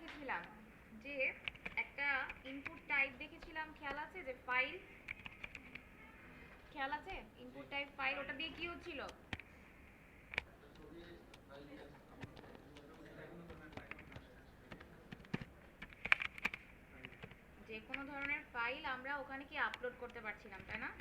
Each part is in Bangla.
দেখেছিলাম যে একটা ইনপুট টাইপ দেখেছিলাম, খেয়াল আছে? যে ফাইল, খেয়াল আছে? ইনপুট টাইপ ফাইল, ওটা দিয়ে কি হচ্ছিল? যে কোনো ধরনের ফাইল আমরা ওখানে কি আপলোড করতে পারছিলাম, তাই না?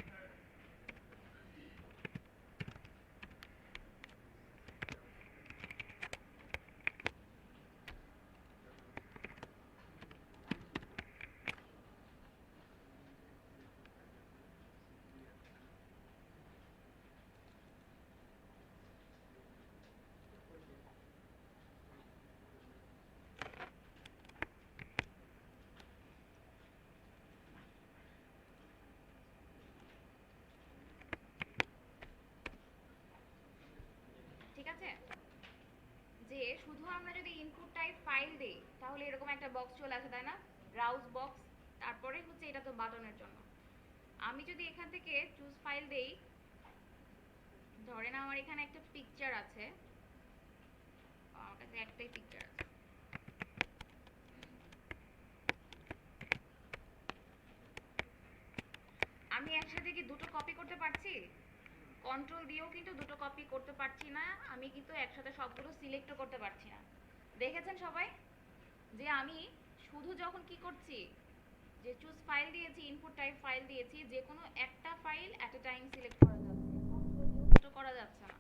ঠিক আছে, যে শুধু আমরা যদি ইনপুট টাইপ ফাইল দিই তাহলে এরকম একটা বক্স চলে আসে, তাই না? Browse box. তারপরে হচ্ছে এটা তো বাটনের জন্য। আমি যদি এখান থেকে চুজ ফাইল দেই, ধরেন আমার এখানে একটা পিকচার আছে, আমার কাছে একটাই পিকচার আছে। আমি একসাথে কি দুটো কপি করতে পারছি? কন্ট্রোল দিয়েও কিন্তু দুটো কপি করতে পারছি না। আমি কিন্তু একসাথে সবগুলো সিলেক্টও করতে পারছি না। দেখেছেন সবাই যে আমি শুধু যখন কি করছি, যে চুজ ফাইল দিয়েছি, ইনপুট টাইপ ফাইল দিয়েছি, যে কোনো একটা file at a time select করা যাচ্ছে, কন্ট্রোল দিয়েও দুটো করা যাচ্ছে না।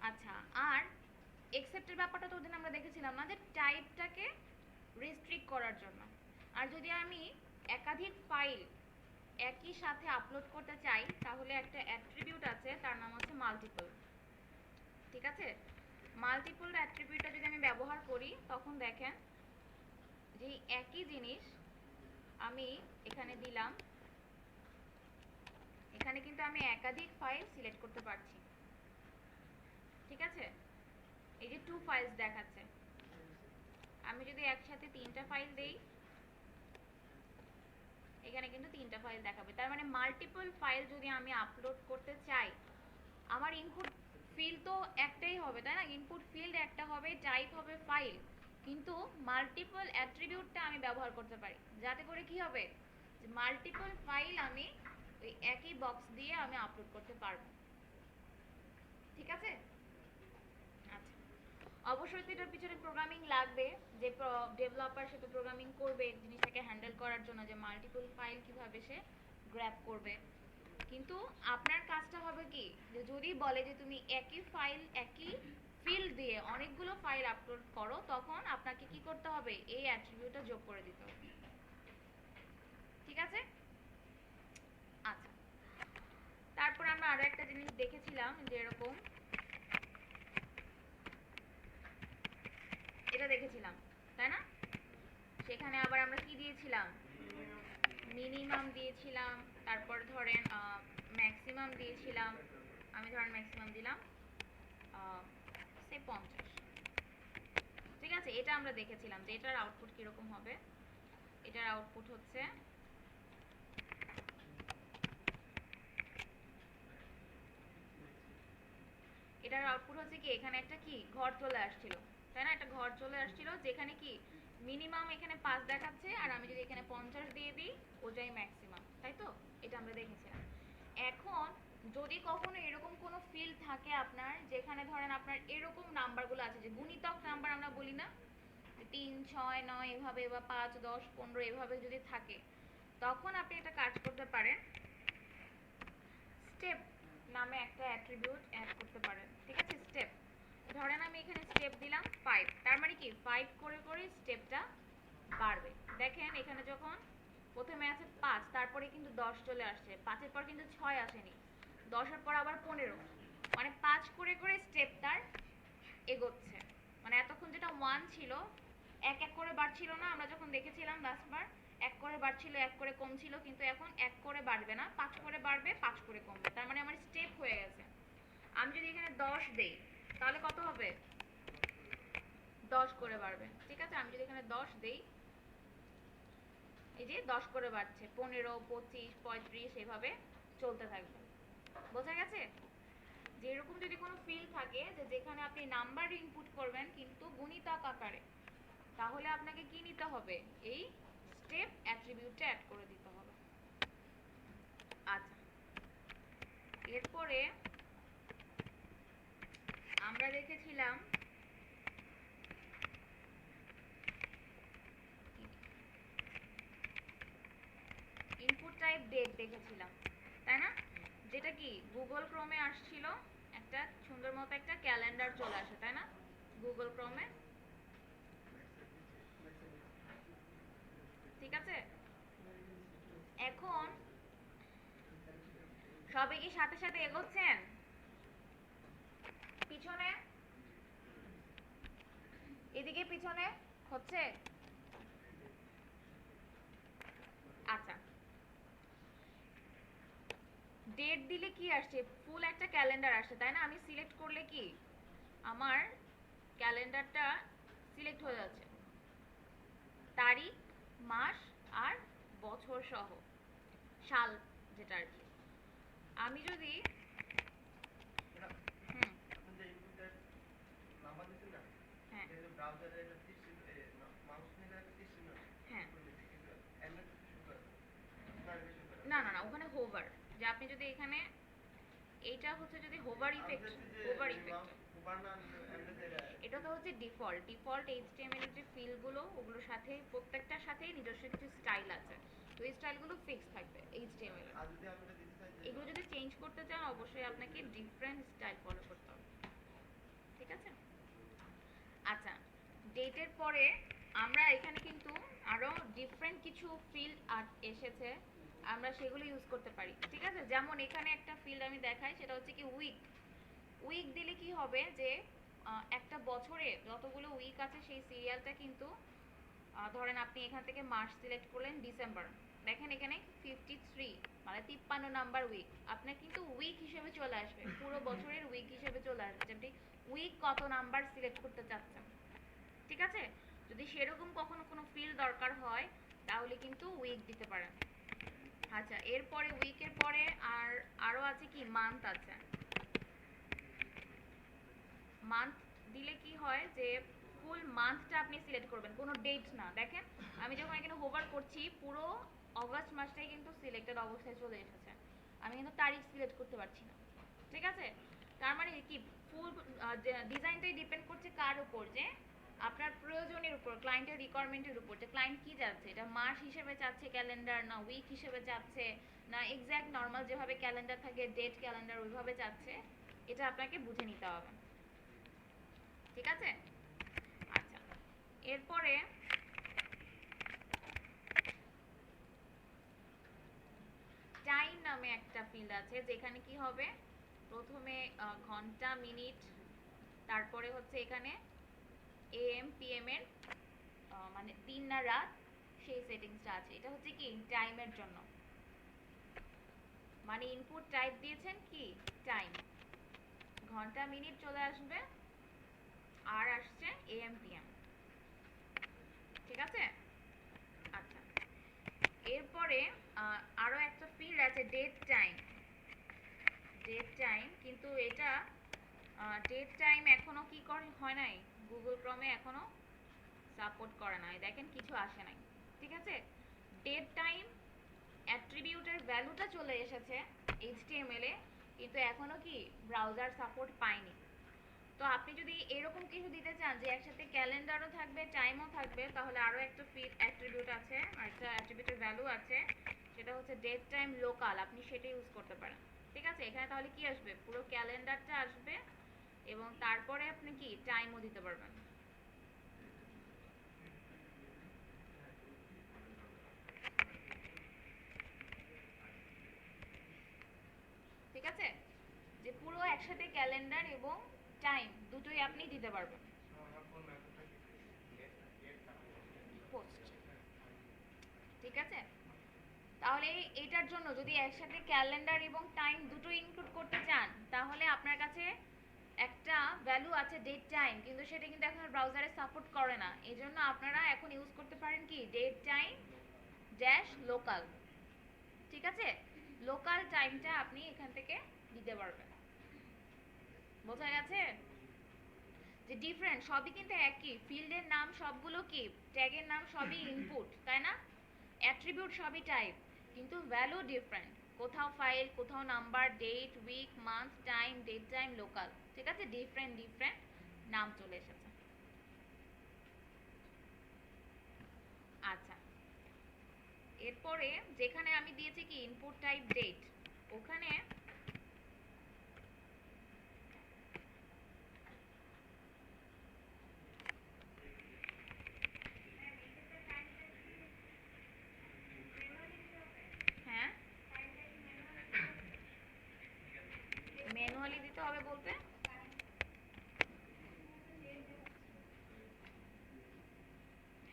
আচ্ছা, আর এক্সেপ্টের ব্যাপারটা তো ওদিন আমরা দেখেছিলাম না, যে টাইপটাকে রেস্ট্রিক্ট করার জন্য। আর যদি আমি একাধিক ফাইল একই সাথে আপলোড করতে চাই তাহলে একটা অ্যাট্রিবিউট আছে, তার নাম হচ্ছে মাল্টিপল। ঠিক আছে, মাল্টিপল অ্যাট্রিবিউটটা যদি আমি ব্যবহার করি তখন দেখেন যে একই জিনিস আমি এখানে দিলাম, এখানে কিন্তু আমি একাধিক ফাইল সিলেক্ট করতে পারছি। ঠিক আছে, এই যে 2 ফাইলস দেখাচ্ছে, আমি যদি একসাথে 3টা ফাইল দেই এখানে কিন্তু 3টা ফাইল দেখাবে। তার মানে মাল্টিপল ফাইল যদি আমি আপলোড করতে চাই, আমার ইনপুট ফিল্ড তো একটাই হবে, তাই না? ইনপুট ফিল্ড একটা হবে, টাইপ হবে ফাইল, কিন্তু মাল্টিপল অ্যাট্রিবিউটটা আমি ব্যবহার করতে পারি, যাতে করে কি হবে, যে মাল্টিপল ফাইল আমি ওই একই বক্স দিয়ে আমি আপলোড করতে পারবো। ঠিক আছে, আচ্ছা। অবশ্যই তো এটার পিছনে প্রোগ্রামিং লাগবে, যে ডেভেলপার সেটা প্রোগ্রামিং করবে জিনিসটাকে হ্যান্ডেল করার জন্য, যে মাল্টিপল ফাইল কিভাবে সে গ্র্যাব করবে। কিন্তু আপনার কাজটা হবে কি, যে যদি বলে যে তুমি একই ফাইল একই ফিল্ড দিয়ে অনেকগুলো ফাইল আপলোড করো, তখন আপনাকে কি করতে হবে, এই অ্যাট্রিবিউটটা যোগ করে দিতে হবে। ঠিক আছে, আচ্ছা। তারপর আমরা আরো একটা জিনিস দেখেছিলাম, যে এরকম এটা দেখেছিলাম, তাই না? সেখানে আবার আমরা কি দিয়েছিলাম, মিনিমাম দিয়েছিলাম, তারপর ধরেন ম্যাক্সিমাম দিয়েছিলাম। আমি ধরেন ম্যাক্সিমাম দিলাম সে 50। ঠিক আছে, এটা আমরা দেখেছিলাম যে এটার আউটপুট কিরকম হবে। এটার আউটপুট হচ্ছে, কি, এখানে একটা কি ঘর চলে আসছিল, তাই না? একটা ঘর চলে আসছিল যেখানে কি মিনিমাম এখানে 5 দেখাচ্ছে, আর আমি যদি এখানে 50 দিয়ে দিই ওটাই ম্যাক্সিমাম, তাই তো? এটা আমরা দেখেছিলাম। এখন যদি কখনো এরকম কোনো ফিল্ড থাকে আপনার, যেখানে ধরেন আপনার এরকম নাম্বারগুলো আছে, যে গুণিতক নাম্বার আমরা বলি না, 3 6 9 এভাবে, বা 5 10 15 এভাবে যদি থাকে, তখন আপনি একটা কাজ করতে পারেন, স্টেপ নামে একটা অ্যাট্রিবিউট অ্যাড করতে পারেন। ঠিক আছে, স্টেপ, ধরেন আমি এখানে স্টেপ দিলাম 5, তার মানে কি 5 করে করে স্টেপটা বাড়বে। দেখেন এখানে যখন প্রথমে আছে 5, তারপরে কিন্তু 10 চলে আসছে, 5-এর পর কিন্তু 6 আসেনি, 10-এর পর আবার 15, মানে 5 করে করে স্টেপ তার এগোচ্ছে। মানে এতক্ষণ যেটা 1 ছিল, এক এক করে বাড়ছিল না, আমরা যখন দেখেছিলাম লাস্ট বার, এক করে বাড়ছিল, এক করে কমছিল, কিন্তু এখন এক করে বাড়বে না, 5 করে বাড়বে, 5 করে কমবে। তার মানে আমার স্টেপ হয়ে গেছে। আমি যদি এখানে 10 দেই তাহলে কত হবে, 10 করে বাড়বে। ঠিক আছে, আমি যদি এখানে 10 দেই, এই যে 10 করে বাড়ছে, 15 25 35 এভাবে চলতে থাকবে। বোঝা গেছে? যে এরকম যদি কোনো ফিল্ড থাকে, যে যেখানে আপনি নাম্বার ইনপুট করবেন কিন্তু গুণিতক আকারে, তাহলে আপনাকে কি নিতে হবে, এই স্টেপ অ্যাট্রিবিউটটা অ্যাড করে দিতে হবে। আচ্ছা, এরপরে আমরা দেখেছিলাম ইনপুট টাইপ ডেট দেখেছিলাম, তাই না? যেটা কি গুগল ক্রোমে আসছিল, একটা সুন্দর মতো একটা ক্যালেন্ডার চলে আসে, তাই না, গুগল ক্রোমে। ঠিক আছে, এখন সবাই কি সাথে সাথে এগোচ্ছেন? পিছনে, এদিকে পিছনে হচ্ছে? আচ্ছা, ডেট দিলে কি আসছে, ফুল একটা ক্যালেন্ডার আসছে, তাই না? আমি সিলেক্ট করলে কি আমার ক্যালেন্ডারটা সিলেক্ট হয়ে যাচ্ছে, তারিখ, মাস আর বছর সহ, সাল যেটা আর কি। আমি যদি হুম হ্যাঁ হ্যাঁ, না না না, ওখানে হোভার, যে আপনি যদি এখানে, এইটা হচ্ছে যদি হোভার ইফেক্ট, হোভার ইফেক্ট, এটা তো হচ্ছে ডিফল্ট, ডিফল্ট এইচটিএমএল এর যে ফিল্ডগুলো, ওগুলোর সাথে প্রত্যেকটার সাথেই নিজস্ব কিছু স্টাইল আছে, তো এই স্টাইলগুলো ফিক্স থাকবে এইচটিএমএল এর। এগুলো যদি চেঞ্জ করতে চান অবশ্যই আপনাকে ডিফারেন্ট স্টাইল ফলো করতে হবে, ঠিক আছে? আচ্ছা, ডেটের পরে আমরা এখানে কিন্তু আরো ডিফারেন্ট কিছু ফিল্ড এসেছে, আমরা সেগুলো ইউজ করতে পারি, ঠিক আছে? যেমন এখানে একটা ফিল্ড আমি দেখাই, সেটা হচ্ছে কি উইক। উইক দিলে কি হবে যে একটা বছরে যতগুলো উইক আছে সেই সিরিয়ালটা কিন্তু, ধরেন আপনি এখান থেকে মার্চ সিলেক্ট করলেন, ডিসেম্বর, দেখেন এখানে 53 মানে 53 নাম্বার উইক আপনার কিন্তু উইক হিসেবে চলে আসবে, পুরো বছরের উইক হিসেবে চলে আসবে যে আপনি উইক কত নাম্বার সিলেক্ট করতে চাচ্ছেন, ঠিক আছে? যদি সেরকম কখনো কোনো ফিল্ড দরকার হয় তাহলে কিন্তু উইক দিতে পারেন। আচ্ছা, এরপরে উইকের পরে আরো আছে কি, মান্থ আছে। মান্থ দিলে কি হয় যে ফুল মান্থটা আপনি সিলেক্ট করবেন, কোনো ডেট না। দেখেন আমি যখন এখানে হোভার করছি পুরো অগস্ট মাসটাই কিন্তু সিলেক্টেড অবস্থায় চলে এসেছে, আমি কিন্তু তারিখ সিলেক্ট করতে পারছি না, ঠিক আছে? তার মানে কি, ফুল ডিজাইনটাই ডিপেন্ড করছে কার উপর, যে আপনার প্রয়োজনের উপর, ক্লায়েন্টের রিকোয়ারমেন্টের উপর, যে ক্লায়েন্ট কি চাচ্ছে, এটা মাস হিসেবে চাচ্ছে ক্যালেন্ডার, না উইক হিসেবে চাচ্ছে, না এক্স্যাক্ট নর্মাল যেভাবে ক্যালেন্ডার থাকে ডেট ক্যালেন্ডার ওইভাবে চাচ্ছে, এটা আপনাকে বুঝে নিতে হবে, ঠিক আছে? আচ্ছা, এরপরে টাইম নামে একটা ফিল্ড আছে, যেখানে কি হবে, প্রথমে ঘন্টা, মিনিট, তারপরে হচ্ছে এখানে এএম পিএম এর মানে দিন না রাত, সেই সেটিংসটা আছে। এটা হচ্ছে কি টাইমের জন্য, মানে ইনপুট টাইপ দিয়েছেন কি টাইম, ঘন্টা মিনিট চলে আসবে, আর আসছে এএম পিএম, ঠিক আছে? আচ্ছা, এরপরে আরো একটা ফিল্ড আছে ডেট টাইম। ডেট টাইম, কিন্তু এটা ডেট টাইম এখনো কি করে হয় নাই, গুগল ক্রমে এখনো সাপোর্ট করে নাই, দেখেন কিছু আসে নাই, ঠিক আছে? ডেট টাইম অ্যাট্রিবিউটের ভ্যালুটা চলে এসেছে এইচটিএমএল এ, কিন্তু এখনো কি ব্রাউজার সাপোর্ট পায়নি। তো আপনি যদি এরকম কিছু দিতে চান যে একসাথে ক্যালেন্ডারও থাকবে টাইমও থাকবে, তাহলে আরো একটা ফিল্ড অ্যাট্রিবিউট আছে, একটা অ্যাট্রিবিউটের ভ্যালু আছে, সেটা হচ্ছে ডেট টাইম লোকাল, আপনি সেটা ইউজ করতে পারেন, ঠিক আছে? এখানে তাহলে কি আসবে, পুরো ক্যালেন্ডারটা আসবে এবং তারপরে আপনি কি টাইমও দিতে পারবেন, ঠিক আছে? যে পুরো একসাথে ক্যালেন্ডার এবং টাইম দুটোই আপনি দিতে পারবেন। পোস্ট, ঠিক আছে? তাহলে এটার জন্য যদি একসাথে ক্যালেন্ডার এবং টাইম দুটো ইনক্লুড করতে চান, তাহলে আপনার কাছে একটা ভ্যালু আছে ডেট টাইম, কিন্তু সেটা কিন্তু এখন ব্রাউজারে সাপোর্ট করে না, এই জন্য আপনারা এখন ইউজ করতে পারেন কি ডেট টাইম ড্যাশ লোকাল, ঠিক আছে? লোকাল টাইমটা আপনি এখান থেকে দিতে পারবেন, বোঝা গেছে? যে ডিফারেন্ট সবই কিন্তু একই, ফিল্ডের নাম সবগুলো কি, ট্যাগের নাম সবই ইনপুট, তাই না? অ্যাট্রিবিউট সবই টাইপ, কিন্তু ভ্যালু ডিফারেন্ট। কোথাও ফাইল, কোথাও number, date, week, month, time, date time, local, ঠিক আছে, ডিফারেন্ট ডিফারেন্ট নাম চলে এসেছে। আচ্ছা, এরপরে যেখানে আমি দিয়েছি কি ইনপুট টাইপ ডেট, ওখানে হ্যাঁ ম্যানুয়ালি দিতে হবে বলতে,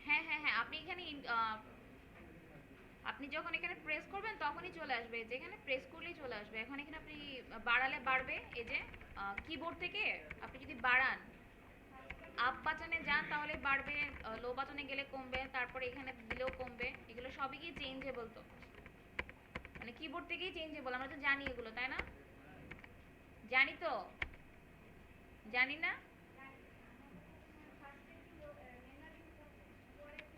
হ্যাঁ হ্যাঁ হ্যাঁ, আপনি এখানে আপনি যখন এখানে প্রেস করবেন তখনই চলে আসবে, যেখানে প্রেস করলেই চলে আসবে। এখন এখানে আপনি বাড়ালে বাড়বে, এই যে কিবোর্ড থেকে আপনি যদি বাড়ান, আপ বাটনে যান তাহলে বাড়বে, লো বাটনে গেলে কমবে, তারপরে এখানে দিলেও কমবে। এগুলো সবই কি চেঞ্জেবল, তো মানে কিবোর্ড থেকেই চেঞ্জেবল, আমরা তো জানি এগুলো, তাই না? জানি তো, জানি না।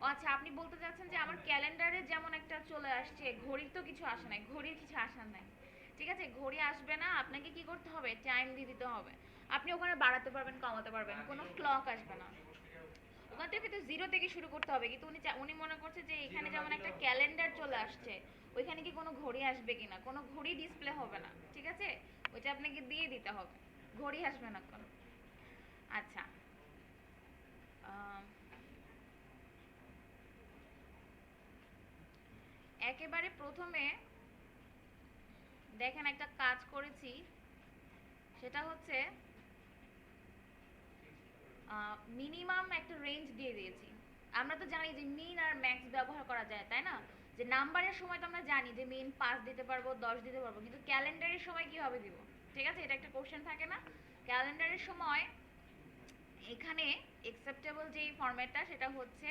ও আচ্ছা, আপনি বলতে চাচ্ছেন যে আমার ক্যালেন্ডারে যেমন একটা চলে আসছে, ঘড়ির তো কিছু আসে নাই, ঘড়ির কিছু আসার নাই। ঠিক আছে, ঘড়ি আসবে না, আপনাকে কি করতে হবে, টাইম দিয়ে দিতে হবে। আপনি ওখানে বাড়াতে পারবেন, কমাতে পারবেন, কোনো ক্লক আসবে না। ওখান থেকে তো জিরো থেকে শুরু করতে হবে, কিন্তু উনি মনে করছে যে এখানে যেমন একটা ক্যালেন্ডার চলে আসছে, ওইখানে কি কোনো ঘড়ি আসবে কিনা, কোনো ঘড়ি ডিসপ্লে হবে না, ঠিক আছে, ওইটা আপনাকে দিয়ে দিতে হবে, ঘড়ি আসবে না কোনো। আচ্ছা, আম, একেবারে প্রথমে দেখেন একটা কাজ করেছি, সেটা হচ্ছে মিনিমাম একটা রেঞ্জ দিয়ে দিয়েছি। আমরা তো জানি যে মিন আর ম্যাক্স ব্যবহার করা যায়, তাই না? যে নাম্বারের সময় তো আমরা জানি যে মিন 5 দিতে পারবো, 10 দিতে পারবো, কিন্তু ক্যালেন্ডারের সময় কিভাবে দিব? ঠিক আছে, এটা একটা কোশ্চেন থাকে না? ক্যালেন্ডারের সময় এখানে অ্যাকসেপ্টেবল যেই ফরম্যাটটা সেটা হচ্ছে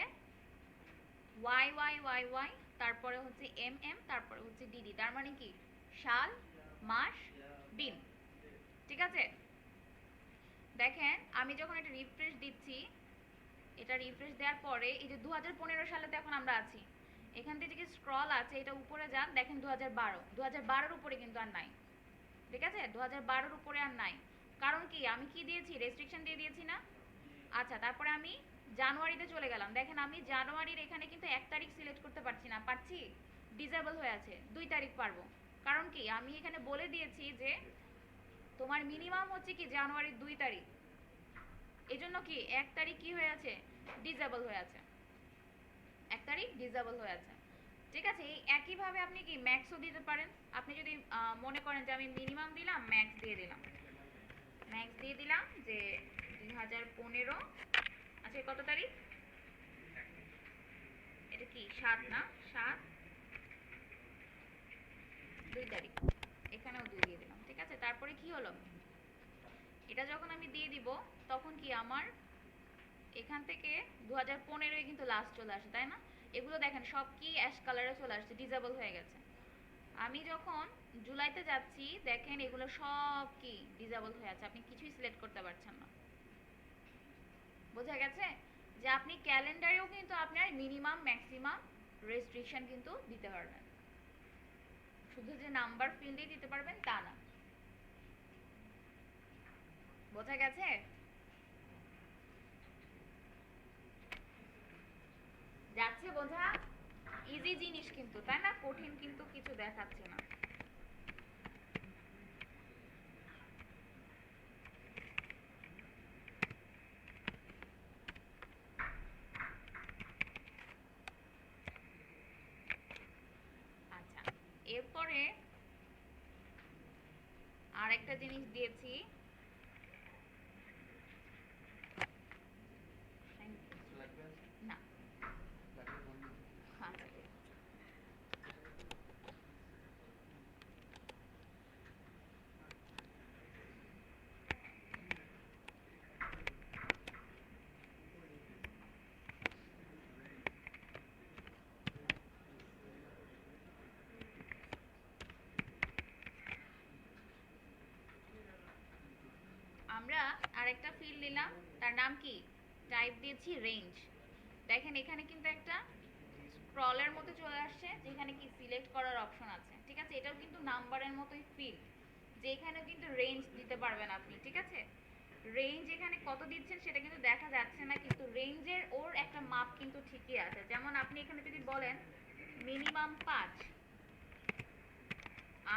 ওয়াই ওয়াই ওয়াই ওয়াই, তারপরে হচ্ছে এম এম, তারপরে হচ্ছে ডিডি, তার মানে কি সাল, মাস, দিন, ঠিক আছে? দেখেন আমি যখন এটা রিফ্রেশ দিচ্ছি, এটা রিফ্রেশ দেওয়ার পরে এই যে 2015 সালে তো এখন আমরা আছি, এখান থেকে যে স্ক্রল আছে এটা উপরে যান, দেখেন 2012 উপরে কিন্তু আর নাই, ঠিক আছে, 2012 উপরে আর নাই। কারণ কি, আমি কি দিয়েছি, রেস্ট্রিকশন দিয়ে দিয়েছি না? আচ্ছা, তারপরে আমি জানুয়ারিতে চলে গেলাম, দেখেন আমি জানুয়ারির এখানে কিন্তু 1 তারিখ সিলেক্ট করতে পারছি না, পারছি, ডিসেবল হয়ে আছে, 2 তারিখ পারবো। কারণ কি, আমি এখানে বলে দিয়েছি যে তোমার মিনিমাম হচ্ছে কি জানুয়ারির 2 তারিখ, এজন্য কি 1 তারিখ কি হয়ে আছে, ডিসেবল হয়ে আছে, 1 তারিখ ডিসেবল হয়ে আছে। ঠিক আছে, এই একইভাবে আপনি কি ম্যাক্সও দিতে পারেন। আপনি যদি মনে করেন যে আমি মিনিমাম দিলাম, ম্যাক্স দিয়ে দিলাম, ম্যাক্স দিয়ে দিলাম যে 2015, আচ্ছা কত তারিখ, এটা কি 7 না, 7/2, এখানেও 2 দিয়ে দিলাম, ঠিক আছে। তারপরে কি হলো, এটা যখন আমি দিয়ে দিব তখন কি আমার এখান থেকে 2015 কিন্তু লাস্ট চলে আসে, তাই না? এগুলো দেখেন সব কি অ্যাশ কালারে চলে আসছে, ডিসেবল হয়ে গেছে। আমি যখন জুলাইতে যাচ্ছি, দেখেন এগুলো সব কি ডিসেবল হয়ে আছে, আপনি কিছুই সিলেক্ট করতে পারছেন না। বোঝা গেছে যে আপনি ক্যালেন্ডারেও কিন্তু আপনার মিনিমাম ম্যাক্সিমাম রেস্ট্রিকশন কিন্তু দিতে পারবেন, শুধু যে নাম্বার ফিল্ডেই দিতে পারবেন তা না। বোঝা গেছে? যাচ্ছে বোঝা? ইজি জিনিস কিন্তু, তাই না? কঠিন কিন্তু কিছু দেখাচ্ছে না। আচ্ছা, এরপরে আর একটা জিনিস দিয়েছি, না আচ্ছা, আমরা আরেকটা ফিল্ড নিলাম, তার নাম কি, টাইপ দিয়েছি রেঞ্জ। দেখেন এখানে কিন্তু একটা স্ক্রলের মতো চলে আসছে যেখানে কি সিলেক্ট করার অপশন আছে, ঠিক আছে। এটাও কিন্তু নাম্বারের মতোই ফিল, যে এখানে কিন্তু রেঞ্জ দিতে পারবেন আপনি, ঠিক আছে। রেঞ্জ এখানে কত দিচ্ছেন সেটা কিন্তু দেখা যাচ্ছে না, কিন্তু রেঞ্জের ওর একটা মাপ কিন্তু ঠিকই আছে। যেমন আপনি এখানে যদি বলেন মিনিমাম 5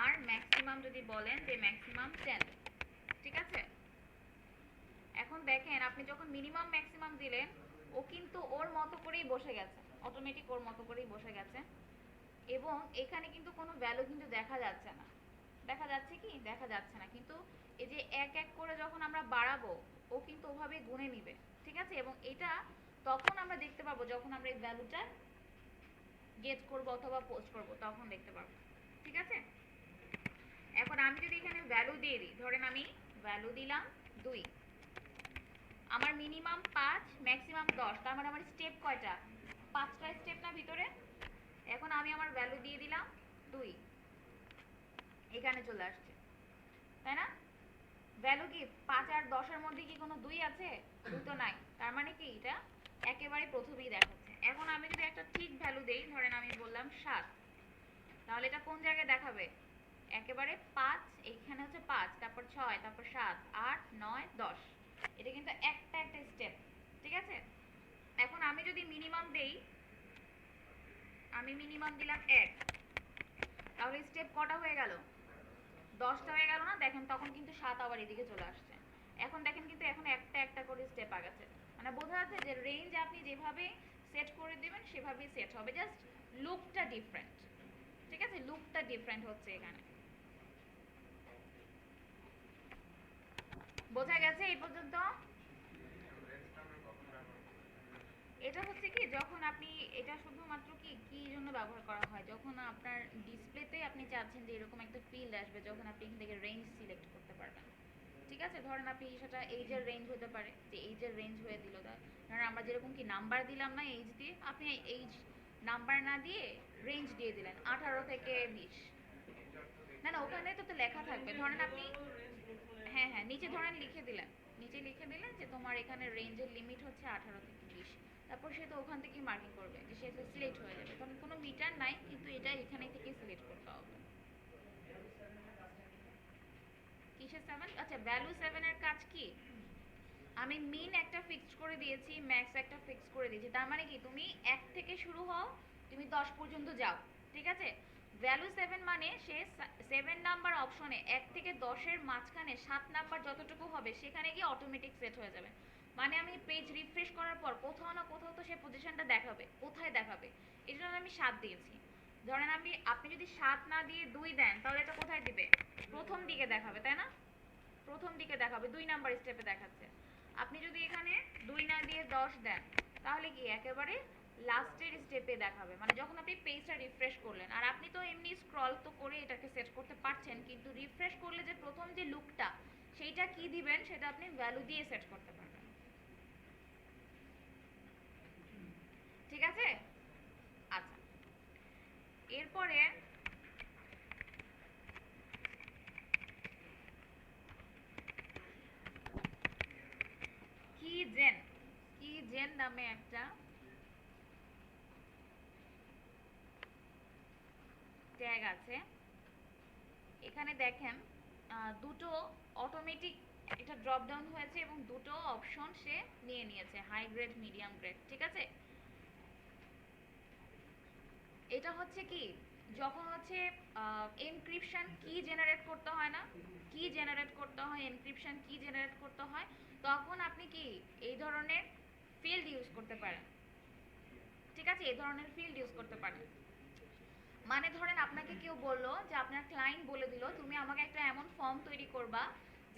আর ম্যাক্সিমাম যদি বলেন যে ম্যাক্সিমাম 10, ঠিক আছে। এখন দেখেন আপনি যখন মিনিমাম ম্যাক্সিমাম দিলেন ও কিন্তু ওর মতো করেই বসে গেছে, অটোমেটিক ওর মতো করেই বসে গেছে। এবং এখানে কিন্তু কোনো ভ্যালু কিন্তু দেখা যাচ্ছে না, দেখা যাচ্ছে কি, দেখা যাচ্ছে না। কিন্তু এই যে এক এক করে যখন আমরা বাড়াবো ও কিন্তু ওভাবে গুনে নিবে, ঠিক আছে। এবং এটা তখন আমরা দেখতে পাবো যখন আমরা এই ভ্যালুটা গেট করব অথবা পোস্ট করব, তখন দেখতে পাবো, ঠিক আছে। এখন আমি যদি এখানে ভ্যালু দিয়ে দিই, ধরেন আমি ভ্যালু দিলাম 2, আমার মিনিমাম 5 ম্যাক্সিমাম 10, তার মানে আমার স্টেপ কয়টা, 5টা স্টেপ না ভিতরে। এখন আমি আমার ভ্যালু দিয়ে দিলাম 2, এখানে চলে আসছে, তাই না। ভ্যালু কি 5 আর 10 এর মধ্যে কি কোনো 2 আছে, 2 তো নাই, তার মানে কি এটা একেবারে প্রথমেই দেখাচ্ছে। এখন আমি যদি একটা ঠিক ভ্যালু দেই, ধরেন আমি বললাম 7, তাহলে এটা কোন জায়গায় দেখাবে, একেবারে 5, এইখানে হচ্ছে 5, তারপর 6, তারপর 7, 8, 9, 10, এটা কিন্তু একটা একটা স্টেপ, ঠিক আছে। এখন আমি যদি মিনিমাম দেই, আমি মিনিমাম দিলাম 1, তাহলে স্টেপ কটা হয়ে গেল, 10টা হয়ে গেল না। দেখেন তখন কিন্তু 7 আবার এদিকে চলে আসছে। এখন দেখেন কিন্তু এখন একটা একটা করে স্টেপ আগাচ্ছে, মানে বোঝা যাচ্ছে যে রেঞ্জ আপনি যেভাবে সেট করে দিবেন সেভাবেই সেট হবে, জাস্ট লুকটা ডিফারেন্ট, ঠিক আছে। লুকটা ডিফারেন্ট হচ্ছে এখানে, বোঝা গেছে এই পর্যন্ত। এটা হচ্ছে কি, যখন আপনি এটা শুধুমাত্র কি কি জন্য ব্যবহার করা হয়, যখন আপনার ডিসপ্লেতে আপনি চাচ্ছেন যে এরকম একটা ফিল্ড আসবে, যখন আপনি এখান থেকে রেঞ্জ সিলেক্ট করতে পারবেন, ঠিক আছে। ধরেন আপনি সেটা এইজের রেঞ্জ হতে পারে, যে এইজের রেঞ্জ হয়ে দিল, ধরেন আমরা যেরকম কি নাম্বার দিলাম না এইজ দিয়ে, আপনি এইজ নাম্বার না দিয়ে রেঞ্জ দিয়ে দিলেন 18 থেকে 20। না না, ওখানে তো লেখা থাকবে, ধরেন আপনি, হ্যাঁ হ্যাঁ নিচে ধরেন লিখে দিলেন, নিচে লিখে দিলেন যে তোমার এখানে রেঞ্জের লিমিট হচ্ছে 18 থেকে 20, তারপর সে তো ওখান থেকেই মার্কিং করবে, যে সে তো সিলেক্ট হয়ে যাবে, তখন কোনো মিটার নাই, কিন্তু এটা এখানে থেকে সিলেক্ট করতে হবে। কিসের 7, আচ্ছা ভ্যালু 7 এর কাজ কি, আমি মিন একটা ফিক্সড করে দিয়েছি, ম্যাক্স একটা ফিক্সড করে দিয়েছি, তার মানে কি তুমি 1 থেকে শুরু হও, তুমি 10 পর্যন্ত যাও, ঠিক আছে। ভ্যালু 7 মানে সে 7 নাম্বার অপশনে 1 থেকে 10 এর মাঝখানে 7 নাম্বার যতটুকু হবে সেখানে গিয়ে অটোমেটিক সেট হয়ে যাবে। মানে আমি পেজ রিফ্রেশ করার পর কোথাও না কোথাও তো সে পজিশনটা দেখাবে, কোথায় দেখাবে, এই জন্য আমি 7 দিয়েছি। ধরেন আপনি যদি 7 না দিয়ে 2 দেন, তাহলে এটা কোথায় দিবে, প্রথম দিকে দেখাবে, তাই না, প্রথম দিকে দেখাবে, 2 নাম্বার স্টেপে দেখাচ্ছে। আপনি যদি এখানে 2 না দিয়ে 10 দেন, তাহলে কি একেবারে লাস্টের স্টেপে দেখাবে, মানে যখন আপনি পেজটা রিফ্রেশ করলেন। আর আপনি তো এমনি স্ক্রল তো করে এটাকে সেট করতে পারছেন, কিন্তু রিফ্রেশ করলে যে প্রথম যে লুকটা সেইটা কি দিবেন সেটা আপনি ভ্যালু দিয়ে সেট করতে পারবেন, ঠিক আছে। আচ্ছা, এরপরে কি জেন, কি জেন নামে একটা ট্যাগ আছে। এখানে দেখেন দুটো অটোমেটিক এটা ড্রপ ডাউন হয়েছে এবং দুটো অপশন সে নিয়ে নিয়েছে, হাই গ্রেড মিডিয়াম গ্রেড, ঠিক আছে। এটা হচ্ছে কি, যখন হচ্ছে এনক্রিপশন কি জেনারেট করতে হয় না, কি জেনারেট করতে হয়, এনক্রিপশন কি জেনারেট করতে হয়, তখন আপনি কি এই ধরনের ফিল্ড ইউজ করতে পারেন, ঠিক আছে। এই ধরনের ফিল্ড ইউজ করতে পারেন, মানে ধরেন আপনাকে কেউ বললো যে আপনার ক্লায়েন্ট বলে দিল তুমি আমাকে একটা এমন ফর্ম তৈরি করবা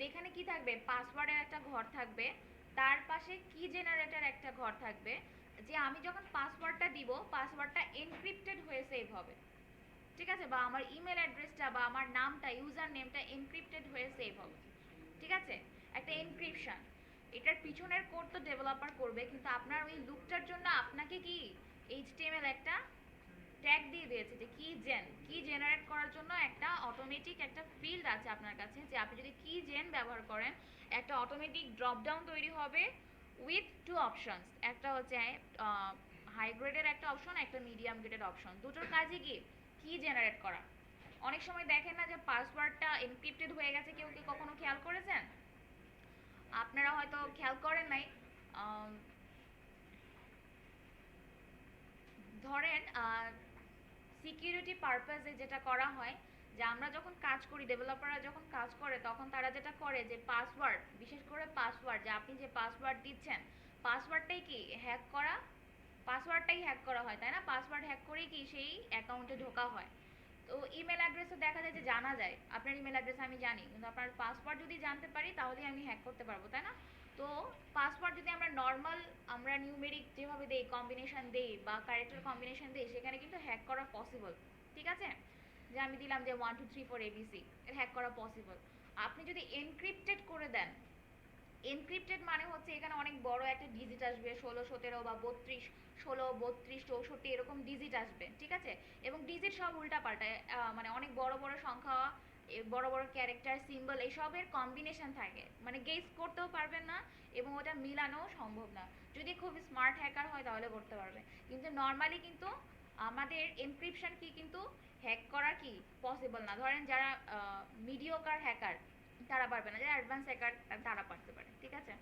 যেখানে কি থাকবে, পাসওয়ার্ডের একটা ঘর থাকবে, তার পাশে কি জেনারেটর একটা ঘর থাকবে, যে আমি যখন পাসওয়ার্ডটা দিব পাসওয়ার্ডটা এনক্রিপ্টেড হয়ে সেভ হবে, ঠিক আছে। বা আমার ইমেল অ্যাড্রেসটা বা আমার নামটা, ইউজার নেমটা এনক্রিপ্টেড হয়ে সেভ হবে, ঠিক আছে। একটা এনক্রিপশন, এটার পিছনের কোড তো ডেভেলপার করবে, কিন্তু আপনার ওই লুকটার জন্য আপনাকে কি এইচটিএমএল একটা ট্যাগ দিয়ে দিয়েছে, যে কি জেন, কি জেনারেট করার জন্য একটা অটোমেটিক একটা ফিল্ড আছে আপনার কাছে, যে আপনি যদি কি জেন ব্যবহার করেন একটা অটোমেটিক ড্রপ ডাউন তৈরি হবে, উইথ টু অপশনস, একটা হচ্ছে হাই গ্রেডের একটা অপশন, একটা মিডিয়াম গ্রেডের অপশন। দুটোর কাজই কি জেনারেট করা। অনেক সময় দেখেন না যে পাসওয়ার্ডটা এনক্রিপ্টেড হয়ে গেছে, কেউ কি কখনো খেয়াল করেছেন? আপনারা হয়তো খেয়াল করেন নাই। আম, ধরেন সিকিউরিটি পারপাসে যেটা করা হয়, যে আমরা যখন কাজ করি, ডেভেলপাররা যখন কাজ করে, তখন তারা যেটা করে যে পাসওয়ার্ড, বিশেষ করে পাসওয়ার্ড, যে আপনি যে পাসওয়ার্ড দিচ্ছেন, পাসওয়ার্ডটাই কি হ্যাক করা, পাসওয়ার্ডটাই হ্যাক করা হয়, তাই না? পাসওয়ার্ড হ্যাক করেই কি সেই অ্যাকাউন্টে ঢোকা হয়। তো ইমেল অ্যাড্রেসও দেখা যায় যে জানা যায়, আপনার ইমেল অ্যাড্রেস আমি জানি, কিন্তু আপনার পাসওয়ার্ড যদি জানতে পারি তাহলেই আমি হ্যাক করতে পারবো, তাই না? তো পাসওয়ার্ড যদি আমরা নর্মাল, আমরা নিউমেরিক যেভাবে দেই, কম্বিনেশন দেই বা ক্যারেক্টার কম্বিনেশন দেই, সেখানে কিন্তু হ্যাক করা পসিবল। ঠিক আছে, যে আমি দিলাম যে 1 2 3 4 ABC, এর হ্যাক করা পসিবল। আপনি যদি এনক্রিপ্টেড করে দেন, এনক্রিপ্টেড মানে হচ্ছে এখানে অনেক বড় একটা ডিজিট আসবে, 16 17 বা 32, 16 32 64 এরকম ডিজিট আসবে, ঠিক আছে? এবং ডিজিট সব উল্টা পাল্টায়, মানে অনেক বড় বড় সংখ্যা, বড় বড় ক্যারেক্টার, সিম্বল, এইসবের কম্বিনেশন থাকে, মানে গেস করতেও পারবেন না এবং ওটা মিলানোও সম্ভব না। যদি খুব স্মার্ট হ্যাকার হয় তাহলে করতে পারবে, কিন্তু নর্মালি কিন্তু আমাদের এনক্রিপশন কি কিন্তু হ্যাক করা কি পসিবল না। ধরেন যারা মিডিওকার হ্যাকার তারা পারবে না, যারা অ্যাডভান্স হ্যাকার তারা পারতে পারে, ঠিক আছে?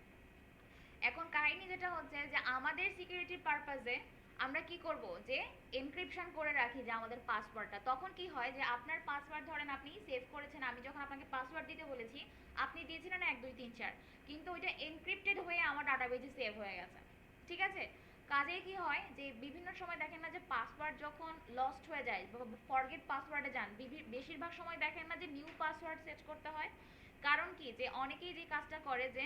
এখন কাহিনী যেটা হচ্ছে যে আমাদের সিকিউরিটি পারপাসে আমরা কি করব, যে এনক্রিপশন করে রাখি যে আমাদের পাসওয়ার্ডটা। তখন কি হয় যে আপনার পাসওয়ার্ড ধরেন আপনি সেভ করেছেন, আমি যখন আপনাকে পাসওয়ার্ড দিতে বলেছি আপনি দিয়েছিলেন 1 2 3 4, কিন্তু ওইটা এনক্রিপ্টেড হয়ে আমার ডাটাবেজে সেভ হয়ে গেছে, ঠিক আছে? কাজে কি হয় যে বিভিন্ন সময় দেখেন না যে পাসওয়ার্ড যখন লস্ট হয়ে যায়, ফরগেট পাসওয়ার্ডে যান, বেশিরভাগ সময় দেখেন না যে নিউ পাসওয়ার্ড সেট করতে হয়। কারণ কি, যে অনেকেই যে কাজটা করে যে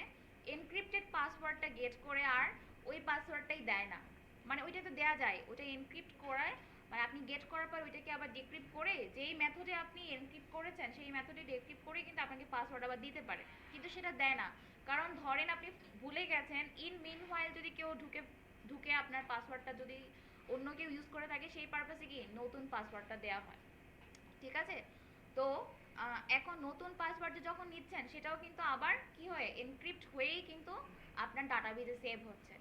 এনক্রিপ্টেড পাসওয়ার্ডটা গেট করে আর ওই পাসওয়ার্ডটাই দেয় না, মানে ওইটা তো দেয়া যায়, ওইটা এনক্রিপ্ট করায়, মানে আপনি গেট করার পর ওইটাকে আবার ডিক্রিপ্ট করে যেই মেথডে আপনি এনক্রিপ্ট করেছেন সেই মেথডে ডিক্রিপ্ট করে কিন্তু আপনাকে পাসওয়ার্ড আবার দিতে পারে, কিন্তু সেটা দেয় না। কারণ ধরেন আপনি ভুলে গেছেন, ইন মিন হোয়াইল যদি কেউ ঢুকে ঢুকে আপনার পাসওয়ার্ডটা যদি অন্য কেউ ইউজ করে থাকে, সেই পারপাসে কি নতুন পাসওয়ার্ডটা দেওয়া হয়, ঠিক আছে? তো এখন নতুন পাসওয়ার্ড যখন নিচ্ছেন সেটাও কিন্তু আবার কি হয়, এনক্রিপ্ট হয়েই কিন্তু আপনার ডাটাবেজে সেভ হচ্ছে।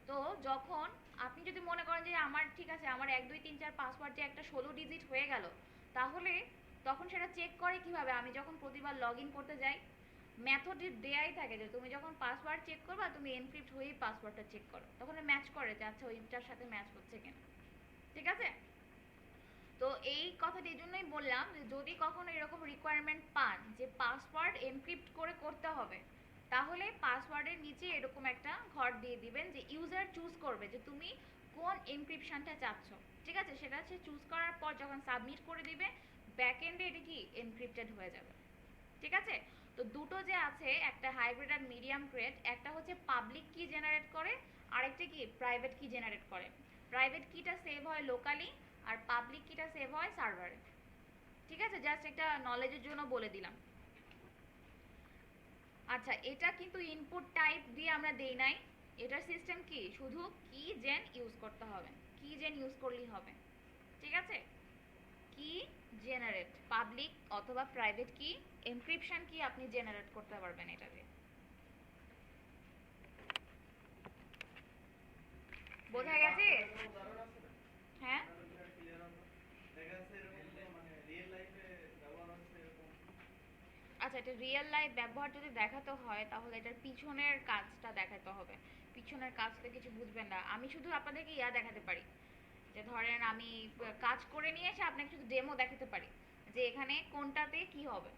তো যখন আপনি যদি মনে করেন যে আমার ঠিক আছে, আমার 1 2 3 4 পাসওয়ার্ড যে একটা 16 ডিজিট হয়ে গেল, তাহলে তখন সেটা চেক করে কিভাবে, আমি যখন প্রতিবার লগ ইন করতে যাই, মেথড দেয়াই থাকে যে তুমি যখন পাসওয়ার্ড চেক করবা তুমি এনক্রিপ্ট হয়েই পাসওয়ার্ডটা চেক করো, তখন ম্যাচ করে যে আচ্ছা ওইটার সাথে ম্যাচ হচ্ছে কিনা, ঠিক আছে? তো এই কথাটি এই জন্যই বললাম যে যদি কখনো এরকম রিকোয়ারমেন্ট পান যে পাসওয়ার্ড এনক্রিপ্ট করে করতে হবে, তাহলে পাসওয়ার্ডের নিচে এরকম একটা ঘর দিয়ে দিবেন যে ইউজার চুজ করবে যে তুমি কোন এনক্রিপশনটা চাচ্ছ, ঠিক আছে? সেটা হচ্ছে চুজ করার পর যখন সাবমিট করে দিবে, ব্যাক এন্ডে এটা কি এনক্রিপ্টেড হয়ে যাবে, ঠিক আছে? তো দুটো যে আছে, একটা হাইব্রিড আর মিডিয়াম গ্রেড, একটা হচ্ছে পাবলিক কি জেনারেট করে, আরেকটা কি প্রাইভেট কি জেনারেট করে। প্রাইভেট কিটা সেভ হয় লোকালি আর পাবলিক কিটা সেভ হয় সার্ভারে, ঠিক আছে? জাস্ট একটা নলেজের জন্য বলে দিলাম। আচ্ছা, এটা কিন্তু ইনপুট টাইপ দিয়ে আমরা দেই নাই, এটার সিস্টেম কি শুধু কি জেন ইউজ করতে হবে, কি জেন ইউজ করলেই হবে, ঠিক আছে? কি জেনারেট, পাবলিক অথবা প্রাইভেট কি, এনক্রিপশন কি আপনি জেনারেট করতে পারবেন এটা দিয়ে। বোঝা গেছে? হ্যাঁ, আচ্ছা, এটা রিয়েল লাইফ ব্যবহার যদি দেখাতে হয় তাহলে এটার পিছনের কাজটা দেখাতে হবে। পিছনের কাজটা কিছু বুঝবেন না, আমি শুধু আপনাদেরকে ইয়া দেখাতে পারি, যে ধরেন আমি কাজ করে নিয়ে এসে আপনাকে শুধু ডেমো দেখাতে পারি যে এখানে কোনটাতে কি হবে,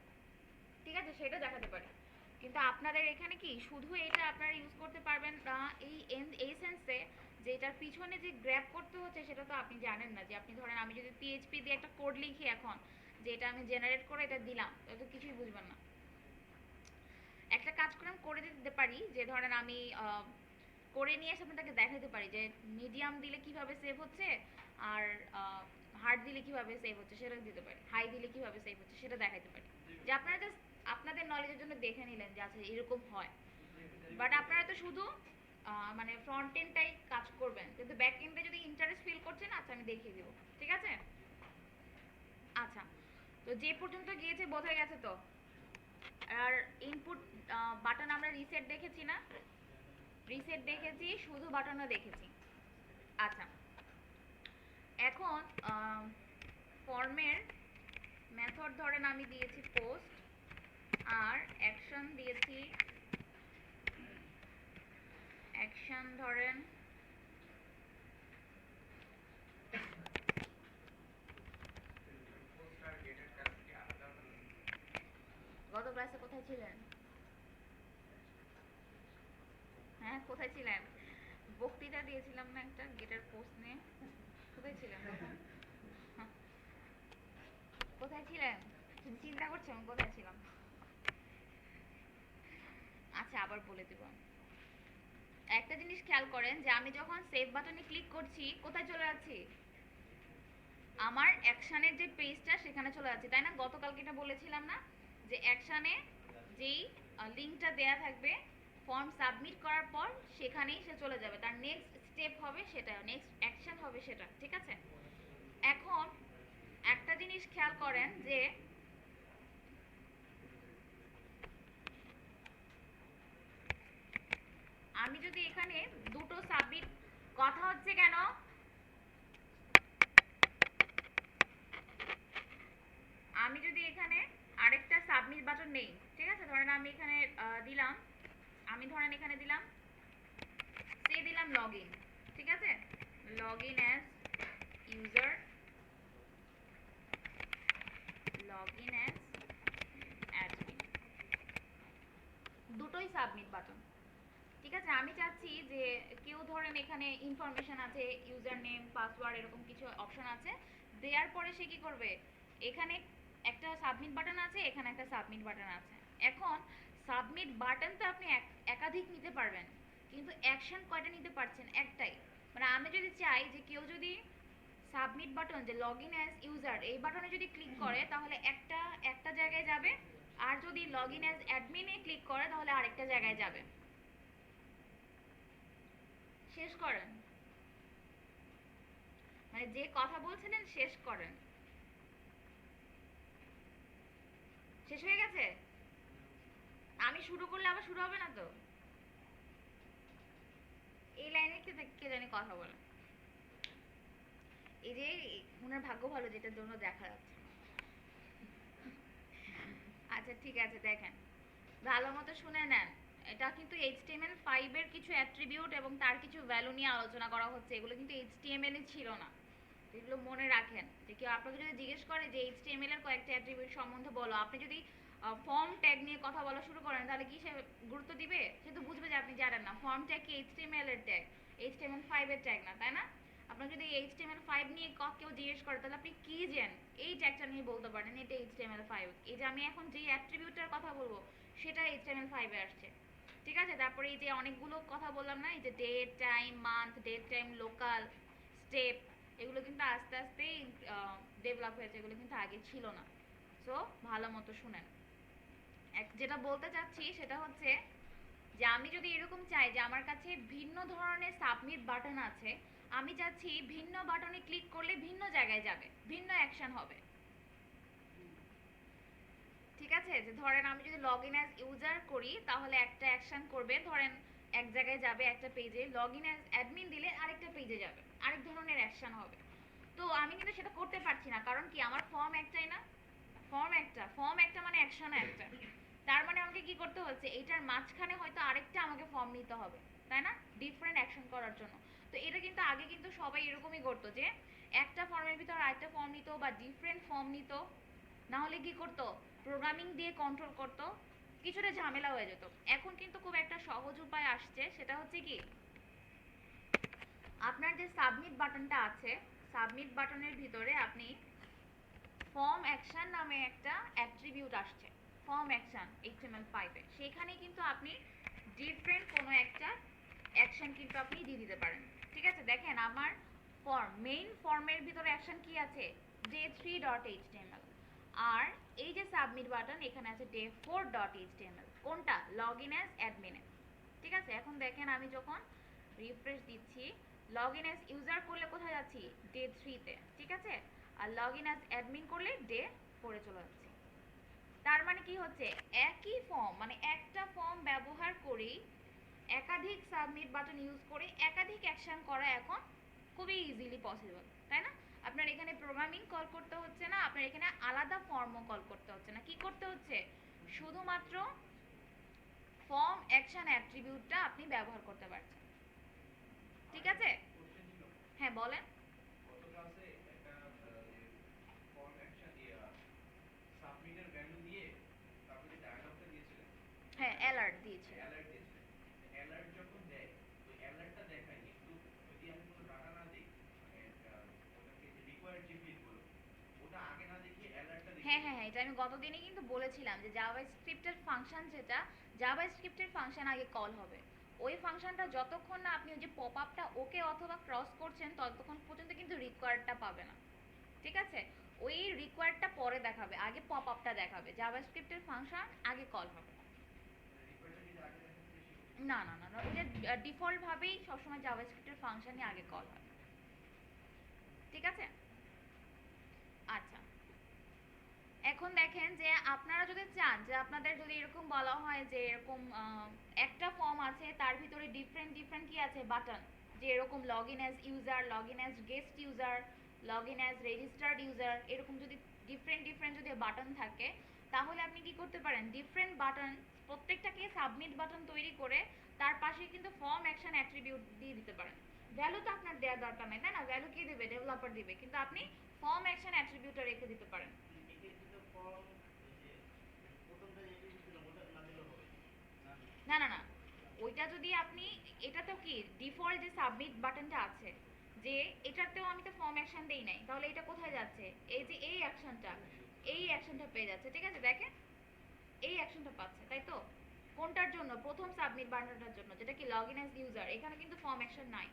ঠিক আছে? সেটা দেখাতে পারি, কিন্তু আপনাদের এখানে কি শুধু এটা আপনারা ইউজ করতে পারবেন না এই সেন্সে যে এটার পিছনে যে গ্র্যাব করতে হচ্ছে সেটা তো আপনি জানেন না। যে আপনি ধরেন আমি যদি পিএইচপি দিয়ে একটা কোড লিখি এখন, যে এটা আমি জেনারেট করে এটা দিলাম, এটা তো কিছুই বুঝবেন না। একটা কাজ করে আমি করে দিতে পারি, যে ধরেন আমি করে নিয়ে এসে আপনাদেরকে দেখাতে পারি যে মিডিয়াম দিলে কিভাবে সেভ হচ্ছে আর হার্ড দিলে কিভাবে সেভ হচ্ছে সেটা দিতে পারি, হাই দিলে কিভাবে সেভ হচ্ছে সেটা দেখাতে পারি, যে আপনারা জাস্ট আপনাদের নলেজের জন্য দেখে নিলেন যে আচ্ছা এরকম হয়। বাট আপনারা তো শুধু মানে ফ্রন্ট এন্ডটাই কাজ করবেন, কিন্তু ব্যাক এন্ডে যদি ইন্টারেস্ট ফিল করছেন, আচ্ছা আমি দেখিয়ে দিব, ঠিক আছে? আচ্ছা, তো যে পর্যন্ত গিয়েছে বোঝা গেছে তো? আর ইনপুট বাটন আমরা রিসেট দেখেছি না? রিসেট দেখেছি, শুধু বাটনও দেখেছি। আচ্ছা, এখন ফর্মের মেথড ধরেন আমি দিয়েছি পোস্ট, আর অ্যাকশন দিয়েছি, অ্যাকশন ধরেন গত ক্লাসে কোথায় ছিলেন? হ্যাঁ, কোথায় ছিলেন? বক্তৃতা দিয়েছিলাম না একটা গেটের পোস্ট নিয়ে? কোথায় ছিলেন তখন? হ্যাঁ, কোথায় ছিলেন? চিন্তা করছি আমি কোথায় ছিলাম। আচ্ছা, আবার বলে দেব। একটা জিনিস খেয়াল করেন যে আমি যখন সেভ বাটনে ক্লিক করছি কোথায় চলে যাচ্ছি? আমার অ্যাকশনের যে পেজটা সেখানে চলে যাচ্ছে, তাই না? গতকালকে এটা বলেছিলাম না যে অ্যাকশনে যেই লিঙ্কটা দেয়া থাকবে ফর্ম সাবমিট করার পর সেখানেই সে চলে যাবে, তার নেক্সট স্টেপ হবে সেটা, নেক্সট অ্যাকশন হবে সেটা, ঠিক আছে? এখন একটা জিনিস খেয়াল করেন যে আমি যদি এখানে দুটো সাবমিট, কথা হচ্ছে কেন? আমি যদি এখানে আরেকটা সাবমিট বাটন নেই, ঠিক আছে, ধরেন আমি এখানে দিলাম, আমি ধরেন এখানে দিলাম, সে দিলাম লগইন, ঠিক আছে, login as user, login as admin, দুটোই সাবমিট বাটন, ঠিক আছে? আমি চাচ্ছি যে কেউ ধরেন এখানে ইনফরমেশন আছে, ইউজার নেম, পাসওয়ার্ড, এরকম কিছু অপশন আছে, দেওয়ার পরে সে কি করবে, এখানে একটা সাবমিট বাটন আছে, এখানে একটা সাবমিট বাটন আছে। এখন সাবমিট বাটন তো আপনি একাধিক নিতে পারবেন, কিন্তু অ্যাকশন কয়টা নিতে পারছেন? একটাই। মানে আমি যদি চাই যে কেউ যদি সাবমিট বাটন, যে লগ ইন অ্যাজ ইউজার, এই বাটনে যদি ক্লিক করে তাহলে একটা জায়গায় যাবে, আর যদি লগ ইন অ্যাজ অ্যাডমিনে ক্লিক করে তাহলে আরেকটা জায়গায় যাবে। শেষ করেন, মানে যে কথা বলছিলেন শেষ করেন। শেষ হয়ে গেছে? আমি শুরু করলে আবার শুরু হবে না তো? এই লাইনে কে জানি কথা বলে। এই যে উনার ভাগ্য ভালো যেটার জন্য দেখা যাচ্ছে। আচ্ছা ঠিক আছে, দেখেন ভালো মতো শুনে নেন। এটা কিন্তু HTML5 এর কিছু অ্যাট্রিবিউট এবং তার কিছু ভ্যালু নিয়ে আলোচনা করা হচ্ছে, এগুলো কিন্তু HTML এ ছিল না। এগুলো মনে রাখেন যে কেউ আপনাকে যদি জিজ্ঞেস করে যে HTML এর কয়েকটা অ্যাট্রিবিউট সম্বন্ধে বলো, আপনি যদি ফর্ম ট্যাগ নিয়ে কথা বলা শুরু করেন তাহলে কি সে গুরুত্ব দিবে? সে তো বুঝবে যে আপনি জানেন না। ফর্ম ট্যাগ কি HTML এর ট্যাগ, HTML5 এর ট্যাগ না, তাই না? আপনার যদি HTML5 নিয়ে কেউ জিজ্ঞেস করে তাহলে আপনি কি জানেন এই ট্যাগটা নিয়ে বলতে পারেন এটা HTML5। এই যে আমি এখন যে অ্যাট্রিবিউটটার কথা বলবো সেটা HTML5 এ আসছে, ঠিক আছে? তারপরে এই যে অনেকগুলো কথা বললাম না, এই যে date time, month, date time, local, step, এগুলো কিন্তু আস্তে আস্তেই ডেভেলপ হয়েছে, এগুলো কিন্তু আগে ছিল না। সো ভালো মতো শুনেন। যেটা বলতে চাচ্ছি সেটা হচ্ছে যে আমি যদি এরকম চাই যে আমার কাছে ভিন্ন ধরনের সাবমিট বাটন আছে, আমি চাচ্ছি ভিন্ন বাটনে ক্লিক করলে ভিন্ন জায়গায় যাবে, ভিন্ন অ্যাকশন হবে, ঠিক আছে? যে ধরেন আমি যদি লগ ইন অ্যাজ ইউজার করি তাহলে একটা অ্যাকশন করবে, ধরেন এক জায়গায় যাবে একটা পেজে, লগ ইন অ্যাজ অ্যাডমিন দিলে আরেকটা পেজে যাবে, আরেক ধরনের অ্যাকশন হবে। তো আমি কিন্তু সেটা করতে পারছি না, কারণ কি আমার ফর্ম একটাই না, ফর্ম একটা মানে অ্যাকশন একটা, তার মানে আমাকে কি করতে হচ্ছে, এইটার মাঝখানে হয়তো আরেকটা আমাকে ফর্ম নিতে হবে, তাই না? ডিফারেন্ট অ্যাকশন করার জন্য। তো এটা কিন্তু আগে কিন্তু সবাই এরকমই করতো যে একটা ফর্মের ভিতর আরেকটা ফর্ম নিত বা ডিফারেন্ট ফর্ম নিত, না হলে কি করতো, প্রোগ্রামিং দিয়ে কন্ট্রোল করতো, কিছুটা ঝামেলা হয়ে যেত। এখন কিন্তু খুব একটা সহজ উপায় আসছে, সেটা হচ্ছে কি, আপনার যে সাবমিট বাটনটা আছে, সাবমিট বাটনের ভিতরে আপনি ফর্ম অ্যাকশন নামে একটা অ্যাট্রিবিউট আসছে, ফর্ম অ্যাকশন HTML5 এ, সেখানে কিন্তু আপনি ডিফারেন্ট কোনো একটা অ্যাকশন কিন্তু আপনি দিয়ে দিতে পারেন, ঠিক আছে? দেখেন আমার মেইন ফর্মের ভিতরে অ্যাকশন কি আছে, day3.html, আর এই যে সাবমিট বাটন এখানে আছে day4.html, কোনটা? লগ ইন অ্যাজ অ্যাডমিনে, ঠিক আছে? এখন দেখেন আমি যখন রিফ্রেশ দিচ্ছি, লগ ইন অ্যাজ ইউজার করলে কোথায় যাচ্ছি, day3 তে, ঠিক আছে? আর লগ ইন অ্যাজ অ্যাডমিন করলে day4 চলে যাচ্ছি। তার মানে কি হচ্ছে, একই ফর্ম, মানে একটা ফর্ম ব্যবহার করেই একাধিক সাবমিট বাটন ইউজ করে একাধিক অ্যাকশন করা এখন খুবই ইজিলি পসিবল, তাই না? আপনার এখানে প্রোগ্রামিং কল করতে হচ্ছে না, আপনার এখানে আলাদা ফর্মও কল করতে হচ্ছে না। কি করতে হচ্ছে? শুধুমাত্র ফর্ম অ্যাকশন অ্যাট্রিবিউটটা আপনি ব্যবহার করতে পারছেন। ঠিক আছে? হ্যাঁ বলেন। হ্যাঁ, অ্যালার্ট দিয়েছে। হ্যাঁ হ্যাঁ হ্যাঁ, এটা আমি গতদিনই কিন্তু বলেছিলাম যে জাভাস্ক্রিপ্টের ফাংশন যেটা, জাভাস্ক্রিপ্টের ফাংশন আগে কল হবে। ওই ফাংশনটা যতক্ষণ না আপনি ওই যে পপ আপটা ওকে অথবা ক্রস করছেন ততক্ষণ পর্যন্ত কিন্তু রিকোয়ার্ডটা পাবে না। ঠিক আছে? ওই রিকোয়ার্ডটা পরে দেখাবে, আগে পপ আপটা দেখাবে। জাভাস্ক্রিপ্টের ফাংশন আগে কল হবে। না না না না, ওইটা ডিফল্ট ভাবেই সবসময় জাভাস্ক্রিপ্টের ফাংশনই আগে কল হয়। ঠিক আছে? আচ্ছা, এখন দেখেন যে আপনারা যদি চান যে আপনাদের যদি এরকম বলা হয় যে এরকম একটা ফর্ম আছে তার ভিতরে ডিফারেন্ট ডিফারেন্ট কি আছে বাটন, যে এরকম log in as user, log in as guest user, log in as registered user, এরকম যদি ডিফারেন্ট ডিফারেন্ট যদি বাটন থাকে, তাহলে আপনি কি করতে পারেন, ডিফারেন্ট বাটন প্রত্যেকটাকে সাবমিট বাটন তৈরি করে তার পাশে কিন্তু ফর্ম অ্যাকশন অ্যাট্রিবিউট দিয়ে দিতে পারেন। ভ্যালু তো আপনার দেওয়ার দরকার নেই, তাই না? ভ্যালু কে দেবে? ডেভেলপার দিবে, কিন্তু আপনি ফর্ম অ্যাকশন অ্যাট্রিবিউটটা রেখে দিতে পারেন। না না না, ওইটা যদি আপনি, এটা তো কি ডিফল্ট যে সাবমিট বাটনটা আছে, যে এটাতেও আমি তো ফর্ম অ্যাকশন দেই নাই, তাহলে এটা কোথায় যাচ্ছে? এই যে এই অ্যাকশনটা, এই অ্যাকশনটা পেয়ে যাচ্ছে। ঠিক আছে, দেখেন এই অ্যাকশনটা পাচ্ছে, তাই তো? কোনটার জন্য? প্রথম সাবমিট বাটনটার জন্য, যেটা কি লগ ইন অ্যাজ ইউজার। এখানে কিন্তু ফর্ম অ্যাকশন নাই।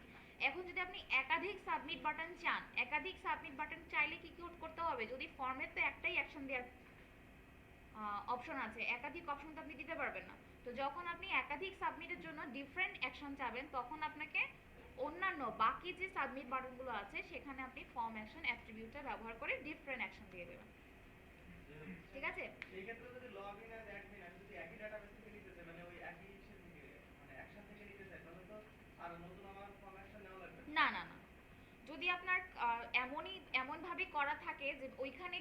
এখন যদি আপনি একাধিক সাবমিট বাটন চান, একাধিক সাবমিট বাটন চাইলে কি করতে হবে? যদি ফর্মের তো একটাই অ্যাকশন দেওয়ার অপশন আছে, একাধিক অপশন তো আপনি দিতে পারবেন না। তো যখন আপনি একাধিক সাবমিটের জন্য ডিফারেন্ট অ্যাকশন চাবেন, তখন আপনাকে অন্যান্য বাকি যে সাবমিট বাটনগুলো আছে সেখানে আপনি ফর্ম অ্যাকশন অ্যাট্রিবিউটটা ব্যবহার করে ডিফারেন্ট অ্যাকশন দিয়ে দেবেন। ঠিক আছে? এই ক্ষেত্রে যদি লগইন অ্যাজ অ্যাডমিন আমি যদি একই ডাটাবেস থেকে নিতে চাই, মানে ওই একই ইসে থেকে, মানে অ্যাকশন থেকে নিতে চাই, তাহলে তো আর নতুন আমার ফর্ম অ্যাকশন নেওয়া লাগবে না। না না না, যদি আপনার এমনভাবে করা থাকে যে ওইখানে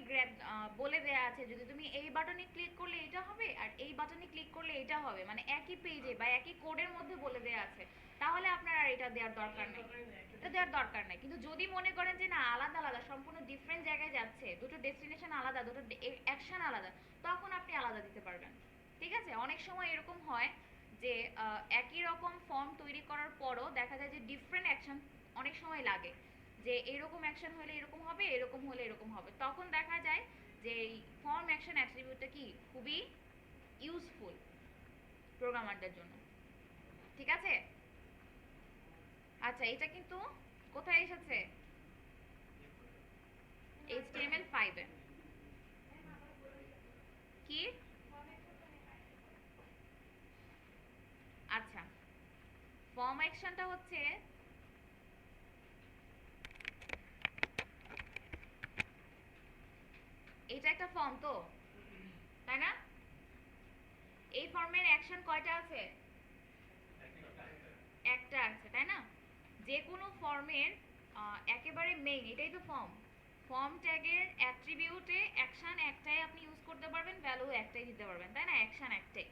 বলে দেয়া আছে যদি তুমি এই বাটনে ক্লিক করলে এটা হবে আর এই বাটনে ক্লিক করলে এটা হবে, মানে একই পেজে বা একই কোডের মধ্যে বলে দেয়া আছে, তাহলে আপনার আর এটা দেওয়ার দরকার নেই, এটা দেওয়ার দরকার নেই। কিন্তু যদি মনে করেন যে না, আলাদা আলাদা সম্পূর্ণ ডিফারেন্ট জায়গায় যাচ্ছে, দুটো ডেস্টিনেশন আলাদা, দুটো অ্যাকশন আলাদা, তখন আপনি আলাদা দিতে পারবেন। ঠিক আছে? অনেক সময় এরকম হয় যে একই রকম ফর্ম তৈরি করার পরও দেখা যায় যে ডিফারেন্ট অ্যাকশন অনেক সময় লাগে, যে এরকম অ্যাকশন হলে এরকম হবে, এরকম হলে এরকম হবে, তখন দেখা যায় যে এই ফর্ম অ্যাকশন অ্যাট্রিবিউটটা কি খুবই ইউজফুল প্রোগ্রামারদের জন্য। ঠিক আছে? আচ্ছা, এটা কিন্তু কোথায় এসেছে? HTML5 এ। কি? আচ্ছা, ফর্ম অ্যাকশনটা হচ্ছে, এটা একটা ফর্ম তো, তাই না? এই ফর্মের অ্যাকশন কয়টা আছে? একটা আছে, তাই না? যে কোনো ফর্মের একেবারে মেইন এটাই তো ফর্ম। ফর্ম ট্যাগের অ্যাট্রিবিউটে অ্যাকশন একটাই আপনি ইউজ করতে পারবেন, ভ্যালু একটাই দিতে পারবেন, তাই না? অ্যাকশন একটাই।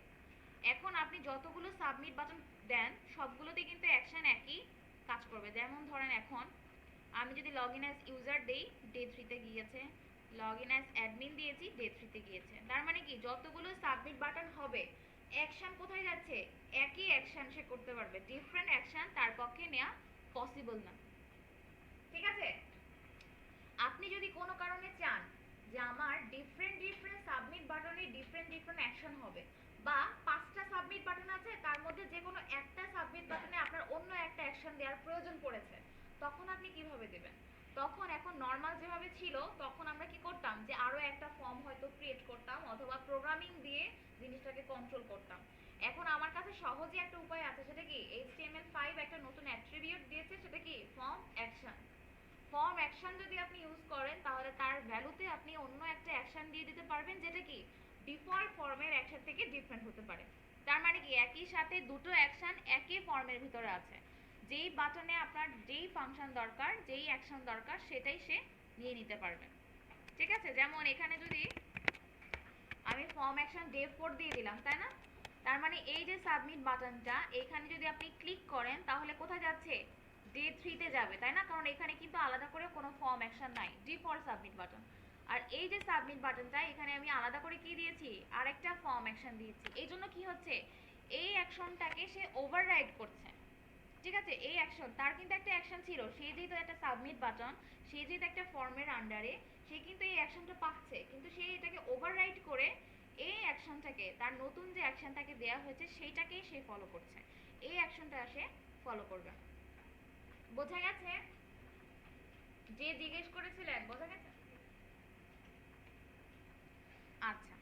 এখন আপনি যতগুলো সাবমিট বাটন দেন সবগুলোতেই কিন্তু অ্যাকশন একই কাজ করবে। যেমন ধরেন এখন আমি যদি লগ ইন অ্যাজ ইউজার দেই, ডে 3-তে গিয়েছে, লগ ইন অ্যাজ অ্যাডমিন দিয়েছি, ডে 3-তে গিয়েছে। তার মানে কি যতগুলো সাবমিট বাটন হবে অ্যাকশন কোথায় যাচ্ছে? একই অ্যাকশন সে করতে পারবে, ডিফারেন্ট অ্যাকশন তার পক্ষে নেওয়া পসিবল না। ঠিক আছে? আপনি যদি কোনো কারণে চান যে আমার ডিফারেন্ট ডিফারেন্ট সাবমিট বাটনে ডিফারেন্ট ডিফারেন্ট অ্যাকশন হবে, বা 5টা সাবমিট বাটন আছে তার মধ্যে যে কোনো একটা সাবমিট বাটনে আপনার অন্য একটা অ্যাকশন দেওয়ার প্রয়োজন পড়েছে, তখন আপনি কিভাবে দেবেন? তখন এখন নর্মাল যেভাবে ছিল তখন আমরা কি করতাম, যে আরো একটা ফর্ম হয়তো ক্রিয়েট করতাম অথবা প্রোগ্রামিং দিয়ে জিনিসটাকে কন্ট্রোল করতাম। এখন আমার কাছে সহজে একটা উপায় আছে, সেটা কি HTML5 একটা নতুন অ্যাট্রিবিউট দিয়েছে, সেটা কি ফর্ম অ্যাকশন। ফর্ম অ্যাকশন যদি আপনি ইউজ করেন তাহলে তার ভ্যালুতে আপনি অন্য একটা অ্যাকশন দিয়ে দিতে পারবেন, যেটা কি ডিফল্ট ফর্মের অ্যাকশন থেকে ডিফারেন্ট হতে পারে। তার মানে কি একই সাথে দুটো অ্যাকশন একই ফর্মের ভিতরে আছে, যেই বাটনে আপনার যেই ফাংশন দরকার, যেই অ্যাকশন দরকার সেটাই সে নিয়ে নিতে পারবে। ঠিক আছে, যেমন এখানে যদি আমি ফর্ম অ্যাকশন ডে 4 দিয়ে দিলাম, তাই না? তার মানে এই যে সাবমিট বাটনটা, এখানে যদি আপনি ক্লিক করেন তাহলে কোথায় যাচ্ছে? ডে 3 তে যাবে, তাই না? কারণ এখানে কিন্তু আলাদা করে কোনো ফর্ম অ্যাকশন নাই, ডি ফর সাবমিট বাটন। আর এই যে সাবমিট বাটনটা, এখানে আমি আলাদা করে কি দিয়েছি? আরেকটা ফর্ম অ্যাকশন দিয়েছি। এই জন্য কি হচ্ছে, এই অ্যাকশনটাকে সে ওভাররাইড করছে। ঠিক আছে, এই অ্যাকশন তার কিন্তু একটা অ্যাকশন ছিল, সে যেহেতু একটা সাবমিট বাটন, সে যেহেতু একটা ফর্মের আন্ডারে, সে কিন্তু এই অ্যাকশনটা পাচ্ছে, কিন্তু সে এটাকে ওভাররাইড করে এই অ্যাকশনটাকে, তার নতুন যে অ্যাকশনটাকে দেওয়া হয়েছে সেইটাকেই সে ফলো করছে, এই অ্যাকশনটা সে ফলো করবে। বোঝা গেছে? যে জিজ্ঞেস করেছিলেন বোঝা গেছে? আচ্ছা,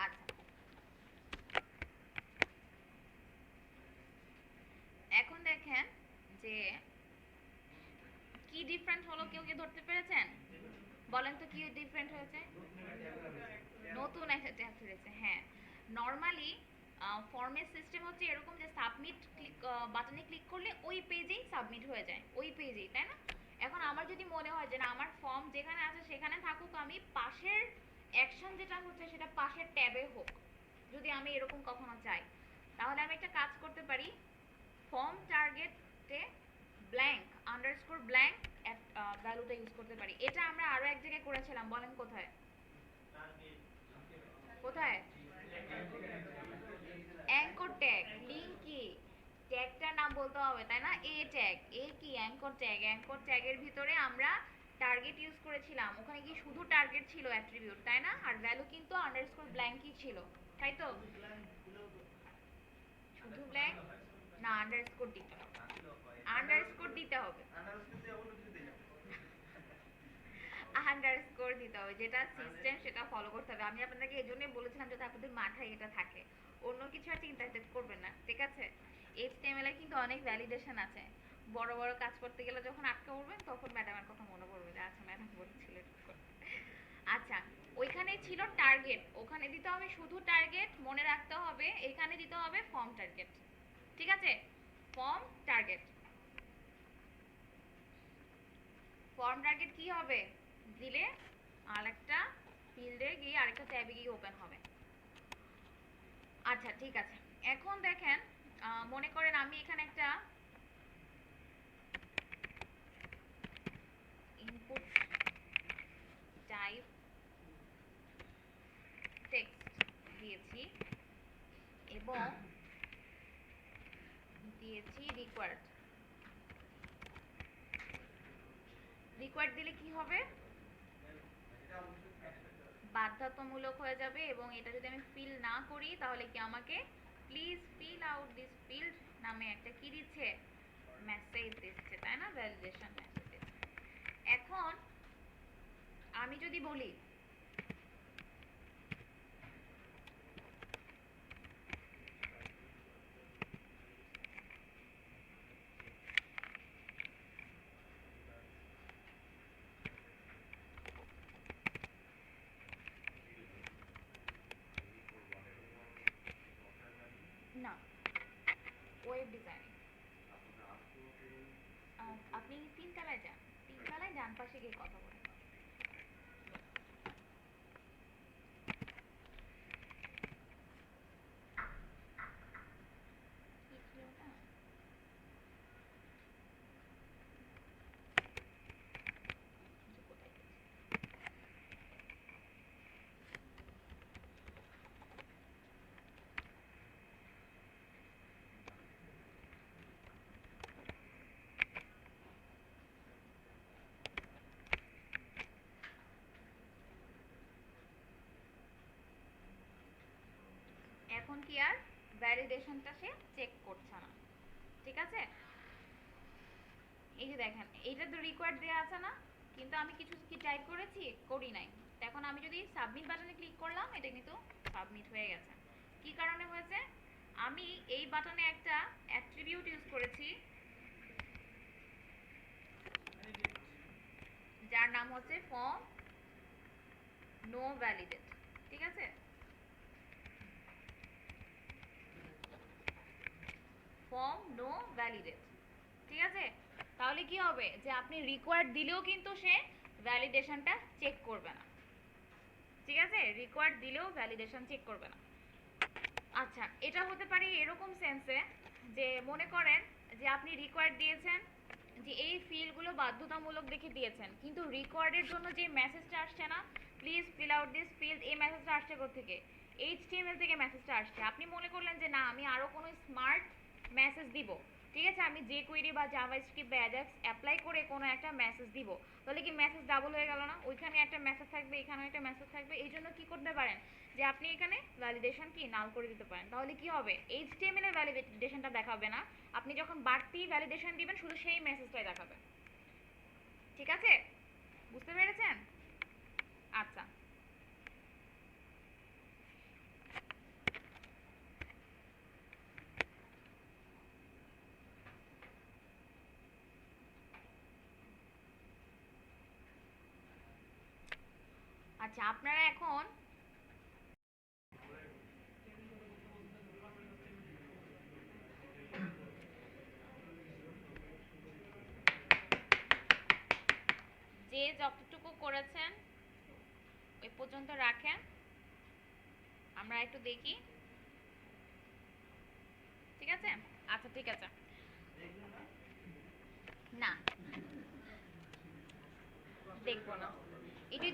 আচ্ছা, এখন দেখেন যে কি ডিফারেন্ট হলো, কেউ কি ধরতে পেরেছেন? বলেন তো কি ডিফারেন্ট হয়েছে? নতুন একটা ট্যাব ফিরেছে, হ্যাঁ। নর্মালি ফর্মের সিস্টেম হচ্ছে এরকম যে সাবমিট ক্লিক বাটনে ক্লিক করলে ওই পেজেই সাবমিট হয়ে যায়, ওই পেজেই, তাই না? এখন আমার যদি মনে হয় যে না, আমার ফর্ম যেখানে আছে সেখানে থাকুক, আমি পাশের অ্যাকশন যেটা হচ্ছে সেটা পাশের ট্যাবে হোক, যদি আমি এরকম কখনো চাই, তাহলে আমি একটা কাজ করতে পারি, ফর্ম টার্গেটে ব্ল্যাঙ্ক আন্ডারস্কোর ব্ল্যাঙ্ক ভ্যালুটা ইউজ করতে পারি। এটা আমরা আরো এক জায়গায় করেছিলাম, বলেন কোথায়? কোথায়? অ্যাঙ্কর ট্যাগ, লিঙ্ক কি? ট্যাগটার নাম বলতে হবে, তাই না? এ ট্যাগ, এ কি? Anchor tag. অ্যাঙ্কর ট্যাগের ভিতরে আমরা টার্গেট ইউজ করেছিলাম, ওখানে কি শুধু টার্গেট ছিল অ্যাট্রিবিউট, তাই না? আর ভ্যালু কিন্তু আন্ডারস্কোর ব্ল্যাঙ্কই ছিল, তাই তো? শুধু ব্ল্যাঙ্ক না, আন্ডারস্কোর দিতে হবে, আন্ডারস্কোর দিতে হবে, আন্ডারস্কোর দিতে হবে, যেটা সিস্টেম সেটা ফলো করতে হবে। আমি আপনাকে এই জন্যই বলেছিলাম যাতে আপনাদের মাথায় এটা থাকে, অন্য কিছু আর চিন্তা করবেন না, ঠিক আছে? এইচটিএমএল এর কিন্তু অনেক ভ্যালিডেশন আছে, বড় বড় কাজ করতে গেলে যখন আটকে পড়বেন তখন ম্যাডামের কথা মনে পড়বে যে আচ্ছা ম্যাডাম বলেছিল এটা করতে। আচ্ছা, ওইখানে ছিল টার্গেট, ওখানে দিতে হবে শুধু টার্গেট, মনে রাখতে হবে এখানে দিতে হবে ফর্ম টার্গেট। ঠিক আছে, ফর্ম টার্গেট। ফর্ম টার্গেট কি হবে দিলে? আরেকটা ফিল্ডে গিয়ে আরেকটা ট্যাবে গিয়ে ওপেন হবে। আচ্ছা ঠিক আছে, এখন দেখেন মনে করেন আমি এখানে একটা ইনপুট টাইপ টেক্সট দিয়েছি এবং দিয়েছি রিকোয়ার্ড। রিকোয়ার্ড দিলে কি হবে? বাধ্যতামূলক হয়ে যাবে, এবং এটা যদি আমি ফিল না করি তাহলে কি আমাকে please fill out this field নামে একটা কি দিচ্ছে? মেসেজ দিচ্ছে, তাই না? Validation message. এখন আমি যদি বলি না, ওয়েব ডিজাইনিং, আপনি তিনতলায় যান, তিনতলায় ডান পাশে গিয়ে কথা বলেন। কি ছিল ওটা? যে কোথায় গেছে? এখন কি আর ভ্যালিডেশনটা সে চেক করছে না, ঠিক আছে? এই যে দেখেন এইটা তো রিকোয়ার্ড দেওয়া আছে না, কিন্তু আমি কিছু কি টাইপ করেছি? করি নাই। এখন আমি যদি সাবমিট বাটনে ক্লিক করলাম, এটা কিন্তু সাবমিট হয়ে গেছে। কি কারণে হয়েছে? আমি এই বাটনে একটা অ্যাট্রিবিউট ইউজ করেছি যার নাম হচ্ছে ফর্ম নো ভ্যালিডেট, ঠিক আছে? ফর্ম নো ভ্যালিডেট, ঠিক আছে? তাহলে কি হবে যে আপনি রিকোয়ার্ড দিলেও কিন্তু সে ভ্যালিডেশনটা চেক করবে না, ঠিক আছে? রিকোয়ার্ড দিলেও ভ্যালিডেশন চেক করবে না। আচ্ছা, এটা হতে পারে এরকম সেন্সে যে মনে করেন যে আপনি রিকোয়ার্ড দিয়েছেন যে এই ফিল্ডগুলো বাধ্যতামূলক দেখে দিয়েছেন, কিন্তু রিকোয়ার্ডের জন্য যে মেসেজটা আসছে না, please fill out this field, এই মেসেজটা আসছে কোত্থেকে? এইচটিএমএল থেকে মেসেজটা আসছে। আপনি মনে করলেন যে না, আমি আরও কোনো স্মার্ট মেসেজ দিব, ঠিক আছে, আমি যে কোয়েরি বা জাভাস্ক্রিপ্ট বা অ্যাজাক্স অ্যাপ্লাই করে কোনো একটা মেসেজ দিব, তাহলে কি মেসেজ ডাবল হয়ে গেল না? ওইখানে একটা মেসেজ থাকবে, এখানেও একটা মেসেজ থাকবে। এই জন্য কী করতে পারেন যে আপনি এখানে ভ্যালিডেশন কি নাল করে দিতে পারেন। তাহলে কি হবে? এইচটিএমএল এর ভ্যালিডেশনটা দেখাবে না, আপনি যখন বাড়তি ভ্যালিডেশন দিবেন শুধু সেই মেসেজটাই দেখাবে, ঠিক আছে? বুঝতে পেরেছেন? আচ্ছা, আচ্ছা আপনারা এখন যে যতটুকু করেছেন ওই পর্যন্ত রাখেন, আমরা একটু দেখি, ঠিক আছে? আচ্ছা ঠিক আছে। না, দেখবো না, এটাই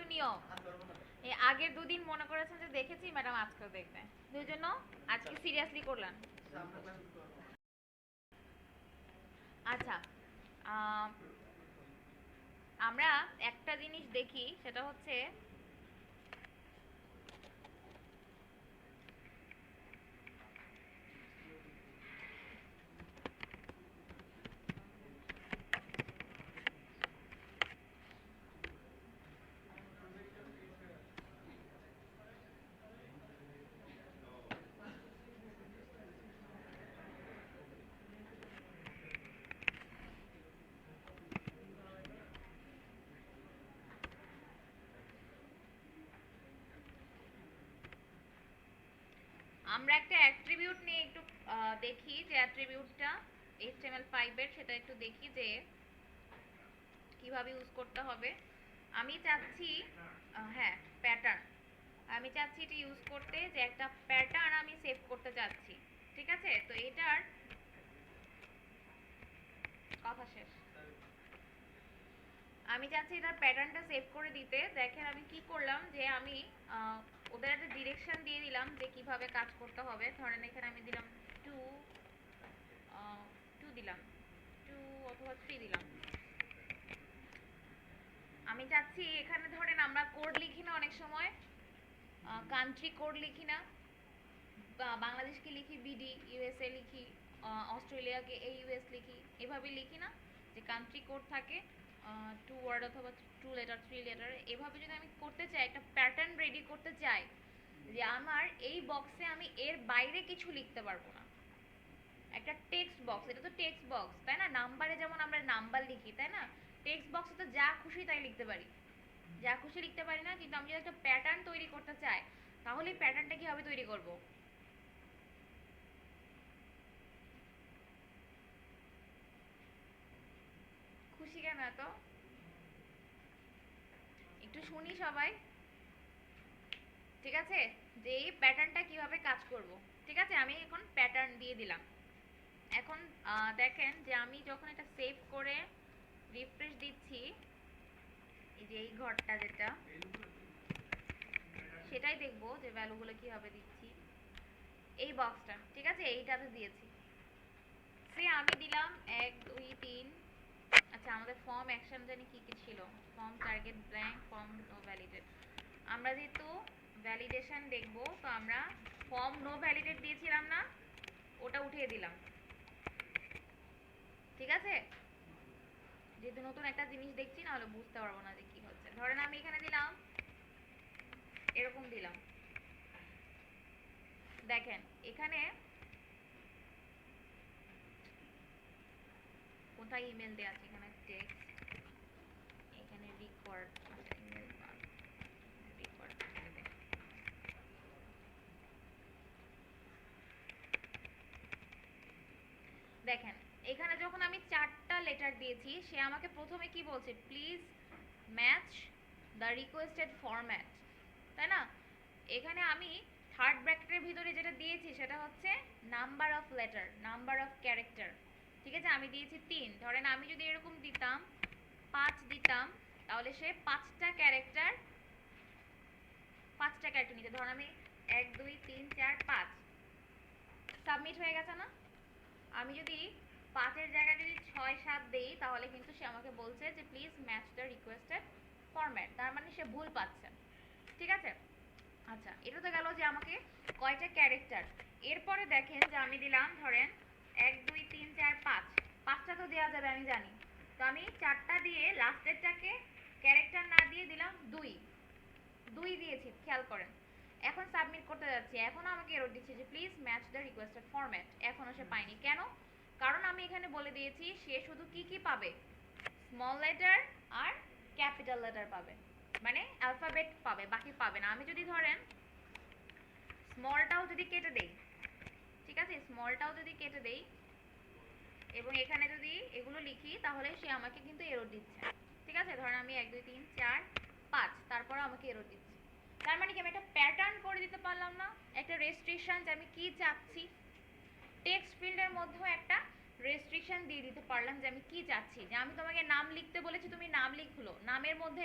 তো নিয়ম। এই আগের দুদিন মনে করেছেন যে দেখেছি, ম্যাডাম আজকেও দেখবে, ওই জন্য আজকে সিরিয়াসলি করলেন। আচ্ছা, আম, আমরা একটা জিনিস দেখি, সেটা হচ্ছে আমরা একটা অ্যাট্রিবিউট নিয়ে একটু দেখি, যে অ্যাট্রিবিউটটা HTML5 এর, সেটা একটু দেখি যে কিভাবে ইউজ করতে হবে। আমি চাচ্ছি হ্যাঁ, প্যাটার্ন, আমি চাচ্ছি এটা ইউজ করতে, যে একটা প্যাটার্ন আমি সেভ করতে চাচ্ছি, ঠিক আছে? তো এটার কথা শেষ। আমি চাচ্ছি এটার প্যাটার্নটা সেভ করে দিতে। দেখেন আমি কি করলাম, যে আমি ওদের একটা ডিরেকশন দিয়ে দিলাম যে কিভাবে কাজ করতে হবে। ধরেন এখানে আমি দিলাম 2 2 দিলাম, 2 অথবা 3 দিলাম। আমি চাচ্ছি এখানে ধরেন আমরা কোড লিখি না অনেক সময়, কান্ট্রি কোড লিখি না, বাংলাদেশকে লিখি বিডি, ইউএসএ লিখি, অস্ট্রেলিয়াকে AUS লিখি, এভাবে লিখি না, যে কান্ট্রি কোড থাকে 2 ওয়ার্ড অথবা 2 লেটার 3 লেটার। এভাবে যদি আমি করতে চাই, একটা প্যাটার্ন রেডি করতে চাই, যে আমার এই বক্সে আমি এর বাইরে কিছু লিখতে পারবো না, একটা টেক্সট বক্স, এটা তো টেক্সট বক্স তাই না? নাম্বারে যেমন আমরা নাম্বার লিখি তাই না, টেক্সট বক্সে তো যা খুশি তাই লিখতে পারি, যা খুশি লিখতে পারি না। কিন্তু আমি যদি একটা প্যাটার্ন তৈরি করতে চাই, তাহলে এই প্যাটার্নটা কিভাবে তৈরি করব? খুশি কেন এত? একটু শুনি সবাই, ঠিক আছে? যে এই প্যাটার্নটা কিভাবে কাজ করব, ঠিক আছে? আমি এখন প্যাটার্ন দিয়ে দিলাম। এখন দেখেন যে আমি যখন এটা সেভ করে রিফ্রেশ দিচ্ছি, এই যে এই ঘরটা যেটা, সেটাই দেখবো যে ভ্যালুগুলো কিভাবে দিচ্ছি। এই বক্সটা, ঠিক আছে, এইটাতে দিয়েছি। সে আমি দিলাম 1 2 3। আচ্ছা, আমাদের ফর্ম অ্যাকশন জানি কি কি ছিল, form target blank, form no validate. আমরা যেহেতু ভ্যালিডেশন দেখবো, তো আমরা ফর্ম নো ভ্যালিডেট দিয়েছিলাম না, ওটা উঠিয়ে দিলাম। ঠিক আছে, যেহেতু নতুন একটা জিনিস দেখছি, না হলে বুঝতে পারবো না যে কি হচ্ছে। ধরেন আমি এখানে দিলাম, এরকম দিলাম, দেখেন এখানে কোথায় ইমেল দেওয়া আছে, এখানে টেক্সট, এখানে রিকোয়ার্ড, আচ্ছা ইমেল রিকোয়ার্ড, দেখেন এখানে যখন আমি 4টা লেটার দিয়েছি, সে আমাকে প্রথমে কি বলছে, please match the requested format, তাই না? এখানে আমি থার্ড ব্র্যাকেটের ভিতরে যেটা দিয়েছি সেটা হচ্ছে number of letter, number of character. ঠিক আছে, আমি দিয়েছি 3। ধরেন আমি যদি এরকম দিতাম 5 দিতাম, তাহলে সে 5টা ক্যারেক্টার নিতে। ধরেন আমি 1 2 3 4 5 সাবমিট হয়ে গেছে না? আমি যদি 5-এর জায়গায় যদি 6 7 দেই, তাহলে কিন্তু সে আমাকে বলছে যে please match the requested format, তার মানে সে ভুল পাচ্ছে। ঠিক আছে, আচ্ছা এটা তো গেল যে আমাকে কয়টা ক্যারেক্টার। এরপরে দেখেন যে আমি দিলাম ধরেন 1 2 3 4 5, 5টা তো দেওয়া যাবে আমি জানি, তো আমি 4টা দিয়ে লাস্টেরটাকে ক্যারেক্টার না দিয়ে দিলাম 2 দিয়েছি, খেয়াল করেন। এখন সাবমিট করতে যাচ্ছি, এখন আমাকে এরর দিচ্ছে যে please match the requested format, এখনো সে পায়নি। কেন? কারণ আমি এখানে বলে দিয়েছি সে শুধু কি পাবে, স্মল লেটার আর ক্যাপিটাল লেটার পাবে, মানে অ্যালফাবেট পাবে, বাকি পাবে না। আমি যদি ধরেন স্মলটাও যদি কেটে দেই, ঠিক আছে, স্মলটাও যদি কেটে দেই এবং এখানে যদি এগুলো লিখি, তাহলে সে আমাকে কিন্তু এরর দিচ্ছে। ঠিক আছে, ধরেন আমি 1 2 3 4 5, তারপরে আমাকে এরর দিচ্ছে। তার মানে কি আমি একটা প্যাটার্ন করে দিতে পারলাম না, একটা রেস্ট্রিকশন যে আমি কি চাচ্ছি। টেক্সট ফিল্ডের মধ্যেও একটা রেস্ট্রিকশন দিয়ে দিতে পারলাম যে আমি কি চাচ্ছি, যে আমি তোমাকে নাম লিখতে বলেছি, তুমি নাম লিখলো, নামের মধ্যে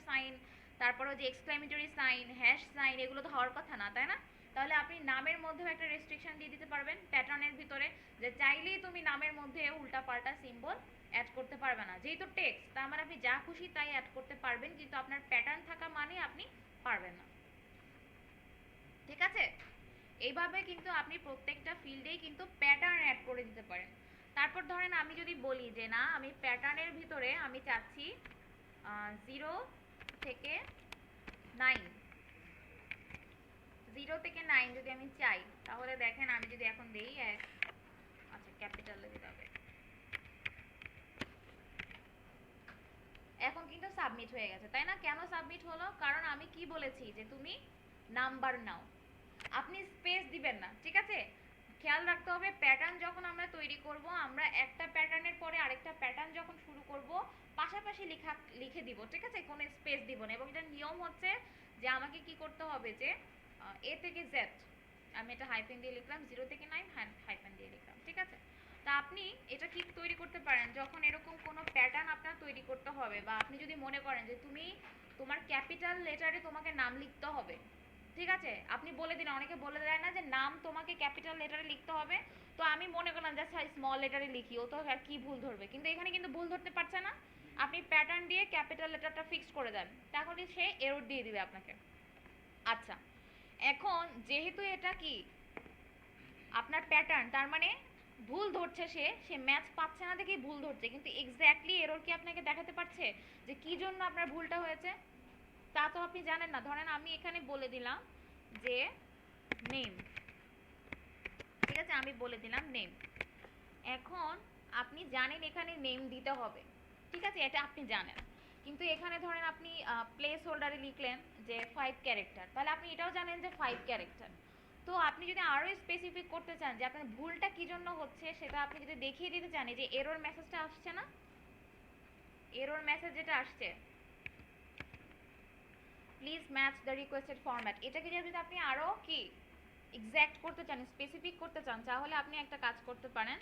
@সাইন, তারপরে যে এক্সক্লেমেটরি সাইন, হ্যাশ সাইন, এগুলো তো হওয়ার কথা না, তাই না? তাহলে আপনি নামের মধ্যেও একটা রেস্ট্রিকশন দিয়ে দিতে পারবেন প্যাটার্নের ভিতরে, যে চাইলেই তুমি নামের মধ্যে উল্টাপাল্টা সিম্বল অ্যাড করতে পারবে না। যেহেতু টেক্সট, তার মানে আপনি যা খুশি তাই অ্যাড করতে পারবেন, কিন্তু আপনার প্যাটার্ন থাকা মানে আপনি পারবেন না। ঠিক আছে, এইভাবে কিন্তু আপনি প্রত্যেকটা ফিল্ডেই কিন্তু প্যাটার্ন অ্যাড করে দিতে পারেন। তারপর ধরেন আমি যদি বলি যে না, আমি প্যাটার্নের ভিতরে আমি চাচ্ছি 0 থেকে 9, 0 থেকে 9 যদি আমি চাই, তাহলে দেখেন আমি যদি এখন দেই আচ্ছা ক্যাপিটালে দিতে হবে, এখন কিন্তু সাবমিট হয়ে গেছে, তাই না? কেন সাবমিট হলো? কারণ আমি কি বলেছি যে তুমি নাম্বার নাও, আপনি স্পেস দিবেন না। ঠিক আছে, খেয়াল রাখতে হবে প্যাটার্ন যখন আমরা তৈরি করব, আমরা একটা প্যাটার্নের পরে আরেকটা প্যাটার্ন যখন শুরু করব, পাশাপাশি লিখে দিব। ঠিক আছে, কোনো স্পেস দিব না। এবং এটার নিয়ম হচ্ছে যে আমাকে কি করতে হবে, যে এ থেকে জেড, আমি এটা হাইফেন দিয়ে লিখলাম, 0 থেকে 9 হাইফেন দিয়ে লিখলাম। ঠিক আছে, তা আপনি এটা কি তৈরি করতে পারেন, যখন এরকম কোনো প্যাটার্ন আপনার তৈরি করতে হবে, বা আপনি যদি মনে করেন যে তুমি তোমার ক্যাপিটাল লেটারে তোমাকে নাম লিখতে হবে, ঠিক আছে, আপনি বলে দিন, অনেকে বলে দেয় না যে নাম তোমাকে ক্যাপিটাল লেটারে লিখতে হবে, তো আমি মনে করলাম যে স্মল লেটারে লিখি, ও তো আর কি ভুল ধরবে, কিন্তু এখানে কিন্তু ভুল ধরতে পারছে না। আপনি প্যাটার্ন দিয়ে ক্যাপিটাল লেটারটা ফিক্স করে দেন, তাহলে সে এরর দিয়ে দিবে আপনাকে। আচ্ছা, এখন যেহেতু এটা কি আপনার প্যাটার্ন, তার মানে ভুল ধরছে, সে ম্যাচ পাচ্ছে না দেখেই ভুল ধরছে, কিন্তু এক্স্যাক্টলি এরর কি আপনাকে দেখাতে পারছে যে কি জন্য আপনার ভুলটা হয়েছে? তা তো আপনি জানেন না। ধরেন আমি এখানে বলে দিলাম যে নেম, ঠিক আছে, আমি বলে দিলাম নেম। এখন আপনি জানেন এখানে নেম দিতে হবে, ঠিক আছে, এটা আপনি জানেন, কিন্তু এখানে ধরেন আপনি প্লেস হোল্ডারে লিখলেন যে 5 ক্যারেক্টার, তাহলে আপনি এটাও জানেন যে 5 ক্যারেক্টার। তো আপনি যদি আরও স্পেসিফিক করতে চান যে আপনার ভুলটা কি জন্য হচ্ছে, সেটা আপনি যদি দেখিয়ে দিতে চান, যে এরর মেসেজটা আসছে না, এরর মেসেজ যেটা আসছে, please match the requested format, এটাকে যদি আপনি আরও কি এক্স্যাক্ট করতে চান, স্পেসিফিক করতে চান, তাহলে আপনি একটা কাজ করতে পারেন,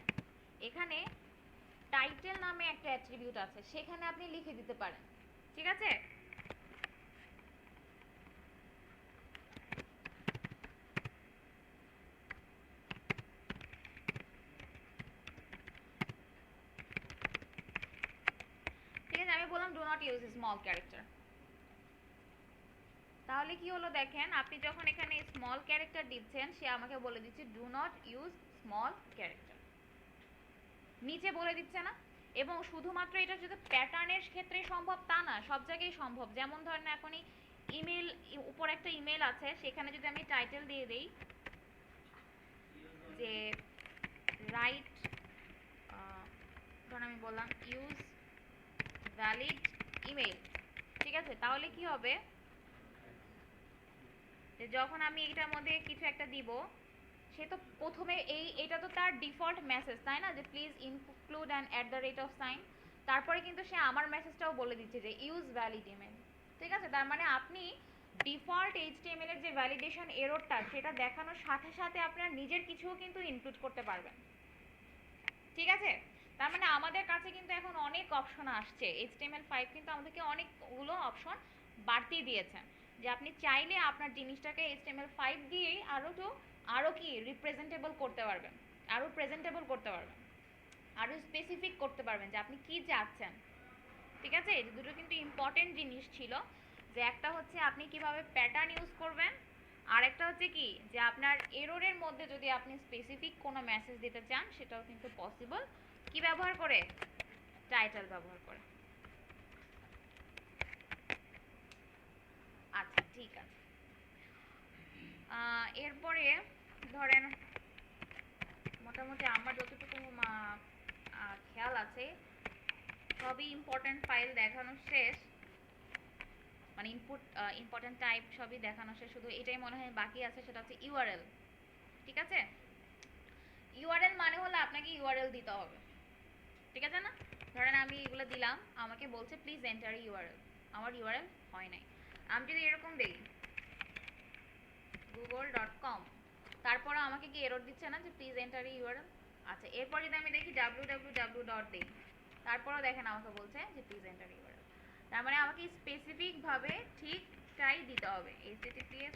এখানে টাইটেল নামে একটা অ্যাট্রিবিউট আছে, সেখানে আপনি লিখে দিতে পারেন। ঠিক আছে, ঠিক আছে, আমি বললাম do not use small character, তাহলে কি হলো দেখেন, আপনি যখন এখানে স্মল ক্যারেক্টার দিচ্ছেন সে আমাকে বলে দিচ্ছে do not use small character, নিচে বলে দিচ্ছে না। এবং শুধুমাত্র এটা শুধু প্যাটার্নের ক্ষেত্রে সম্ভব তা না, সব জায়গায় সম্ভব। যেমন ধরেন এখনই ইমেল, উপর একটা ইমেল আছে, সেখানে যদি আমি টাইটেল দিয়ে দিই যে রাইট, ধরুন আমি বললাম ইউজ ভ্যালিড ইমেল, ঠিক আছে, তাহলে কি হবে যে যখন আমি এটার মধ্যে কিছু একটা দিব, সে তো প্রথমে এটা তো তার ডিফল্ট মেসেজ, তাই না, যে প্লিজ ইনক্লুড অ্যান্ড @ সাইন। তারপরে কিন্তু সে আমার মেসেজটাও বলে দিচ্ছে যে ইউজ ভ্যালিড ইমেল, ঠিক আছে। তার মানে আপনি ডিফল্ট HTML এর যে ভ্যালিডেশন এররটা, সেটা দেখানোর সাথে সাথে আপনার নিজের কিছুও কিন্তু ইনক্লুড করতে পারবেন, ঠিক আছে। তার মানে আমাদের কাছে কিন্তু এখন অনেক অপশন আসছে, HTML5 কিন্তু আমাদেরকে অনেকগুলো অপশন বাড়তি দিয়েছে, যে আপনি চাইলে আপনার জিনিসটাকে HTML5 দিয়েই আরও কি রিপ্রেজেন্টেবল করতে পারবেন, আরও প্রেজেন্টেবল করতে পারবেন, আরও স্পেসিফিক করতে পারবেন যে আপনি কি চাচ্ছেন, ঠিক আছে। এই দুটো কিন্তু ইম্পর্টেন্ট জিনিস ছিল, যে একটা হচ্ছে আপনি কিভাবে প্যাটার্ন ইউজ করবেন, আর একটা হচ্ছে কি যে আপনার এররের মধ্যে যদি আপনি স্পেসিফিক কোনো মেসেজ দিতে চান সেটাও কিন্তু পসিবল, কি ব্যবহার করে, টাইটেল ব্যবহার করে। আচ্ছা ঠিক আছে, এরপরে ধরেন মোটামুটি আমার যতটুকু খেয়াল আছে সবই ইম্পর্টেন্ট ফাইল দেখানো শেষ, মানে ইম্পর্টেন্ট টাইপ সবই দেখানো শেষ, শুধু এটাই মনে হয় বাকি আছে, সেটা হচ্ছে ইউআরএল, ঠিক আছে। ইউআরএল মানে হলো আপনাকে ইউআরএল দিতে হবে, ঠিক আছে না। ধরেন আমি এগুলো দিলাম, আমাকে বলছে প্লিজ এন্টার ইউআরএল, আমার ইউআরএল হয় নাই। আমি যদি এরকম দিই google.com, তারপরে আমাকে কি এরর দিচ্ছে না যে প্লিজ এন্টার ইউআরএল। আচ্ছা, এরপর যদি আমি দেখি www. দিই, তারপরে দেখেন আমাকে বলছে যে প্লিজ এন্টার ইউআরএল। তার মানে আমাকে স্পেসিফিক ভাবে ঠিকটাই দিতে হবে, https://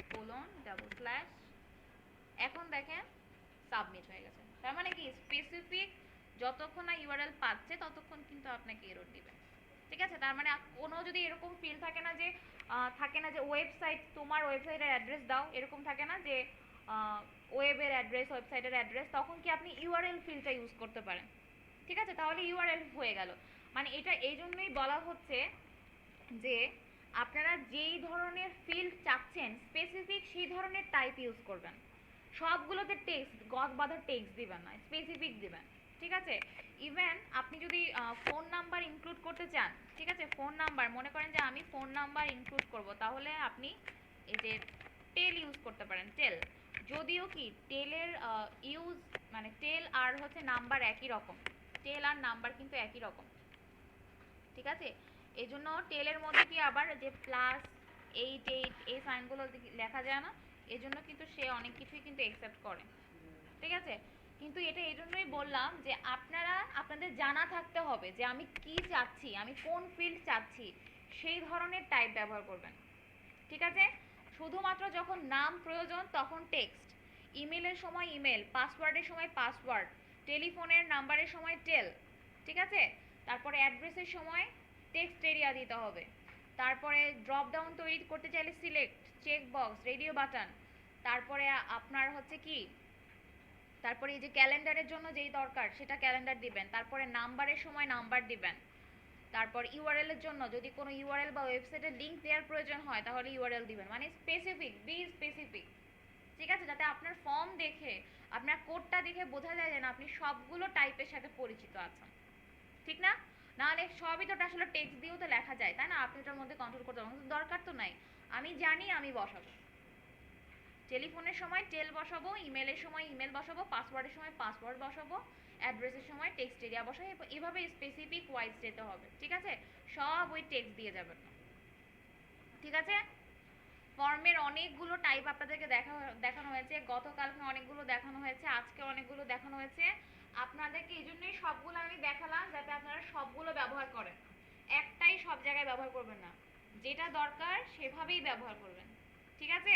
এখন দেখেন সাবমিট হয়ে গেছে। তার মানে কি স্পেসিফিক যতক্ষণ না ইউআরএল পাচ্ছে ততক্ষণ কিন্তু আপনাকে এরর দিবে, ঠিক আছে। তার মানে কোনো যদি এরকম ফিল থাকে না যে ওয়েবসাইট, তোমার ওয়েবসাইটের অ্যাড্রেস দাও, এরকম থাকে না যে ওয়েবের অ্যাড্রেস, ওয়েবসাইটের অ্যাড্রেস, তখন কি আপনি ইউআরএল ফিলটা ইউজ করতে পারেন, ঠিক আছে। তাহলে ইউআরএল হয়ে গেল। মানে এটা এই জন্যই বলা হচ্ছে যে আপনারা যেই ধরনের ফিল্ড চাচ্ছেন স্পেসিফিক সেই ধরনের টাইপ ইউজ করবেন, সবগুলোতে টেক্সট, গদ বাঁধা টেক্সট দিবেন না, স্পেসিফিক দিবেন, ঠিক আছে। ইভেন আপনি যদি ফোন নাম্বার ইনক্লুড করতে চান, ঠিক আছে, ফোন নাম্বার, মনে করেন যে আমি ফোন নাম্বার ইনক্লুড করব, তাহলে আপনি এই যে টেল ইউজ করতে পারেন, টেল। যদিও কি টেলের ইউজ মানে টেল আর হচ্ছে নাম্বার একই রকম, টেল আর নাম্বার কিন্তু একই রকম, ঠিক আছে। এই জন্য টেলের মধ্যে কি আবার যে +88 এই সাইনগুলো লেখা যায় না, এই জন্য কিন্তু সে অনেক কিছুই কিন্তু অ্যাকসেপ্ট করে, ঠিক আছে। কিন্তু এটা এই জন্যই বললাম যে আপনাদের জানা থাকতে হবে যে আমি কি চাচ্ছি, আমি কোন ফিল্ড চাচ্ছি, সেই ধরনের টাইপ ব্যবহার করবেন, ঠিক আছে। শুধুমাত্র যখন নাম প্রয়োজন তখন টেক্সট, ইমেলের সময় ইমেল, পাসওয়ার্ডের সময় পাসওয়ার্ড, টেলিফোনের নাম্বারের সময় টেল, ঠিক আছে। তারপরে অ্যাড্রেসের সময় টেক্সট এরিয়া দিতে হবে। তারপরে ড্রপ ডাউন তৈরি করতে চাইলে select, check box, radio button. তারপরে আপনার হচ্ছে কি, তারপরে এই যে ক্যালেন্ডারের জন্য যেই দরকার সেটা ক্যালেন্ডার দিবেন। তারপরে নাম্বারের সময় নাম্বার দিবেন। তারপর ইউআরএল এর জন্য যদি কোনো ইউআরএল বা ওয়েবসাইটের লিংক দেওয়ার প্রয়োজন হয় তাহলে ইউআরএল দিবেন, মানে স্পেসিফিক, বি স্পেসিফিক, ঠিক আছে, যাতে আপনার ফর্ম দেখে, আপনার কোডটা দেখে বোঝা যায় যে না আপনি সবগুলো টাইপের সাথে পরিচিত আছেন, ঠিক না। নাহলে সবই তো আসলে টেক্সট দিয়েও তো লেখা যায়, তাই না, আপনি ওটার মধ্যে কন্ট্রোল করতে পারবেন, দরকার তো নাই। আমি জানি, আমি বসাবো, টেলিফোনের সময় টেল বসাবো, ইমেলের সময় ইমেল বসাবো, পাসওয়ার্ডের সময় পাসওয়ার্ড বসাবো, অ্যাড্রেসের সময় টেক্সট এরিয়া বসাই, এভাবে স্পেসিফিক ওয়াইজ যেতে হবে, ঠিক আছে। সব ওই টেক্সট দিয়ে যাবেন না, ঠিক আছে। ফর্মের অনেকগুলো টাইপ আপনাদেরকে দেখানো হয়েছে, গতকালকে অনেকগুলো দেখানো হয়েছে, আজকে অনেকগুলো দেখানো হয়েছে। আপনাদেরকে এই জন্যই সবগুলো আমি দেখালাম যাতে আপনারা সবগুলো ব্যবহার করেন, একটাই সব জায়গায় ব্যবহার করবেন না, যেটা দরকার সেভাবেই ব্যবহার করবেন, ঠিক আছে।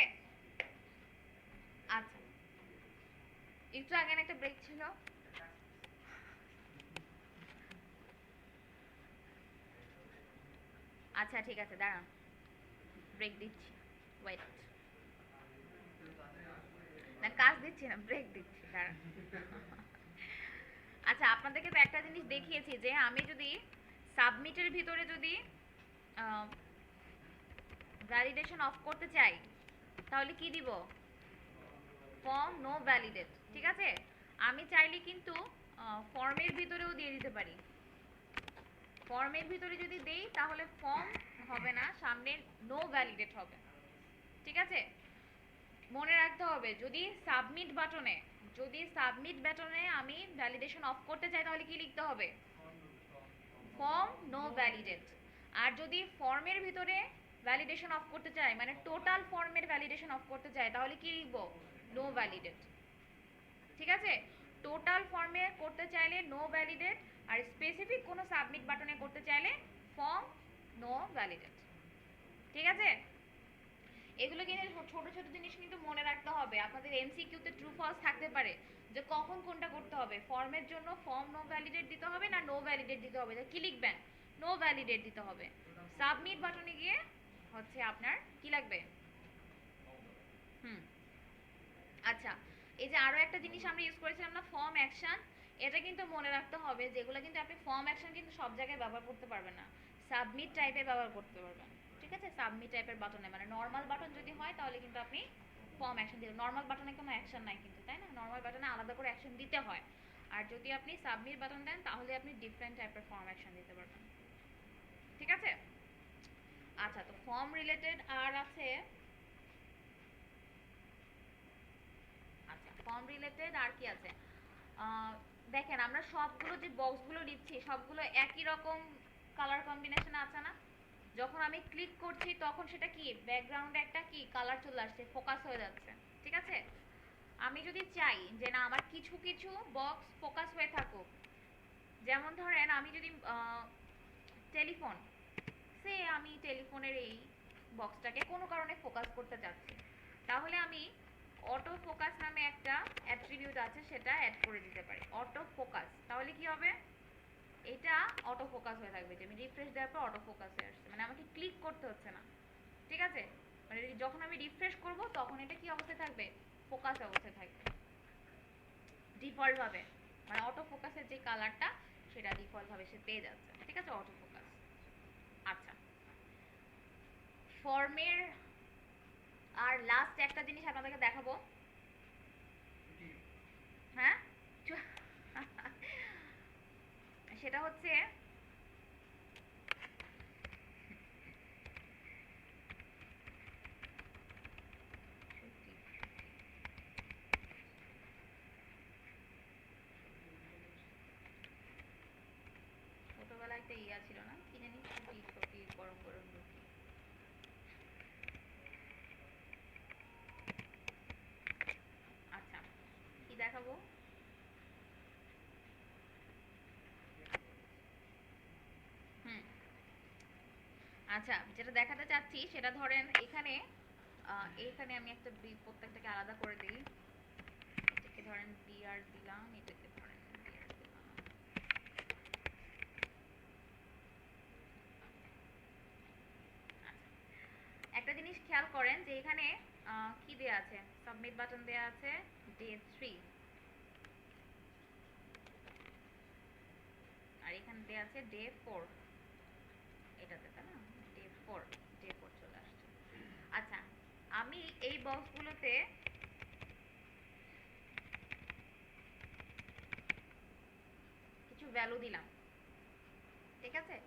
আচ্ছা, একটু আগে একটা ব্রেক ছিল। আচ্ছা ঠিক আছে, দাঁড়ান ব্রেক দিচ্ছি। ওয়েট, না কাজ দিচ্ছি না, ব্রেক দিচ্ছি, দাঁড়ান। আচ্ছা, আপনাদেরকে তো একটা জিনিস দেখিয়েছি যে আমি যদি সাবমিটের ভিতরে যদি ভ্যালিডেশন অফ করতে চাই তাহলে কি দিব? ফর্ম নো ভ্যালিডেট, ঠিক আছে? আমি চাইলে কিন্তু ফর্মের ভিতরেও দিয়ে দিতে পারি। ফর্মের ভিতরে যদি দেই তাহলে ফর্ম হবে না, সামনে নো ভ্যালিডেট হবে, ঠিক আছে? মনে রাখতে হবে যদি সাবমিট বাটনে আমি ভ্যালিডেশন অফ করতে চাই তাহলে কি লিখতে হবে? Form no validate. আর যদি ফর্মের ভিতরে ভ্যালিডেশন অফ করতে চাই, মানে টোটাল ফর্মের ভ্যালিডেশন অফ করতে চাই, তাহলে কি লিখব? নো ভ্যালিডেট, ঠিক আছে? টোটাল ফর্মে করতে চাইলে নো ভ্যালিডেট, আর স্পেসিফিক কোনো সাবমিট বাটনে করতে চাইলে ফর্ম নো ভ্যালিডেট, ঠিক আছে? এগুলো কিন্তু ছোট ছোট জিনিস কিন্তু মনে রাখতে হবে। আপনাদের এমসিকিউতে ট্রু ফলস থাকতে পারে যে কখন কোনটা করতে হবে। ফর্মের জন্য ফর্ম নো ভ্যালিডেট দিতে হবে না নো ভ্যালিডেট দিতে হবে, কি লিখবেন? নো ভ্যালিডেট দিতে হবে। সাবমিট বাটনে গিয়ে হচ্ছে আপনার কি লাগবে? হুম, আচ্ছা, এই যে আরো একটা জিনিস আমরা ইউজ করেছিলাম না, ফর্ম অ্যাকশন, এটা কিন্তু মনে রাখতে হবে যেগুলো কিন্তু আপনি ফর্ম অ্যাকশন কিন্তু সব জায়গায় ব্যবহার করতে পারবেন না, সাবমিট টাইপে ব্যবহার করতে পারবেন, ঠিক আছে? সাবমিট টাইপের বাটনে, মানে নর্মাল বাটন যদি হয় তাহলে কিন্তু আপনি ফর্ম অ্যাকশন দিবেন। নর্মাল বাটনে কোনো অ্যাকশন নাই কিন্তু, তাই না? নর্মাল বাটনে আলাদা করে অ্যাকশন দিতে হয়। আর যদি আপনি সাবমিট বাটন দেন তাহলে আপনি ডিফারেন্ট টাইপের ফর্ম অ্যাকশন দিতে পারবেন, ঠিক আছে? আচ্ছা, তো ফর্ম রিলেটেড আর আছে, আচ্ছা ফর্ম রিলেটেড আর কি আছে? দেখেন আমরা সবগুলো যে বক্সগুলো নিচ্ছি সবগুলো একই রকম কালার কম্বিনেশন আছে না? যখন আমি ক্লিক করছি তখন সেটা কি ব্যাকগ্রাউন্ডে একটা কি কালার চলে আসছে, ফোকাস হয়ে যাচ্ছে, ঠিক আছে? আমি যদি চাই যে না আমার কিছু কিছু বক্স ফোকাস হয়ে থাকুক, যেমন ধরেন আমি যদি টেলিফোন, আমি টেলিফোনের এই বক্সটাকে কোনো কারণে ফোকাস করতে চাচ্ছি, তাহলে আমি অটো ফোকাস নামে একটা অ্যাট্রিবিউট আছে, সেটা অ্যাড করে দিতে পারি, অটো ফোকাস। তাহলে কি হবে? এটা অটো ফোকাস হয়ে থাকবে, যে আমি রিফ্রেশ দেওয়ার পর অটো ফোকাস হয়ে আসছে, মানে আমাকে ক্লিক করতে হচ্ছে না, ঠিক আছে? মানে যখন আমি রিফ্রেশ করব তখন এটা কি অবস্থায় থাকবে? ফোকাস অবস্থায় থাকবে ডিফল্ট ভাবে, মানে অটো ফোকাসের যে কালারটা সেটা ডিফল্ট ভাবে সে পেয়ে যাচ্ছে, ঠিক আছে? Auto focus. আচ্ছা, ফর্মের আর লাস্ট একটা জিনিস আপনাদেরকে দেখাবো, হ্যাঁ সেটা হচ্ছে ছোটবেলায় একটা ইয়া ছিল না, কি জানি, ছুটি ছুটি গরম গরম রুটি। আচ্ছা, কি দেখাবো? হুম, আচ্ছা, যেটা দেখাতে চাচ্ছি সেটা ধরেন এখানে এইখানে আমি একটা প্রত্যেকটাকে আলাদা করে দিই। এটাকে ধরেন বিআর দিলাম, এটাকে ধরেন বিআর দিলাম। আচ্ছা, একটা জিনিস খেয়াল করেন যে এখানে কি দেয়া আছে? সাবমিট বাটন দেয়া আছে ডে 3, আর এখানে দেয়া আছে ডে 4, এটাতে, তাই না? ডে 4, ডে 4 চলে আসছে। আচ্ছা, আমি এই বক্সগুলোতে কিছু ভ্যালু দিলাম, ঠিক আছে?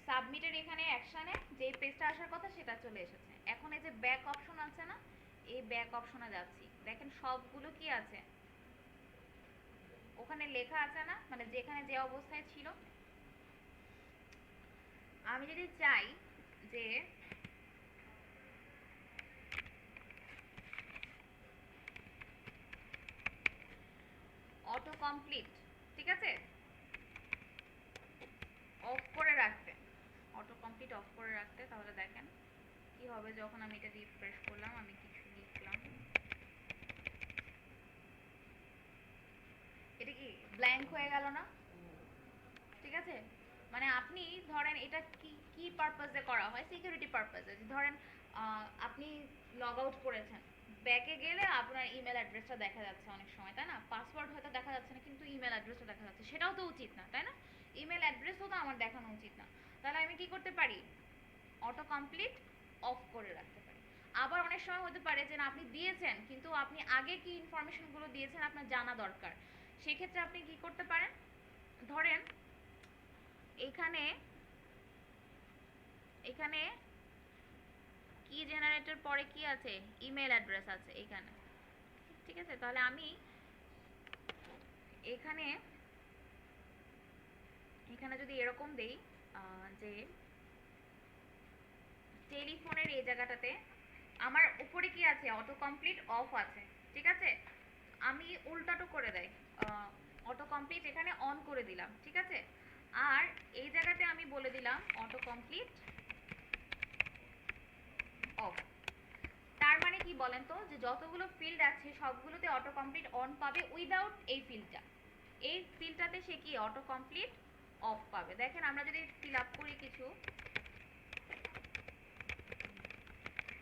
সাবমিটের এখানে অ্যাকশনে যে পেজটা আসার কথা সেটা চলে এসেছে। এখন এই যে ব্যাক অপশন আছে না, এই ব্যাক অপশনে যাচ্ছি, দেখেন সবগুলো কি আছে ওখানে লেখা আছে না, মানে যেখানে যে অবস্থায় ছিল। আমি যদি চাই যে অটো কমপ্লিট, ঠিক আছে, অফ করে রাখতে, অটো কমপ্লিট অফ করে রাখতে, তাহলে দেখেন কি হবে যখন আমি এটা রিফ্রেশ করলাম, আমি কিছু লিখলাম, এটা কি ব্ল্যাঙ্ক হয়ে গেল না? ঠিক আছে, মানে আপনি ধরেন এটা কি কি পারপাসে করা হয়? সিকিউরিটি পারপাসে। ধরেন আপনি লগ আউট করেছেন, ব্যাকে গেলে আপনার ইমেল অ্যাড্রেসটা দেখা যাচ্ছে অনেক সময়, তাই না? পাসওয়ার্ড হয়তো দেখা যাচ্ছে না, কিন্তু ইমেল অ্যাড্রেসটা দেখা যাচ্ছে, সেটাও তো উচিত না, তাই না? ইমেল অ্যাড্রেসও তো আমার দেখানো উচিত না। তাহলে আমি কি করতে পারি? অটো কমপ্লিট অফ করে রাখতে পারি। আবার অনেক সময় হতে পারে যে না, আপনি দিয়েছেন কিন্তু আপনি আগে কি ইনফরমেশনগুলো দিয়েছেন আপনার জানা দরকার। সেক্ষেত্রে আপনি কি করতে পারেন, ধরেন এখানে এখানে কি জেনারেটর পরে কি আছে, ইমেল অ্যাড্রেস আছে এখানে, ঠিক আছে? তাহলে আমি এখানে এখানে যদি এরকম দেই যে টেলিফোনের এই জায়গাটাতে আমার উপরে কি আছে, অটো কমপ্লিট অফ আছে, ঠিক আছে? আমি উল্টাটো করে দেই, অটো কমপ্লিট এখানে অন করে দিলাম, ঠিক আছে? আর এই জায়গাতে আমি বলে দিলাম অটো কমপ্লিট অফ। তার মানে কি বলেন তো, যে যতগুলো ফিল্ড আছে সবগুলোতে অটো কমপ্লিট অন পাবে উইদাউট এই ফিল্ডটা। এই ফিল্ডটাতে সে কি অটো কমপ্লিট অফ পাবে। দেখেন আমরা যদি ফিল আপ করি কিছু,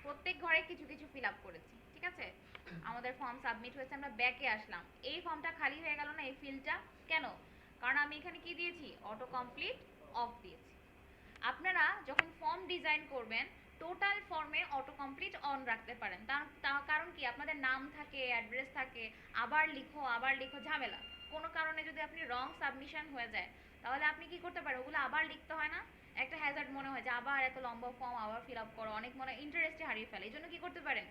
প্রত্যেক ঘরে কিছু কিছু ফিল আপ করেছি, ঠিক আছে? আমাদের ফর্ম সাবমিট হয়েছে, আমরা ব্যাকে আসলাম, এই ফর্মটা খালি হয়ে গেল না, এই ফিল্ডটা কেন? কারণ আমি এখানে কি দিয়েছি, অটো কমপ্লিট অফ দিয়েছি। আপনারা যখন ফর্ম ডিজাইন করবেন টোটাল ফর্মে অটো কমপ্লিট অন রাখতে পারেন, তার কারণ কি, আপনাদের নাম থাকে, অ্যাড্রেস থাকে, আবার লিখো ঝামেলা। কোনো কারণে যদি আপনি রং সাবমিশন হয়ে যায় তাহলে আপনি কি করতে পারেন, ওগুলো আবার লিখতে হয় না, একটা হ্যাজার্ড মনে হয় যে আবার এত লম্বা ফর্ম আবার ফিল আপ করো, অনেক মনে ইন্টারেস্টে হারিয়ে ফেলে। এই জন্য কি করতে পারেন,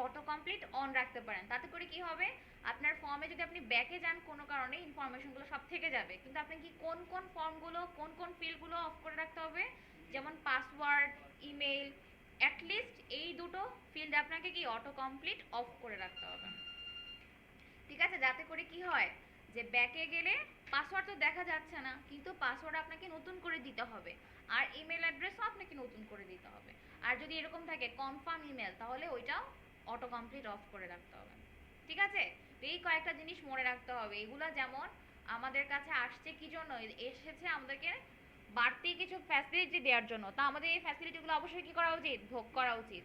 অটো কমপ্লিট অন রাখতে পারেন। তাতে করে কি হবে, আপনার ফর্মে যদি আপনি ব্যাকে যান কোনো কারণে ইনফরমেশনগুলো সব থেকে যাবে, কিন্তু আপনি কি কোন কোন ফর্মগুলো কোন কোন ফিল্ডগুলো অফ করে রাখতে হবে, যেমন পাসওয়ার্ড, ইমেল, অ্যাটলিস্ট এই দুটো ফিল্ড আপনাকে কি অটো কমপ্লিট অফ করে রাখতে হবে, ঠিক আছে? যাতে করে কি হয়, যে ব্যাকে গেলে পাসওয়ার্ড তো দেখা যাচ্ছে না, কিন্তু পাসওয়ার্ড আপনাকে নতুন করে দিতে হবে, আর ইমেল অ্যাড্রেসও আপনাকে নতুন করে দিতে হবে। আর যদি এরকম থাকে কনফার্ম ইমেল, তাহলে ওইটাও অটো কমপ্লিট অফ করে রাখতে হবে, ঠিক আছে? তো এই কয়েকটা জিনিস মনে রাখতে হবে। এগুলা যেমন আমাদের কাছে আসছে কি জন্য, এসেছে আমাদেরকে বাড়তি কিছু ফ্যাসিলিটি দেওয়ার জন্য, তা আমাদের এই ফ্যাসিলিটিগুলো অবশ্যই কি করা উচিত, ভোগ করা উচিত।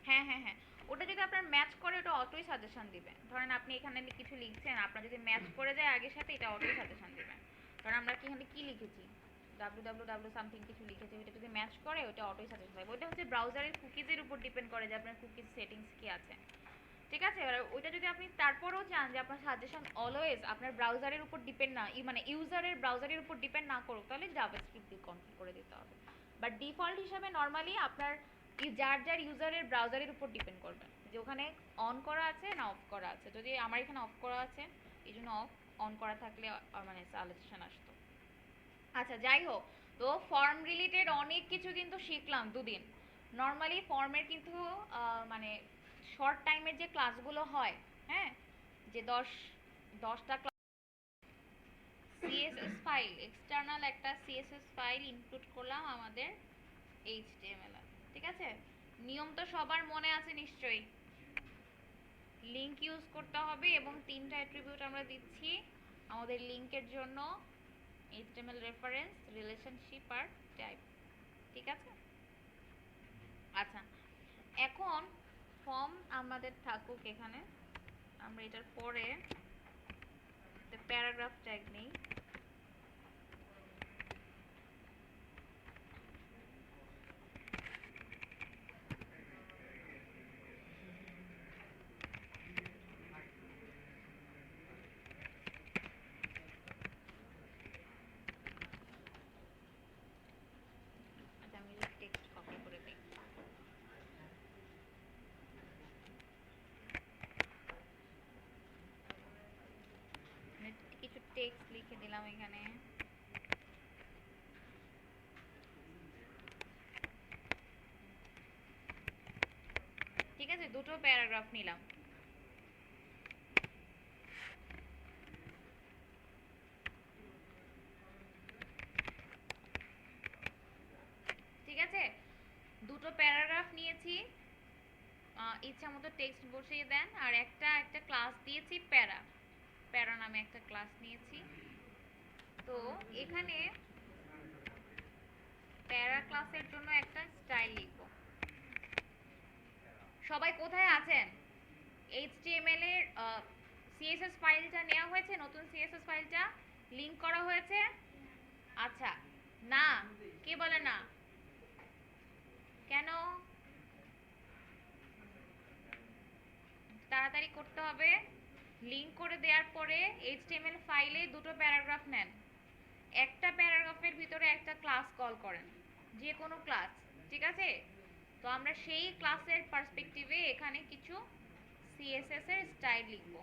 হ্যাঁ হ্যাঁ হ্যাঁ, ওটা যদি আপনার ম্যাচ করে ওটা অটোই সাজেশন দিবে। ধরেন আপনি এখানে কিছু লিখছেন, আপনার যদি ম্যাচ করে যায় আগের সাথে, এটা অটোই সাজেশন দিবে। কারণ আমরা কি এখানে কি লিখেছি, www সামথিং কিছু লিখেছি, ওটা যদি ম্যাচ করে ওটা অটোই সাজেশন দেবে। ওটা হচ্ছে ব্রাউজারের কুকিজের উপর ডিপেন্ড করে যে আপনার কুকিজ সেটিংস কি আছে, ঠিক আছে? এবার ওইটা যদি আপনি তারপরেও চান যে আপনার সাজেশন অলওয়েজ আপনার ব্রাউজারের উপর ডিপেন্ড না, মানে ইউজারের ব্রাউজারের উপর ডিপেন্ড না করুক, তাহলে জাভাস্ক্রিপ্ট দিয়ে কনফিগ করে দিতে হবে। বাট ডিফল্ট হিসাবে নর্মালি আপনার যার যার ইউজারের ব্রাউজারের উপর ডিপেন্ড করবে যে ওখানে অন করা আছে না অফ করা আছে। যদি আমার এখানে অফ করা আছে, এই জন্য অফ, অন করা থাকলে মানে সাজেশন আসতো। আচ্ছা যাই হোক, তো ফর্ম রিলেটেড অনেক কিছু কিন্তু শিখলাম দুদিন। নর্মালি ফর্মের কিন্তু মানে শর্ট টাইমের যে ক্লাসগুলো হয়, হ্যাঁ, যে 10টা ক্লাস, সিএসএস ফাইল, এক্সটার্নাল একটা সিএসএস ফাইল ইনক্লুড করলাম আমাদের এইচটিএমএল, ঠিক আছে? নিয়ম তো সবার মনে আছে নিশ্চয়ই, লিংক ইউজ করতে হবে এবং 3টা অ্যাট্রিবিউট আমরা দিচ্ছি আমাদের লিংকের জন্য, এইচটিএমএল রেফারেন্স, রিলেশনশিপ আর টাইপ, ঠিক আছে? আচ্ছা, এখন ফর্ম আমাদের থাকুক এখানে, আমরা এটার পরে প্যারাগ্রাফ ট্যাগ নেই। আচ্ছা আমি টেক্সট কপি করে দিই, কিছু টেক্সট লিখে দিলাম এখানে। ঠিক আছে, দুটো প্যারাগ্রাফ নিলাম। ঠিক আছে, দুটো প্যারাগ্রাফ নিয়েছি, ইচ্ছা মতো টেক্সট বসিয়ে দেন। আর একটা একটা ক্লাস দিয়েছি, প্যারা প্যারা নামে একটা ক্লাস নিয়েছি। তো এখানে প্যারা ক্লাসের জন্য একটা স্টাইল লিখবো। সবাই কোথায় আছেন? HTML এর CSS ফাইলটা নেওয়া হয়েছে, নতুন CSS ফাইলটা লিংক করা হয়েছে? আচ্ছা, না, কে বলে না? কেন? তাড়াতাড়ি করতে হবে। লিংক করে দেওয়ার পরে HTML ফাইলে দুটো প্যারাগ্রাফ নেন, একটা প্যারাগ্রাফের ভিতরে একটা ক্লাস কল করেন, যে কোনো ক্লাস, ঠিক আছে? তো আমরা সেই ক্লাসের পার্সপেক্টিভে এখানে কিছু CSS এর স্টাইল লিখব।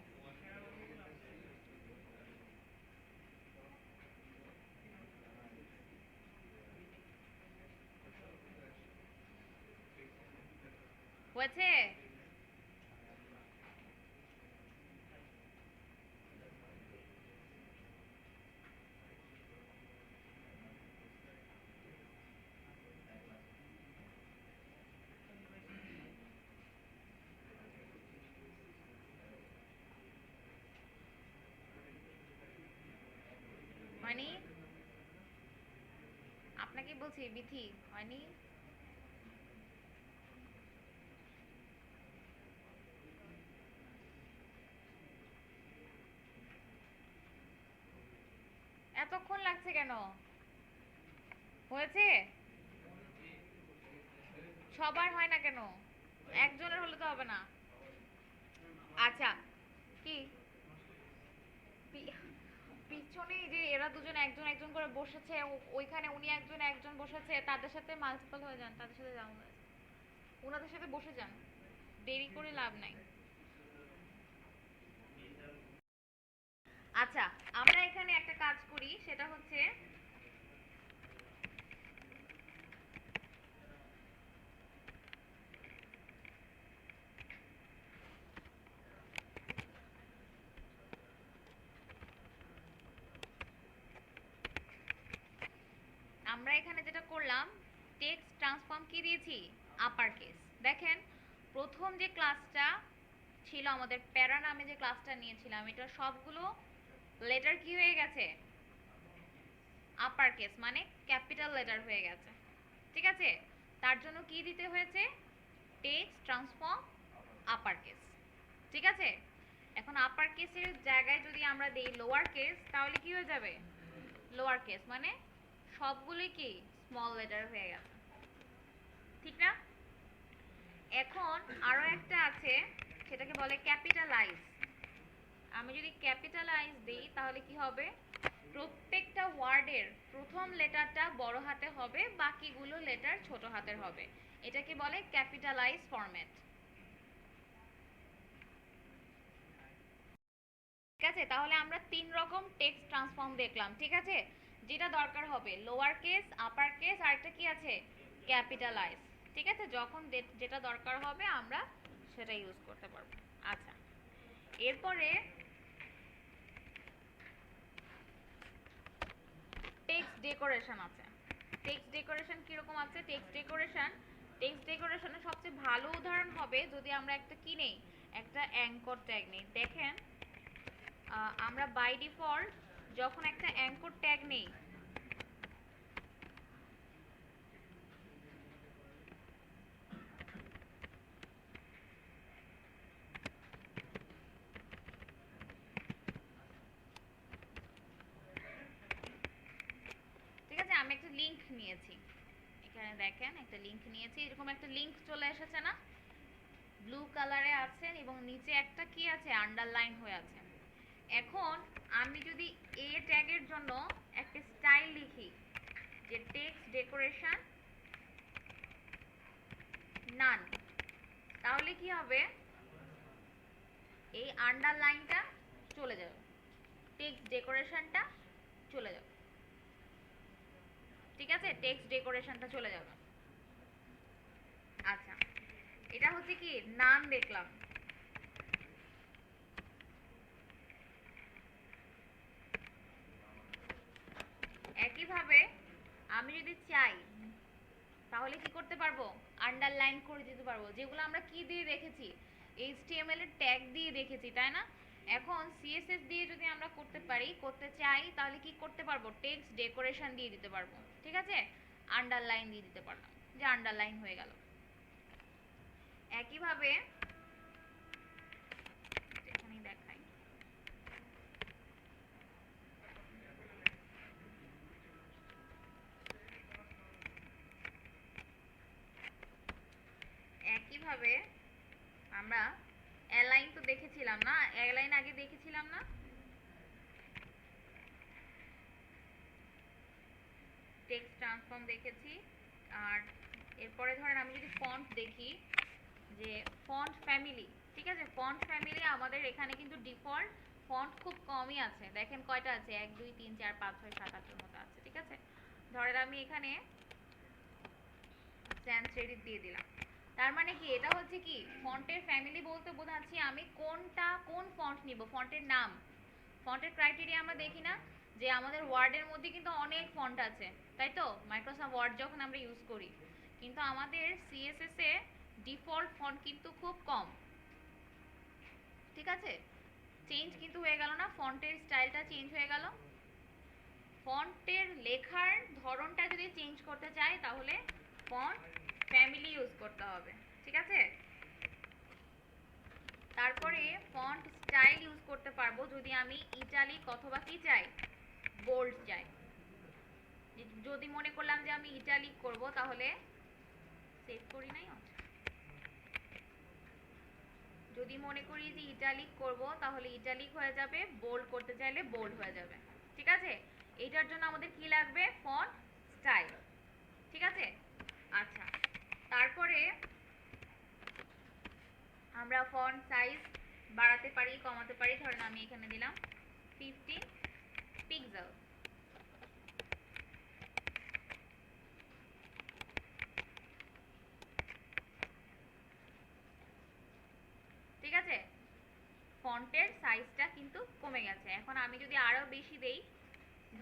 হয়েছে? হয়নি? আপনাকে বলছি বিথি, হয়নি? এতক্ষণ লাগছে কেন? হয়েছে? সবার হয় না কেন? একজনের হলে তো হবে না। আচ্ছা, কি পিছনে যে এরা দুজন একজন একজন করে বসেছে, ওইখানে উনি একজন একজন বসেছে, তাদের সাথে মাল্টিপল হয়ে যান, তাদের সাথে যান, ওনাদের সাথে বসে যান, দেরি করে লাভ নাই। আচ্ছা, আমরা এখানে একটা কাজ করি, সেটা হচ্ছে আমরা এখানে যেটা করলাম, টেক্সট ট্রান্সফর্ম কি দিয়েছি? Upper case. দেখেন, প্রথম যে ক্লাসটা ছিল আমাদের, প্যারা নামে যে ক্লাসটা নিয়েছিলাম, এটা সবগুলো লেটার কি হয়ে গেছে? আপার কেস, মানে ক্যাপিটাল লেটার হয়ে গেছে, ঠিক আছে? তার জন্য কি দিতে হয়েছে? টেক্সট ট্রান্সফর্ম আপার কেস, ঠিক আছে? এখন আপার কেসের জায়গায় যদি আমরা দেই লোয়ার কেস, তাহলে কি হয়ে যাবে? লোয়ার কেস মানে সবগুলোই কি স্মল লেটার হয়ে গেছে, ঠিক না? এখন আরো একটা আছে, সেটাকে বলে ক্যাপিটালাইজ। আমি যদি ক্যাপিটালাইজ দিই তাহলে কি হবে? প্রত্যেকটা ওয়ার্ডের প্রথম লেটারটা বড় হাতে হবে, বাকিগুলো লেটার ছোট হাতের হবে। এটাকে বলে ক্যাপিটালাইজ ফরম্যাট, ঠিক আছে? তাহলে আমরা তিন রকম টেক্সট ট্রান্সফর্ম দেখলাম, ঠিক আছে? যেটা দরকার হবে লোয়ার কেস, আপার কেস, আর একটা কি আছে? ক্যাপিটালাইজ, ঠিক আছে? যখন যেটা দরকার হবে আমরা সেটা ইউজ করতে পারবো। আচ্ছা, এরপরে টেক্সট ডেকোরেশন আছে। টেক্সট ডেকোরেশন কিরকম আছে? টেক্সট ডেকোরেশনের সবচেয়ে ভালো উদাহরণ হবে যদি আমরা একটা কি নেই, একটা অ্যাঙ্কর ট্যাগ নেই। দেখেন, আমরা বাই ডিফল্ট যখন একটা অ্যাঙ্কর ট্যাগ নেই, ঠিক আছে? আমি একটা লিংক নিয়েছি, এখানে দেখেন একটা লিংক নিয়েছি, এরকম একটা লিংক চলে এসেছে না, ব্লু কালারে আছে এবং নিচে একটা কি আছে? আন্ডারলাইন হয়ে আছে। এখন আমি যদি এ ট্যাগের জন্য একটা স্টাইল লিখি, যে টেক্সট ডেকোরেশন নান, তাহলে কি হবে? এই আন্ডারলাইনটা চলে যাবে, টেক্সট ডেকোরেশনটা চলে যাবে, ঠিক আছে? টেক্সট ডেকোরেশনটা চলে যাবে। আচ্ছা, এটা হচ্ছে কি নান দেখলাম। একইভাবে আমি যদি চাই তাহলে কি করতে পারবো? আন্ডারলাইন করে দিতে পারবো, যেগুলো আমরা কি দিয়ে রেখেছি? HTML এর ট্যাগ দিয়ে রেখেছি, তাই না? এখন CSS দিয়ে যদি আমরা করতে চাই তাহলে কি করতে পারবো? টেক্সট ডেকোরেশন দিয়ে দিতে পারবো, ঠিক আছে? আন্ডারলাইন দিয়ে দিতে পারলাম, যে আন্ডারলাইন হয়ে গেল। একইভাবে এখানেই দেখাই, একইভাবে আমরা অ্যালাইন তো দেখেছিলাম না, অ্যালাইন আগে দেখেছিলাম না, টেক্সট ট্রান্সফর্ম দেখেছি। আর এরপরে ধরেন আমি যদি ফন্ট দেখি, যে ফন্ট ফ্যামিলি, ঠিক আছে, ফন্ট ফ্যামিলি আমাদের এখানে কিন্তু ডিফল্ট ফন্ট খুব কমই আছে। দেখেন কয়টা আছে, 1 2 3 4 5 6 7 8 এর মতো আছে, ঠিক আছে। ধরেন আমি এখানে স্যান্স রেডিট দিয়ে দিলাম, তার মানে কি এটা হচ্ছে কি ফন্টের ফ্যামিলি বলতে বোঝাচ্ছি আমি কোন ফন্ট নিব, ফন্টের নাম। ফন্টের ক্রাইটেরিয়া আমরা দেখি না, যে আমাদের ওয়ার্ডের মধ্যে কিন্তু অনেক ফন্ট আছে, তাই তো, মাইক্রোসফট ওয়ার্ড যখন আমরা ইউজ করি, কিন্তু আমাদের সিএসএস এ ডিফল্ট ফন্ট কিন্তু খুব কম, ঠিক আছে। চেঞ্জ কিন্তু হয়ে গেল না, ফন্টের স্টাইলটা চেঞ্জ হয়ে গেল। ফন্টের লেখার ধরনটা যদি চেঞ্জ করতে চাই তাহলে ফন্ট ফ্যামিলি ইউজ করতে হবে, ঠিক আছে। তারপরে ফন্ট স্টাইল ইউজ করতে পারবো যদি আমি ইটালিক অথবা কি চাই, বোল্ড চাই। যদি মনে করলাম যে আমি ইটালিক করব তাহলে সেভ করি নাই, যদি মনে করি যে ইটালিক করব তাহলে ইটালিক হয়ে যাবে, বোল্ড করতে চাইলে বোল্ড হয়ে যাবে, ঠিক আছে। এইটার জন্য আমাদের কি লাগবে, ফন্ট স্টাইল, ঠিক আছে। আচ্ছা, তারপরে আমরা ফন্ট সাইজ বাড়াতে পারি কমাতে পারি। ধরেন আমি এখানে দিলাম 15 পিক্সেল, ঠিক আছে। ফন্টের সাইজটা কিন্তু কমে গেছে। এখন আমি যদি আরো বেশি দেই,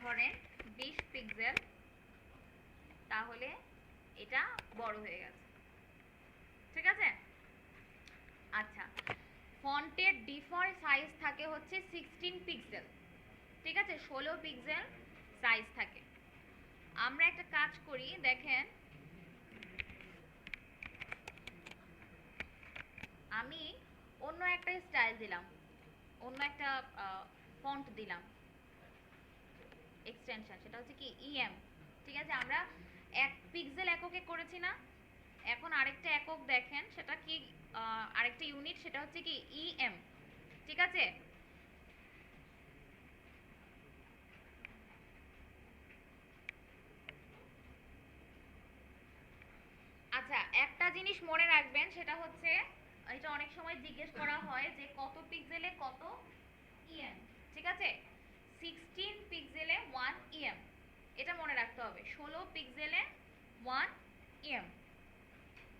ধরেন 20 পিক্সেল, তাহলে এটা বড় হয়ে গেছে, ঠিক আছে। আচ্ছা, ফন্টের ডিফল্ট সাইজ থাকে হচ্ছে 16 পিক্সেল, ঠিক আছে, 16 পিক্সেল সাইজ থাকে। আমরা একটা কাজ করি, দেখেন আমি অন্য একটা স্টাইল দিলাম, অন্য একটা ফন্ট দিলাম এক্সটেনশন, সেটা হচ্ছে কি ইএম, ঠিক আছে। আমরা 1 পিক্সেল এককে করেছি না, এখন আরেকটা একক দেখেন, সেটা কি আরেকটা ইউনিট, সেটা হচ্ছে কি ইএম, ঠিক আছে। আচ্ছা, একটা জিনিস মনে রাখবেন, সেটা হচ্ছে এটা অনেক সময় জিজ্ঞেস করা হয় যে কত পিক্সেলে কত ইএম, ঠিক আছে। 16 পিক্সেলে 1 ইএম, এটা মনে রাখতে হবে। 16 পিক্সেলে 1 ইএম,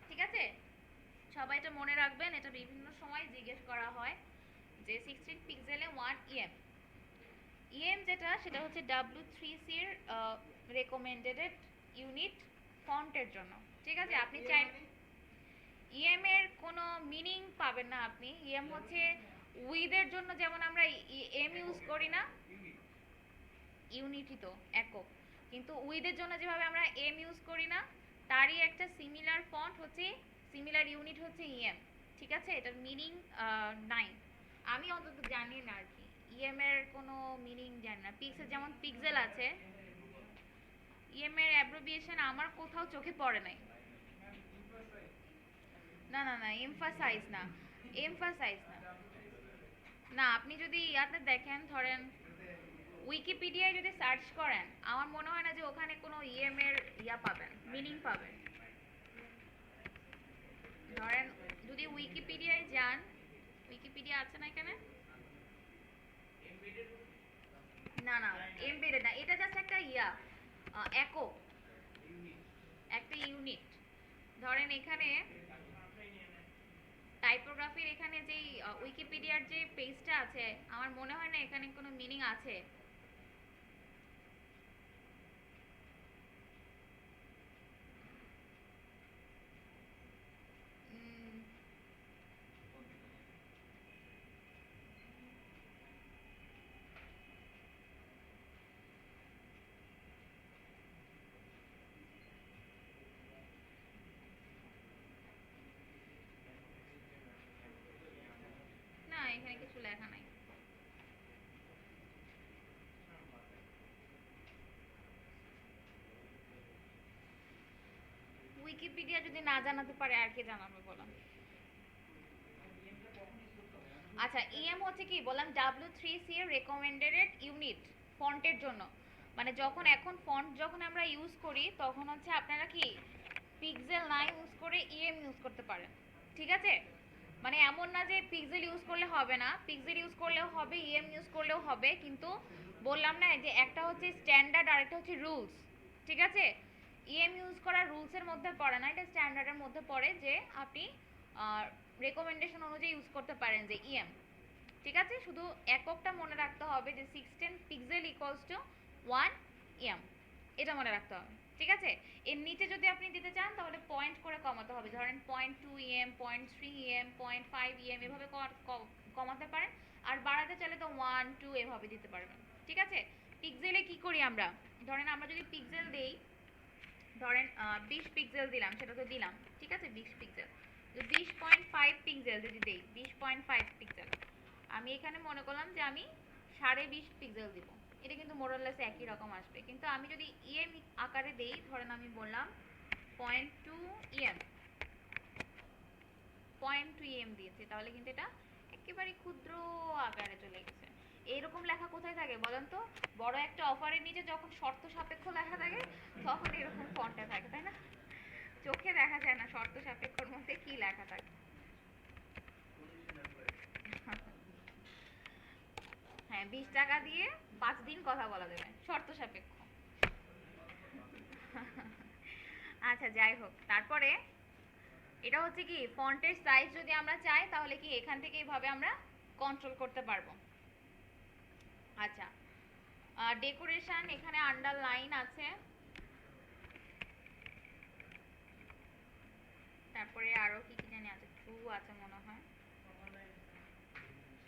ঠিক আছে। সবাই এটা মনে রাখবেন, এটা বিভিন্ন সময় জিজ্ঞেস করা হয় যে 16 পিক্সেলে 1 ইএম। ইএম যেটা, সেটা হচ্ছে W3C এর রেকমেন্ডেড ইউনিট ফন্টের জন্য, ঠিক আছে। আপনি চাই ইএম এর কোনো মিনিং পাবেন না আপনি। ইএম হচ্ছে উইথের জন্য, যেমন আমরা এম ইউজ করি না, ইউনিটই তো একক, কিন্তু উইথের জন্য যেভাবে আমরা এম ইউজ করি না, তারই একটা সিমিলার ফন্ট হচ্ছে, সিমিলার ইউনিট হচ্ছে ইএম, ঠিক আছে। এটার মিনিং নাই, আমি অন্তত জানি না আর কি, ইএম এর কোনো মিনিং জানি না। পিক্সেল যেমন পিক্সেল আছে, ইএম এর অ্যাব্রিভিয়েশন আমার কোথাও চোখে পড়ে নাই। না না না, এমফাসাইজ না, এমফাসাইজ না। না, আপনি যদি ইয়াতে দেখেন, ধরেন উইকিপিডিয়ায় যদি সার্চ করেন, আমার মনে হয় না যে ওখানে কোনো ইএম এর ইয়া পাবেন, মিনিং পাবেন। ধরেন যদি উইকিপিডিয়ায় যান, উইকিপিডিয়া আছে না এখানে, না না এমবেডেড না, এটা জাস্ট একটা ইয়া একক, একটা ইউনিট। ধরেন এখানে টাইপোগ্রাফির এখানে যেই উইকিপিডিয়ার যে পেজটা আছে, আমার মনে হয় না এখানে কোনো মিনিং আছে। উইকিপিডিয়া যদি না জানাতে পারে আর কে জানাবে বলো? আচ্ছা, ইএম হচ্ছে কি বললাম, W3C এর রেকমেন্ডেড ইউনিট ফন্টের জন্য। মানে যখন এখন ফন্ট যখন আমরা ইউজ করি তখন হচ্ছে আপনারা কি পিক্সেল না ইউজ করে ইএম ইউজ করতে পারেন, ঠিক আছে? মানে এমন না যে পিক্সেল ইউজ করলে হবে না, পিক্সেল ইউজ করলেও হবে, ইএম ইউজ করলেও হবে, কিন্তু বললাম না যে একটা হচ্ছে স্ট্যান্ডার্ড আর একটা হচ্ছে রুলস, ঠিক আছে? ইএম ইউজ করা রুলসের মধ্যে পড়ে না, এটা স্ট্যান্ডার্ডের মধ্যে পড়ে যে আপনি রেকমেন্ডেশন অনুযায়ী ইউজ করতে পারেন যে ইএম, ঠিক আছে? শুধু এককটা মনে রাখতে হবে যে 16 পিক্সেল ইকুয়ালস টু 1 ইএম, এটা মনে রাখতে হবে, ঠিক আছে? এর নিচে যদি আপনি দিতে চান তাহলে পয়েন্ট করে কমাতে হবে, ধরেন 0.2 ইএম, 0.3 ইএম, 0.5 ইএম এভাবে কমাতে পারেন। আর বাড়াতে চাইলে তো 1 2 এভাবে দিতে পারবেন, ঠিক আছে? পিক্সেলে কি করি আমরা, ধরেন আমরা যদি পিক্সেল দেই, ধরেন 20 পিক্সেল দিলাম, সেটা তো দিলাম, ঠিক আছে? 20 পিক্সেল, 20.5 পিক্সেল যদি দেই, 20.5 পিক্সেল, আমি এখানে মনে করলাম যে আমি 20.5 পিক্সেল দিব, এটা কিন্তু মোরলেস একই রকম আসবে। কিন্তু আমি যদি ইএম আকারে দেই, ধরেন আমি বললাম 0.2 ইএম, 0.2 ইএম দিয়েছি, তাহলে কিন্তু এটা একেবারে ক্ষুদ্র আকারে চলে গেছে। এইরকম লেখা কোথায় থাকে বলেন তো? বড় একটা অফারের নিচে যখন শর্ত সাপেক্ষ লেখা থাকে তখন এরকম ফন্টে থাকে, তাই না? চোখে দেখা যায় না শর্ত সাপেক্ষর মধ্যে কি লেখা থাকে। হ্যাঁ, 20 টাকা দিয়ে 5 দিন কথা বলা যাবে, শর্ত সাপেক্ষ। আচ্ছা, যাই হোক, তারপরে এটা হচ্ছে কি ফন্টের সাইজ যদি আমরা চাই তাহলে কি এখান থেকে এইভাবে আমরা কন্ট্রোল করতে পারবো। আচ্ছা, ডেকোরেশন, এখানে আন্ডারলাইন আছে, তারপরে আরো কি কি জানি আছে, ট্রু আছে মনে হয়,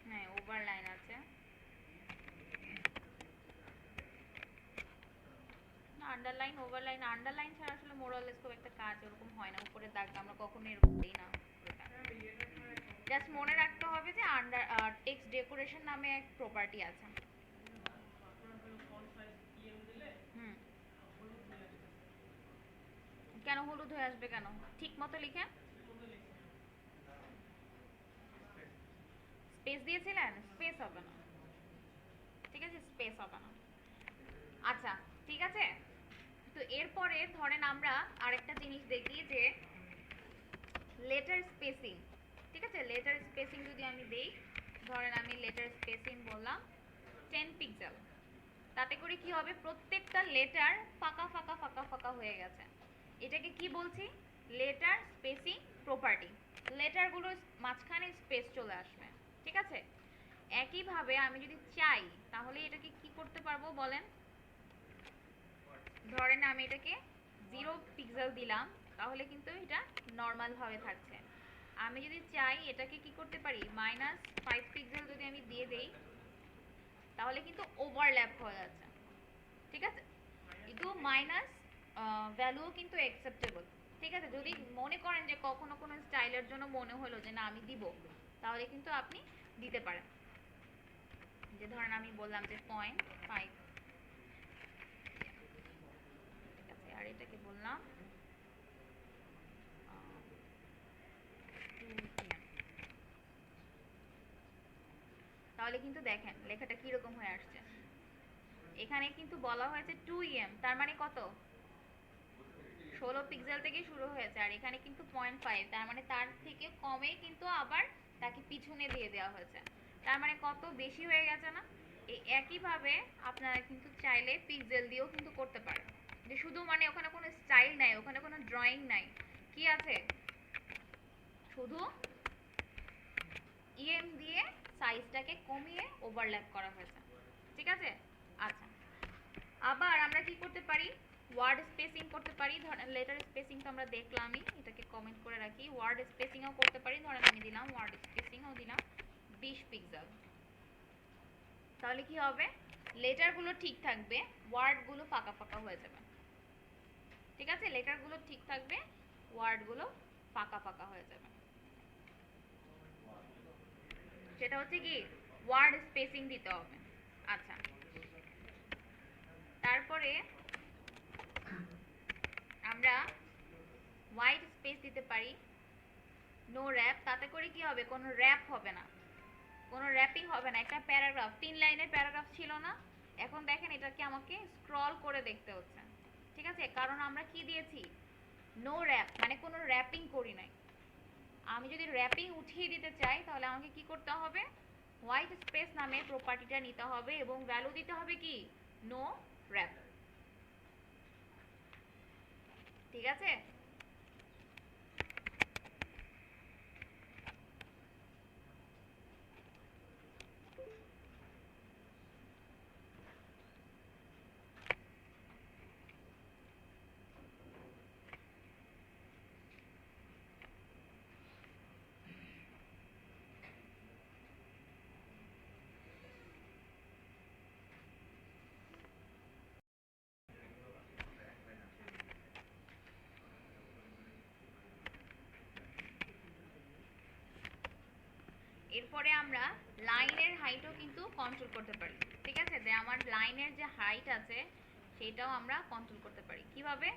হ্যাঁ ওভারলাইন আছে, আন্ডারলাইন ওভারলাইন, আন্ডারলাইন ছাড়া আসলে মোরালেস খুব একটা কাজ এরকম হয় না, উপরের দাগটা আমরা কখনো এরকম দিই না। জাস্ট মনে রাখতে হবে যে আন্ডার টেক্সট ডেকোরেশন নামে এক প্রপার্টি আছে। হুম, কেন হলুদ হয়ে আসবে কেন? ঠিক মতো লিখে স্পেস দিয়েছিলেন, স্পেস হবে না, ঠিক আছে? স্পেস হবে না। আচ্ছা, ঠিক আছে। তো এরপরে ধরেন আমরা আরেকটা জিনিস দেখি যে লেটার স্পেসিং, ঠিক আছে? লেটার স্পেসিং যদি আমি দেই, ধরেন আমি লেটার স্পেসিং বললাম 10 পিক্সেল, তাতে করে কি হবে, প্রত্যেকটা লেটার ফাঁকা ফাঁকা ফাঁকা ফাঁকা হয়ে গেছে। এটাকে কি বলছি? Letter spacing property. লেটারগুলোর মাঝখানে স্পেস চলে আসবে, ঠিক আছে? একইভাবে আমি যদি চাই তাহলে এটাকে কি করতে পারবো বলেন? ধরেন আমি এটাকে 0 পিক্সেল দিলাম, তাহলে কিন্তু এটা নর্মাল ভাবে থাকছে। আমি যদি চাই এটাকে কি করতে পারি, -5 পিক্সেল যদি আমি দিয়ে দেই তাহলে কিন্তু ওভারল্যাপ হয়ে যাচ্ছে, ঠিক আছে? কিন্তু মাইনাস ভ্যালুও কিন্তু অ্যাকসেপ্টেবল, ঠিক আছে? যদি মনে করেন যে কখনো কোনো স্টাইলের জন্য মনে হলো যে না আমি দিব, তাহলে কিন্তু আপনি দিতে পারেন। যে ধরেন আমি বললাম যে 0.5, ঠিক আছে? আর এটাকে বললাম 2 তাহলে কিন্তু দেখেন লেখাটা কিরকম হয়ে আসছে। এখানে কিন্তু বলা হয়েছে 2 ইএম, তার মানে কত? 16 পিক্সেল থেকে শুরু হয়েছে, আর এখানে কিন্তু 0.5, তার মানে তার থেকে কমে কিন্তু আবার তাকে পিছনে দিয়ে দেওয়া হয়েছে, তার মানে কত বেশি হয়ে গেছে না? এই একইভাবে আপনারা কিন্তু চাইলে পিক্সেল দিয়েও কিন্তু করতে পারেন, যে শুধু মানে ওখানে কোনো স্টাইল নাই, ওখানে কোনো ড্রয়িং নাই, কি আছে? শুধু ইএম দিয়ে সাইজটাকে কমিয়ে ওভারল্যাপ করা হয়েছে, ঠিক আছে? আচ্ছা, আবার আমরা কি করতে পারি, ওয়ার্ড স্পেসিং করতে পারি। ধরেন লেটার স্পেসিং তো আমরা দেখলামই, এটাকে কমেন্ট করে রাখি। ওয়ার্ড স্পেসিংও করতে পারি, ধরেন আমি দিলাম ওয়ার্ড স্পেসিংও দিলাম 20 পিক্সেল, তাহলে কি হবে, লেটারগুলো ঠিক থাকবে, ওয়ার্ডগুলো ফাঁকা ফাঁকা হয়ে যাবে, ঠিক আছে? লেটারগুলো ঠিক থাকবে, ওয়ার্ডগুলো ফাঁকা ফাঁকা হয়ে যাবে, সেটা হচ্ছে কি ওয়ার্ড স্পেসিং দিতে হবে। আচ্ছা, তারপরে আমরা হোয়াইট স্পেস দিতে পারি, নো র্যাপ। তাতে করে কি হবে, কোনো র্যাপ হবে না, কোনো র্যাপিং হবে না। একটা প্যারাগ্রাফ 3 লাইনের প্যারাগ্রাফ ছিল না, এখন দেখেন এটাকে আমাকে স্ক্রল করে দেখতে হচ্ছে। ঠিক আছে, কারণ আমরা কি দিয়েছি, নো র্যাপ, মানে কোনো র্যাপিং করি নাই। আমি যদি র্যাপিং উঠিয়ে দিতে চাই তাহলে আমাকে কি করতে হবে, হোয়াইট স্পেস নামে প্রপার্টিটা নিতে হবে এবং ভ্যালু দিতে হবে কি, নো র্যাপ। ঠিক আছে, এরপরে আমরা লাইনের হাইটও কিন্তু কন্ট্রোল করতে পারি। ঠিক আছে, যে আমার লাইনের যে হাইট আছে সেটাও আমরা কন্ট্রোল করতে পারি। কিভাবে,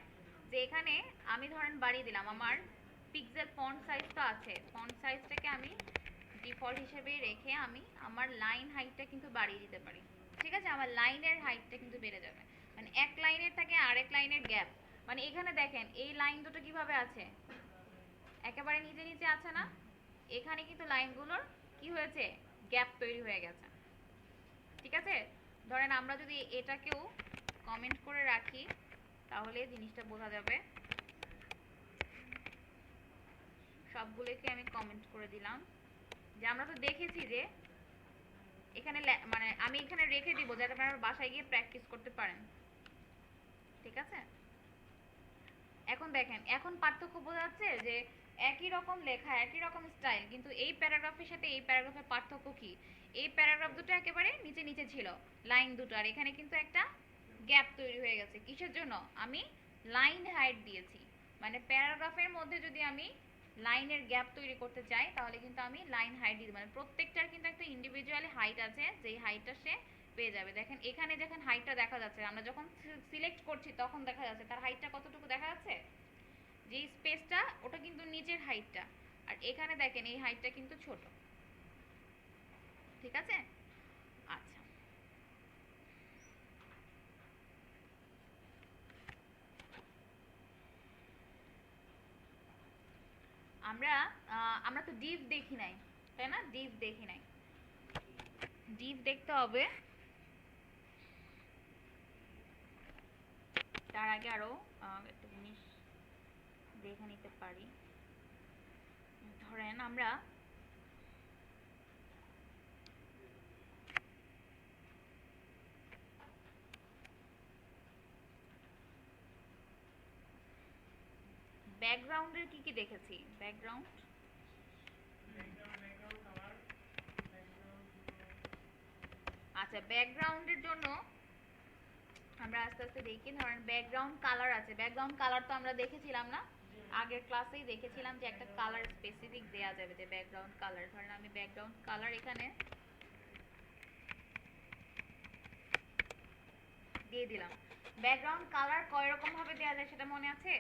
যে এখানে আমি ধরেন বাড়িয়ে দিলাম, আমার পিক্সেল ফন্ট সাইজ তো আছে, ফন্ট সাইজটাকে আমি ডিফল্ট হিসেবে রেখে আমি আমার লাইন হাইটটা কিন্তু বাড়িয়ে দিতে পারি। ঠিক আছে, আমার লাইনের হাইটটা কিন্তু বেড়ে যাবে, মানে এক লাইনের থেকে আরেক লাইনের গ্যাপ। মানে এখানে দেখেন এই লাইন দুটো কিভাবে আছে, একেবারে নিচে নিচে আছে না, এখানে কিন্তু লাইনগুলোর কি হয়েছে, গ্যাপ তৈরি হয়ে গেছে। ঠিক আছে, ধরেন আমরা যদি এটাকেও কমেন্ট করে রাখি তাহলে জিনিসটা বোঝা যাবে। সবগুলোকে আমি কমেন্ট করে দিলাম, যে আমরা তো দেখেছি যে এখানে মানে আমি এখানে রেখে দিব যাতে আপনারা বাসায় গিয়ে প্র্যাকটিস করতে পারেন। ঠিক আছে, এখন দেখেন, এখন পার্থক্য বোঝা যাচ্ছে যে একই রকম লেখা, একই রকম স্টাইল, কিন্তু এই প্যারাগ্রাফের সাথে এই প্যারাগ্রাফের পার্থক্য কি, এই প্যারাগ্রাফ দুটো একেবারে নিচে নিচে ছিল লাইন দুটো, আর এখানে কিন্তু একটা গ্যাপ তৈরি হয়ে গেছে। কিসের জন্য, আমি লাইন হাইট দিয়েছি। মানে প্যারাগ্রাফের মধ্যে যদি আমি লাইনের গ্যাপ তৈরি করতে চাই তাহলে কিন্তু আমি লাইন হাইট দিই, মানে প্রত্যেকটার কিন্তু একটা ইন্ডিভিজুয়ালি হাইট আছে, যেই হাইটটা সে পেয়ে যাবে। দেখেন এখানে যখন হাইটটা দেখা যাচ্ছে, আমরা যখন সিলেক্ট করছি তখন দেখা যাচ্ছে তার হাইটটা কতটুকু দেখা যাচ্ছে, যে স্পেসটা ওটা কিন্তু নিচের হাইটটা, আর এখানে দেখেন এই হাইটটা কিন্তু ছোট। ঠিক আছে, আচ্ছা আমরা আমরা তো ডিভ দেখি নাই, তাই না, ডিভ দেখি নাই, ডিভ দেখতে হবে। তার আগে আরো একটা জিনিস দেখে নিতে পারি। ধরেন আমরা ব্যাকগ্রাউন্ডের কি কি দেখেছি, ব্যাকগ্রাউন্ড, আচ্ছা ব্যাকগ্রাউন্ডের জন্য আমরা আস্তে আস্তে দেখি। ধরেন ব্যাকগ্রাউন্ড কালার আছে, ব্যাকগ্রাউন্ড কালার তো আমরা দেখেছিলাম না, আগের ক্লাসেই দেখেছিলাম যে একটা কালার স্পেসিফিক দেয়া যাবে, যে ব্যাকগ্রাউন্ড কালার। ধরেন আমি ব্যাকগ্রাউন্ড কালার এখানে দিয়ে দিলাম। ব্যাকগ্রাউন্ড কালার কয় রকম ভাবে দেয়া যায় সেটা মনে আছে,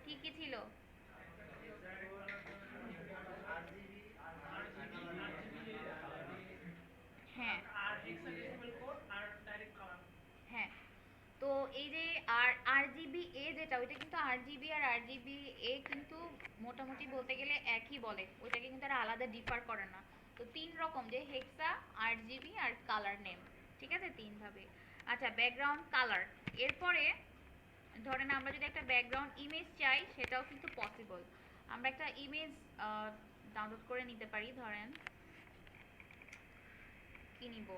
কি কি ছিল, হ্যাঁ হ্যাঁ, তো এই যে আরজিবি এ যেটা, ওইটা কিন্তু আরজিবি আর আরজিবি এ কিন্তু মোটামুটি বলতে গেলে একই বলে, ওইটাকে কিন্তু আর আলাদা ডিফার করে না। তো তিন রকম, যে হেক্সা, আরজিবি আর কালার নেম। ঠিক আছে, তিন ভাবে। আচ্ছা ব্যাকগ্রাউন্ড কালার, এরপরে ধরেন আমরা যদি একটা ব্যাকগ্রাউন্ড ইমেজ চাই সেটাও কিন্তু পসিবল। আমরা একটা ইমেজ ডাউনলোড করে নিতে পারি। ধরেন কি নিব,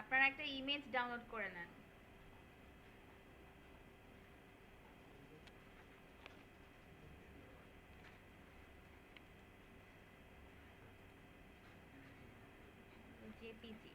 আপনারা একটা ইমেজ ডাউনলোড করে নেন। জেপিজি,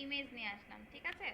ইমেজ নিয়ে আসলাম, ঠিক আছে?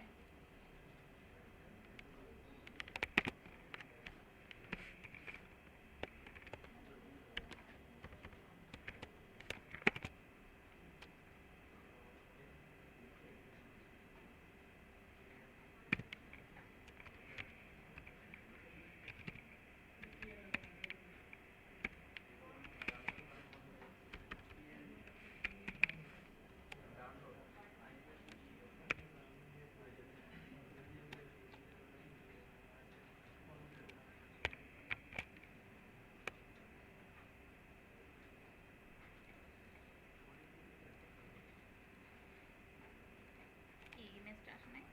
কি ইমেজটা আসে নাই?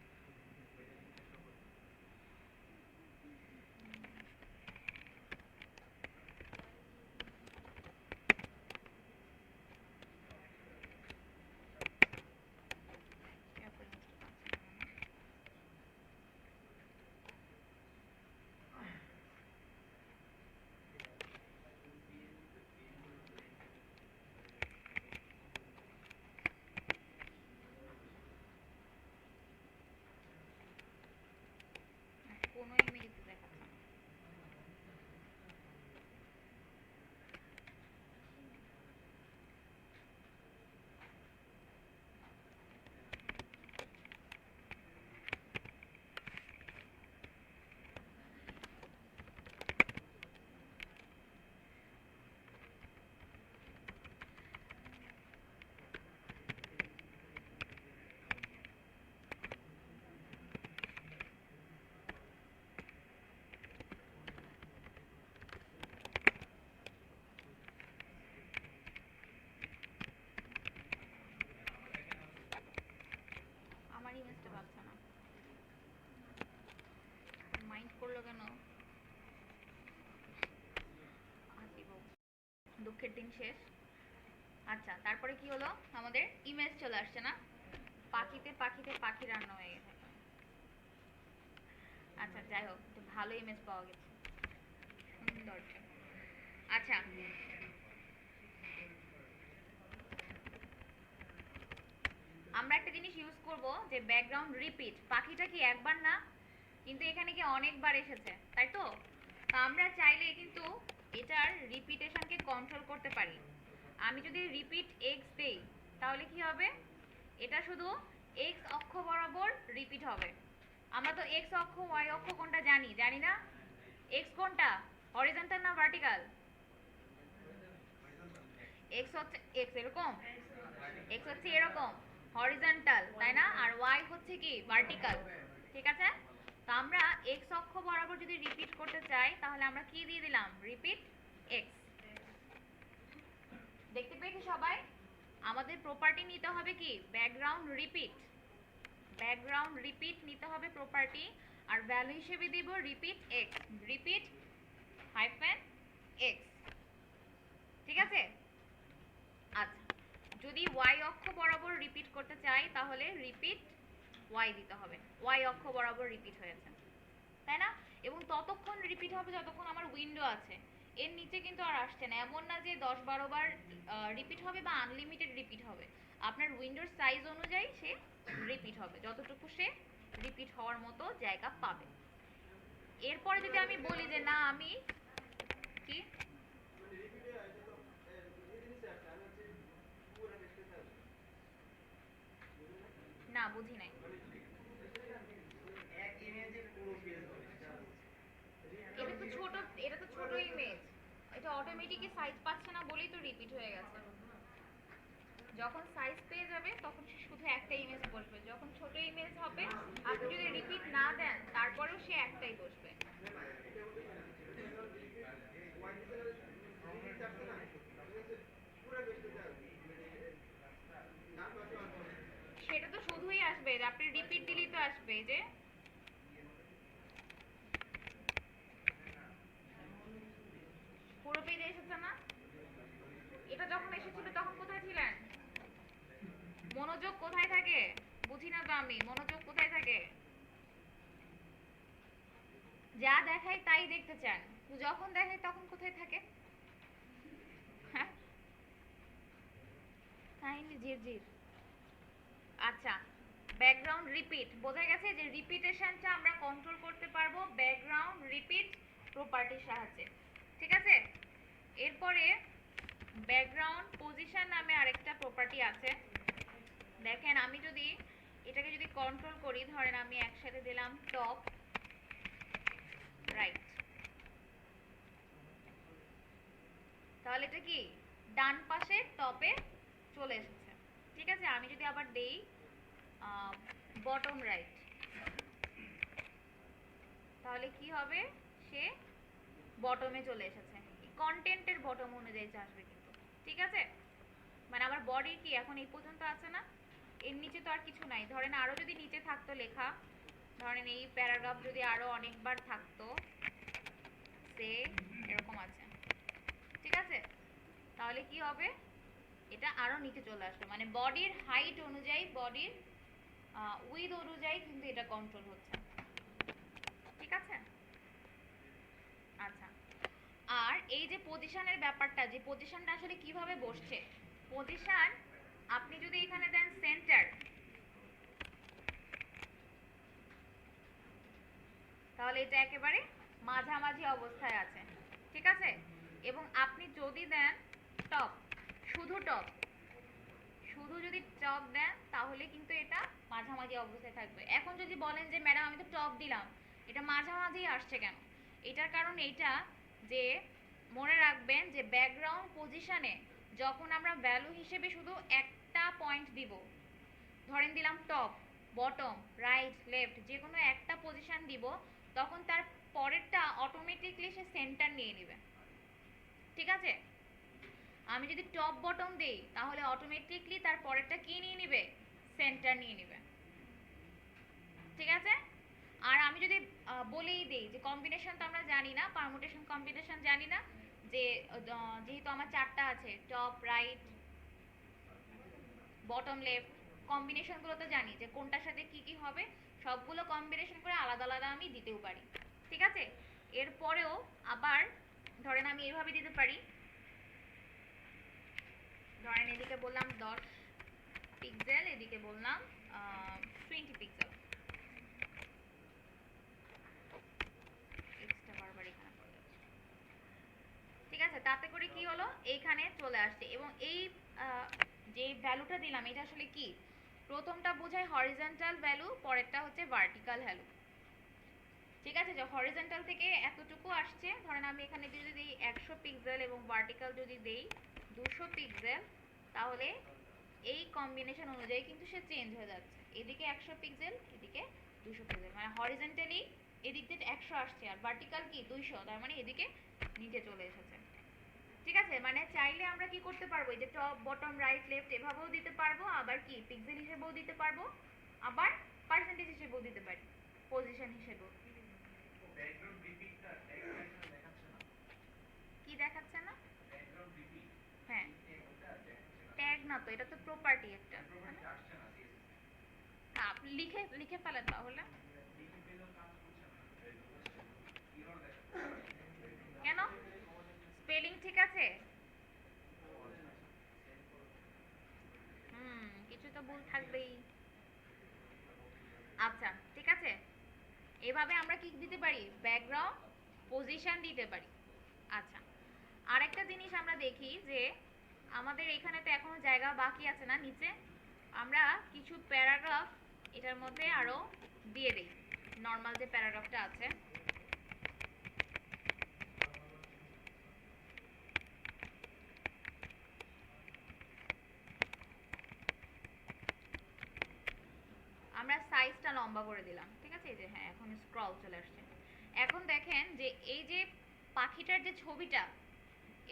এরপর ইমেজটা পাচ্ছি না মনে হয়। কোনো ইমেজ দেখাচ্ছে না। আমার ইমেজটা পাচ্ছে না, মাইন্ড করলো কেন? কি বলবো, দুঃখের দিন শেষ। আচ্ছা, তারপরে কি হলো? আমাদের ইমেজ চলে আসছে না? পাখিতে পাখিতে পাখি রান্না হয়ে গেছে। আচ্ছা, যাই হোক, একটু ভালো ইমেজ পাওয়া গেছে, সুন্দর। আচ্ছা, আমরা একটা জিনিস ইউজ করব, যে ব্যাকগ্রাউন্ড রিপিট। পাখিটা কি একবার না, কিন্তু এখানে কি অনেকবার এসেছে, তাই তো? তো আমরা চাইলে কিন্তু এটার রিপিটেশনকে কন্ট্রোল করতে পারি। আমি যদি রিপিট এক্স দেই, তাহলে কি হবে? এটা শুধু এক্স অক্ষ বরাবর রিপিট হবে। আমরা তো এক্স অক্ষ ওয়াই অক্ষ কোনটা জানি, জানি না? এক্স কোনটা, হরিজন্টাল না ভার্টিক্যাল? এক্স হচ্ছে এক্স এরকম, এক্স হচ্ছে এরকম হরিজন্টাল, তাই না? আর ওয়াই হচ্ছে কি ভার্টিক্যাল, ঠিক আছে? তো আমরা এক্স অক্ষ বরাবর যদি রিপিট করতে চাই, তাহলে আমরা কি দিয়ে দিলাম? Repeat x. দেখতে পেয়েছি সবাই? আমাদের প্রপার্টি নিতে হবে কি? Background repeat. ব্যাকগ্রাউন্ড রিপিট নিতে হবে প্রপার্টি, আর ভ্যালু হিসেবে দিব repeat x, repeat hyphen x, ঠিক আছে? আচ্ছা, যদি ওয়াই অক্ষ বরাবর রিপিট করতে চাই, তাহলে রিপিট ওয়াই দিতে হবে। ওয়াই অক্ষ বরাবর রিপিট হয়েছে, তাই না? এবং ততক্ষণ রিপিট হবে যতক্ষণ আমার উইন্ডো আছে, এর নিচে কিন্তু আর আসছে না। এমন না যে 10-12 বার রিপিট হবে বা আনলিমিটেড রিপিট হবে। আপনার উইন্ডোর সাইজ অনুযায়ী সে রিপিট হবে, যতটুকু সে রিপিট হওয়ার মতো জায়গা পাবে। এরপরে যদি আমি বলি যে না, আমি কি না বুঝি নাই। এক ইমেজের পুরো পেজ হবে, সেটা এটা তো ছোট, এটা তো ছোট ইমেজ, এটা অটোমেটিকই সাইজ পাচ্ছে না বলেই তো রিপিট হয়ে গেছে। যখন সাইজ পেয়ে যাবে তখন সে শুধু একটা ইমেজ বসবে। যখন ছোট ইমেজ হবে, আপনি যদি রিপিট না দেন, তারপরেও সে একটাই বসবে। সেটা তো শুধুই আসবে, আপনি রিপিট দিলেই তো আসবে। যে পুরো পেজে এসেছে না? এটা যখন এসেছিল তখন কোথায় ছিলেন? মনোযোগ কোথায় থাকে? বুঝি না তো আমি, মনোযোগ কোথায় থাকে? যা দেখায় তাই দেখতে চান, যখন দেখায় তখন কোথায় থাকে? হ্যাঁ, কাহিনী ঝিরঝির। আচ্ছা, ব্যাকগ্রাউন্ড রিপিট, বোঝা গেছে যে রিপিটেশনটা আমরা কন্ট্রোল করতে পারবো ব্যাকগ্রাউন্ড রিপিট প্রপার্টির সাহায্যে। ঠিক আছে, এরপরে ব্যাকগ্রাউন্ড পজিশন নামে আরেকটা প্রপার্টি আছে। দেখেন আমি যদি এটাকে যদি কন্ট্রোল করি, ধরেন আমি একসাথে দিলাম টপ রাইট, তাহলে এটা কি ডান পাশে টপে চলে এসেছে। ঠিক আছে, আমি যদি আবার দেই বটম রাইট, তাহলে কি হবে, সে বটমে চলে এসেছে। কন্টেন্টের বটম অনুযায়ী আসবে কিন্তু। ঠিক আছে, মানে আমার বডি কি এখন এই পর্যন্ত আছে না, এর নিচে তো আর কিছু নাই। ধরেন আরো যদি নিচে থাকতো লেখা, ধরেন এই প্যারাগ্রাফ যদি আরো অনেকবার থাকতো, সে এরকম আছে, ঠিক আছে, তাহলে কি হবে, এটা আরো নিচে চলে আসবে। মানে বডির হাইট অনুযায়ী, বডির উইথ অনুযায়ী কিন্তু এটা কন্ট্রোল হচ্ছে। ঠিক আছে, আচ্ছা। আর এই যে পজিশনের ব্যাপারটা, যে পজিশনটা আসলে কিভাবে বসছে, পজিশন আপনি যদি এখানে দেন সেন্টার, তাহলে এটা একেবারে মাঝামাঝি অবস্থায় আছে। ঠিক আছে, এবং আপনি যদি দেন টপ, শুধু টপ, শুধু যদি টপ দেন তাহলে কিন্তু এটা মাঝামাঝি অবস্থায় থাকবে। এখন যদি বলেন যে ম্যাডাম আমি তো টপ দিলাম, এটা মাঝামাঝি আসছে কেন, এটার কারণ এইটা যে মনে রাখবেন যে ব্যাকগ্রাউন্ড পজিশনে যখন আমরা ভ্যালু হিসেবে শুধু একটা পয়েন্ট দিব, ধরেন দিলাম টপ, বটম, রাইট, লেফট, যে কোনো একটা পজিশন দিব, তখন তার পরেরটা অটোমেটিকলি সে সেন্টার নিয়ে নেবে। ঠিক আছে, আমি যদি টপ বটম দেই তাহলে অটোমেটিকলি তার পরেরটা কি নিয়ে নেবে, সেন্টার নিয়ে নেবে। ঠিক আছে, আর আমি যদি বলেই দেই যে কম্বিনেশন তো আমরা জানি না, পারমুটেশন কম্বিনেশন জানি না, যে যেহেতু আমার চারটা আছে, টপ রাইট বটম লেফট, কম্বিনেশনগুলো তো জানি যে কোনটার সাথে কি কি হবে, সবগুলো কম্বিনেশন করে আলাদা আলাদা আমি দিতেও পারি। ঠিক আছে, এরপরেও আবার ধরেন আমি এভাবে দিতে পারি, ধরেন এদিকে বললাম 10 পিক্সেল, এদিকে বললাম 20 পিক্সেল, এক্সট্রা বারবার এখানে পড়ে যাচ্ছে। ঠিক আছে, তাতে করে কি হলো, এইখানে চলে আসছে। এবং এই যে ভ্যালুটা দিলাম এটা আসলে কি, প্রথমটা বোঝায় হরিজন্টাল ভ্যালু, পরেরটা হচ্ছে ভার্টিক্যাল ভ্যালু। ঠিক আছে, যে হরিজন্টাল থেকে এতটুকু আসছে, ধরেন আমি এখানে যদি দিই 100 পিক্সেল এবং ভার্টিক্যাল যদি দেই 200 পিক্সেল, তাহলে এই কম্বিনেশন অনুযায়ী কিন্তু সে চেঞ্জ হয়ে যাচ্ছে। এদিকে 100 পিক্সেল, এদিকে 200 পিক্সেল, মানে হরিজন্টালি এদিক থেকে 100 আসছে, আর ভার্টিক্যাল কি 200, তার মানে এদিকে নিচে চলে এসেছে। ঠিক আছে, মানে চাইলে আমরা কি করতে পারবো, এই যে টপ বটম রাইট লেফট এভাবেও দিতে পারবো, আবার কি পিক্সেল হিসেবেও দিতে পারবো, আবার পার্সেন্টেজ হিসেবেও দিতে পারি, পজিশন হিসেবেও। ব্যাকগ্রাউন্ড রিপিটটা এখানে দেখাচ্ছে না, কি দেখাচ্ছে না? ব্যাকগ্রাউন্ড রিপিট, হ্যাঁ, এটা দেখাচ্ছে না, ট্যাগ না তো, এটা তো প্রপার্টি একটা। প্রপার্টি আসছে না সিএসএস, আপনি লিখে লিখে ফেলেন তাহলে। লিখে পেলেও কাজ করছে না, এরর দেখাচ্ছে। কেন, স্পেলিং ঠিক আছে? কিছু তো ভুল থাকবেই। আচ্ছা, ঠিক আছে, এভাবে আমরা কি দিতে পারি, ব্যাকগ্রাউন্ড পজিশন দিতে পারি। আচ্ছা, আরেকটা জিনিস আমরা দেখি যে আমাদের এখানে তো এখনো জায়গা বাকি আছে না নিচে, আমরা কিছু প্যারাগ্রাফ এটার মধ্যে আরো দিয়ে দেই, নর্মাল যে প্যারাগ্রাফটা আছে। আমরা সাইজটা লম্বা করে দিলাম। ঠিক আছে, এই যে হ্যাঁ এখন স্ক্রল চলে আসছে। এখন দেখেন যে এই যে পাখিটার যে ছবিটা,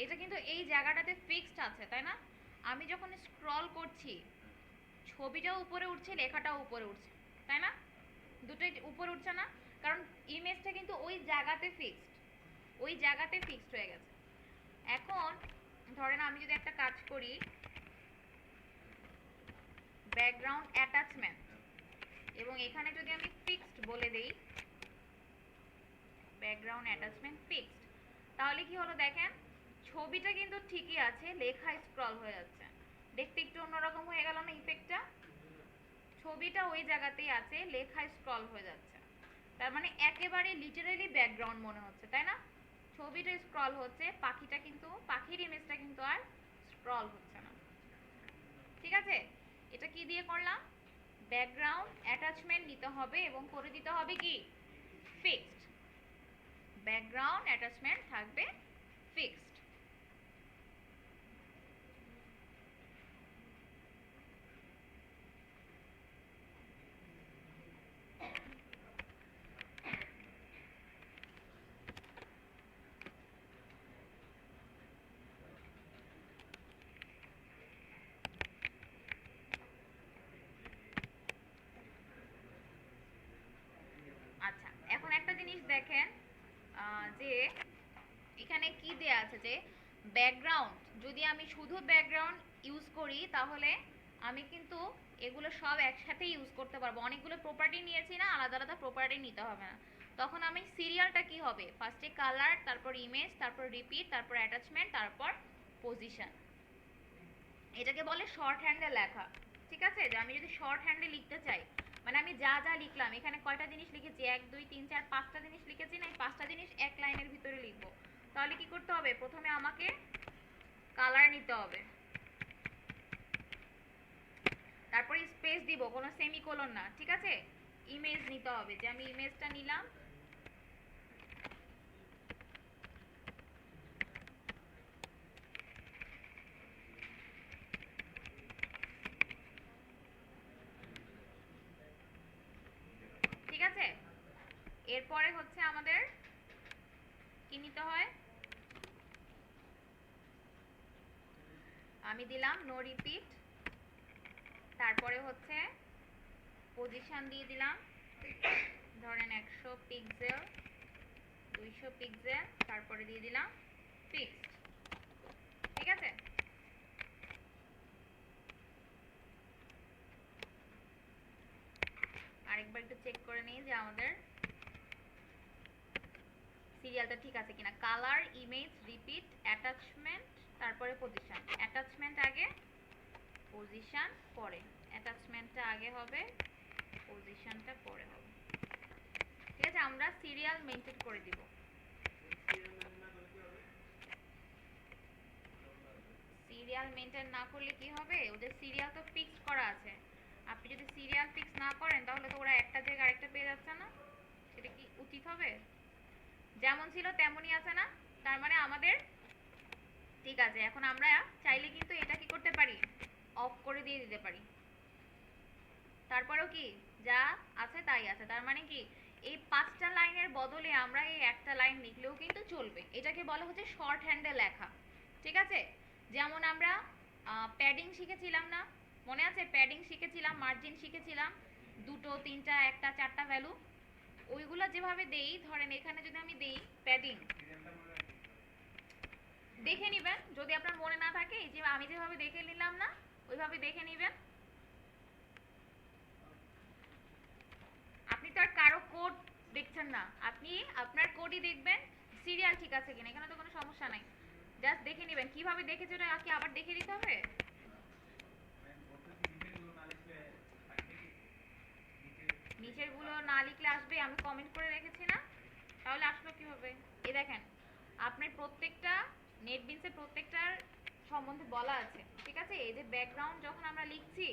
এটা কিন্তু এই জায়গাটাতে ফিক্সড আছে, তাই না? আমি যখন স্ক্রল করছি, ছবিটাও উপরে উঠছে, লেখাটাও উপরে উঠছে, তাই না? দুটোই উপরে উঠছে না, কারণ ইমেজটা কিন্তু ওই জায়গাতে ফিক্সড, ওই জায়গাতে ফিক্সড হয়ে গেছে। এখন ধরেন আমি যদি একটা কাজ করি, ব্যাকগ্রাউন্ড অ্যাটাচমেন্ট, এবং এখানে যদি আমি ফিক্সড বলে দেই, ব্যাকগ্রাউন্ড অ্যাটাচমেন্ট ফিক্সড, তাহলে কি হলো দেখেন, ছবিটা কিন্তু ঠিকই আছে, লেখা স্ক্রল হয়ে যাচ্ছে, দেখতে একটু অন্যরকম হয়ে গেল না ইফেক্টটা? ছবিটা ওই জায়গাতেই আছে, লেখা স্ক্রল হয়ে যাচ্ছে, তার মানে একেবারে লিটারালি ব্যাকগ্রাউন্ড মনে হচ্ছে, তাই না? ছবিটা স্ক্রল হচ্ছে, পাখিটা কিন্তু, পাখির ইমেজটা কিন্তু আর স্ক্রল হচ্ছে না। ঠিক আছে, এটা কি দিয়ে করলাম? ব্যাকগ্রাউন্ড অ্যাটাচমেন্ট নিতে হবে এবং করে দিতে হবে কি ফিক্সড। ব্যাকগ্রাউন্ড অ্যাটাচমেন্ট থাকবে ফিক্সড। আচ্ছা, এখন একটা জিনিস দেখেন, যে এখানে কি দেয়া আছে যে ব্যাকগ্রাউন্ড, যদি আমি শুধু ব্যাকগ্রাউন্ড ইউজ করি তাহলে আমি কিন্তু এগুলো সব একসাথে ইউজ করতে পারবো। অনেকগুলো প্রপার্টি নিয়েছি না, আলাদা আলাদা প্রপার্টি নিতে হবে না। তখন আমি সিরিয়ালটা কি হবে, ফার্স্টে কালার, তারপর ইমেজ, তারপর রিপিট, তারপর অ্যাটাচমেন্ট, তারপর পজিশন। এটাকে বলে শর্ট হ্যান্ডে লেখা। ঠিক আছে, যে আমি যদি শর্ট হ্যান্ডে লিখতে চাই, মানে আমি যা যা লিখলাম, এখানে কয়টা জিনিস লিখেছি, 1 2 3 4 5টা জিনিস লিখেছি না, এই 5টা জিনিস এক লাইনের ভিতরে লিখবো। তাহলে কি করতে হবে, প্রথমে আমাকে কালার নিতে হবে, তারপরে স্পেস দিব, কোনো সেমিকোলন না। ঠিক আছে, ইমেজ নিতে হবে, যে আমি ইমেজটা নিলাম, ঠিক আছে। এরপরে হচ্ছে আমাদের কি নিতে হয়, আমি দিলাম নো রিপিট, তারপরে হচ্ছে পজিশন দিয়ে দিলাম, ধরেন 100 পিক্সেল, 200 পিক্সেল, তারপরে দিয়ে দিলাম ফিক্সড। ঠিক আছে, আরেকবার একটু চেক করে নিই যে আমাদের সিরিয়ালটা ঠিক আছে কিনা। কালার, ইমেজ, রিপিট, অ্যাটাচমেন্ট, তারপরে পজিশন। অ্যাটাচমেন্ট আগে, পজিশন পরে। অ্যাটাচমেন্টটা আগে হবে, পজিশনটা পরে হবে। ঠিক আছে, আমরা সিরিয়াল মেনটেন করে দিব। সিরিয়াল মেনটেন না করলে কি হবে, ওদের সিরিয়াল তো ফিক্স করা আছে। আপনি যদি সিরিয়াল ফিক্স না করেন তাহলে তো ওরা একটা জায়গায় আরেকটা পেয়ে যাচ্ছে না, সেটা কি উচিত হবে? যেমন ছিল তেমনই আছে না, তার মানে আমাদের ঠিক আছে। এখন আমরা চাইলে কিন্তু এটা কি করতে পারি, অফ করে দিয়ে দিতে পারি। তারপরেও কি যা আছে তাই আছে, তার মানে কি এই 5টা লাইনের বদলে আমরা এই একটা লাইন লিখলেও কিন্তু চলবে। এটাকে বলা হচ্ছে শর্ট হ্যান্ডে লেখা। ঠিক আছে, যেমন আমরা প্যাডিং শিখেছিলাম না, মনে আছে? প্যাডিং শিখেছিলাম, মার্জিন শিখেছিলাম, 2টো 3টা 1টা 4টা ভ্যালু, ওইগুলো যেভাবে দেই, ধরেন এখানে যদি আমি দেই প্যাডিং, দেখে নিবেন যদি আপনার মনে না থাকে, এই যে আমি যেভাবে দেখে নিলাম না, ওইভাবে দেখে নিবেন। আপনি তো আর কারো কোড দেখছেন না, আপনি আপনার কোডই দেখবেন সিরিয়াল ঠিক আছে কিনা, এখানে তো কোনো সমস্যা নাই। জাস্ট দেখে নেবেন, কিভাবে দেখেছে ওটা কি আবার দেখে দিতে হবে? নিচের গুলো না লিখলে আসবে, আমি কমেন্ট করে রেখেছি না, তাহলে আসলো কিভাবে? এই দেখেন, আপনার প্রত্যেকটা নেটবিনসের প্রত্যেকটার সম্বন্ধে বলা আছে। ঠিক আছে, এই যে ব্যাকগ্রাউন্ড যখন আমরা লিখছি,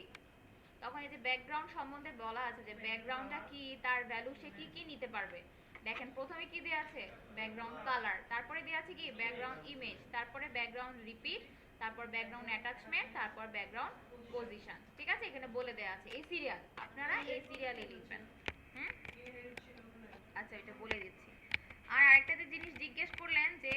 তখন এই যে ব্যাকগ্রাউন্ড সম্বন্ধে বলা আছে যে ব্যাকগ্রাউন্ডটা কি, তার ভ্যালু সে কি কি নিতে পারবে। দেখেন প্রথমে কি দেয়া আছে, ব্যাকগ্রাউন্ড কালার, তারপরে দেয়া আছে কি ব্যাকগ্রাউন্ড ইমেজ, তারপরে ব্যাকগ্রাউন্ড রিপিট, তারপর ব্যাকগ্রাউন্ড অ্যাটাচমেন্ট, তারপর ব্যাকগ্রাউন্ড পজিশন। ঠিক আছে, এখানে বলে দেয়া আছে এই সিরিয়াল, আপনারা এই সিরিয়ালে লিখবেন। হুম, আচ্ছা এটা বলে দিচ্ছি। আর আরেকটা যে জিনিস জিজ্ঞেস করলেন যে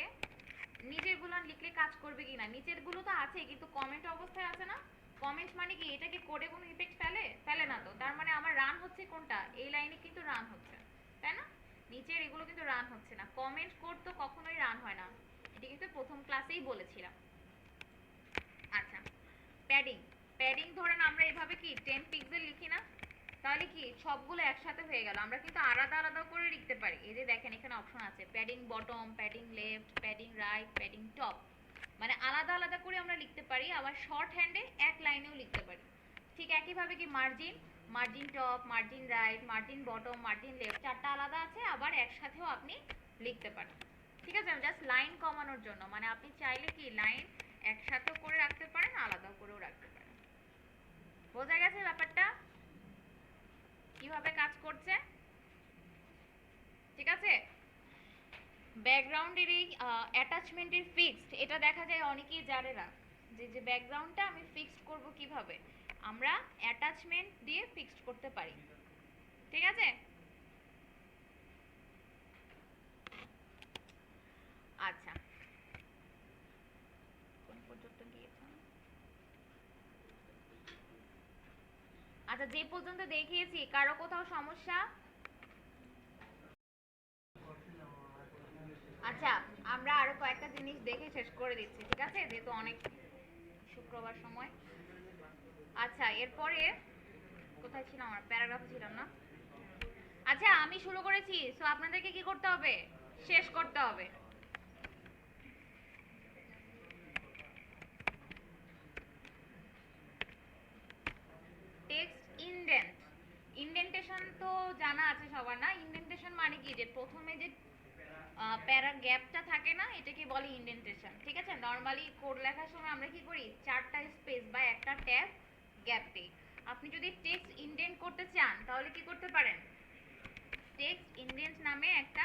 নিচের গুলো লিখলে কাজ করবে কিনা, নিচের গুলো তো আছে কিন্তু কমেন্ট অবস্থায় আছে না। কমেন্ট মানে কি, এটা কি কোডে কোনো ইফেক্ট ফেলে? ফেলে না তো, তার মানে আমার রান হচ্ছে কোনটা, এই লাইনে কিন্তু রান হচ্ছে, তাই না? নিচের এগুলো কিন্তু রান হচ্ছে না। কমেন্ট কোড তো কখনোই রান হয় না, এটা কিন্তু প্রথম ক্লাসেই বলেছিলাম। আচ্ছা, প্যাডিং, প্যাডিং ধরেন আমরা এভাবে কি 10 পিক্সেল লিখি না, তাহলে কি সবগুলো একসাথে হয়ে গেল। আমরা কিন্তু আলাদা আলাদা করে লিখতে পারি, এই যে দেখেন এখানে অপশন আছে padding bottom, padding left, padding right, padding top, মানে আলাদা আলাদা করে আমরা লিখতে পারি। আবার শর্ট হ্যান্ডে এক লাইনেও লিখতে পারি। ঠিক একইভাবে কি margin, margin top, margin right, margin bottom, margin left, চারটা আলাদা আছে, আবার একসাথেও আপনি লিখতে পারেন। ঠিক আছে, জাস্ট লাইন কমানোর জন্য, মানে আপনি চাইলে কি লাইন একসাথেও করে রাখতে পারেন, আলাদাও করেও রাখতে পারেন। বোঝা গেছে ব্যাপারটা কিভাবে কাজ করছে? ঠিক আছে, ব্যাকগ্রাউন্ডের এই অ্যাটাচমেন্টের ফিক্সড, এটা দেখা যায় অনেকেই জানে না যে ব্যাকগ্রাউন্ডটা আমি ফিক্সড করব কিভাবে। আমরা অ্যাটাচমেন্ট দিয়ে ফিক্সড করতে পারি। ঠিক আছে, আচ্ছা কোন পর্যন্ত গিয়েছিলাম? আচ্ছা, যে পর্যন্ত দেখিয়েছি কারো কোথাও সমস্যা? আচ্ছা, আমরা আরো কয়েকটা জিনিস দেখে শেষ করে দিচ্ছি, ঠিক আছে, যেহেতু অনেক শুক্রবার সময়। আচ্ছা, এরপরে কোথায় ছিলাম, আমার প্যারাগ্রাফে ছিলাম না। আচ্ছা, আমি শুরু করেছি, সো আপনাদেরকে কি করতে হবে? শেষ করতে হবে। টেক্সট ইনডেন্ট, ইনডেন্টেশন তো জানা আছে সবার না? ইনডেন্টেশন মানে কি, যে প্রথমে যে প্যারা গ্যাপটা থাকে না, এটাকে বলে ইনডেন্টেশন। ঠিক আছে, নরমালি কোড লেখার সময় আমরা কি করি, চারটা স্পেস বা একটা ট্যাব গ্যাপ দিই। আপনি যদি টেক্সট ইনডেন্ট করতে চান তাহলে কি করতে পারেন, টেক্সট ইনডেন্ট নামে একটা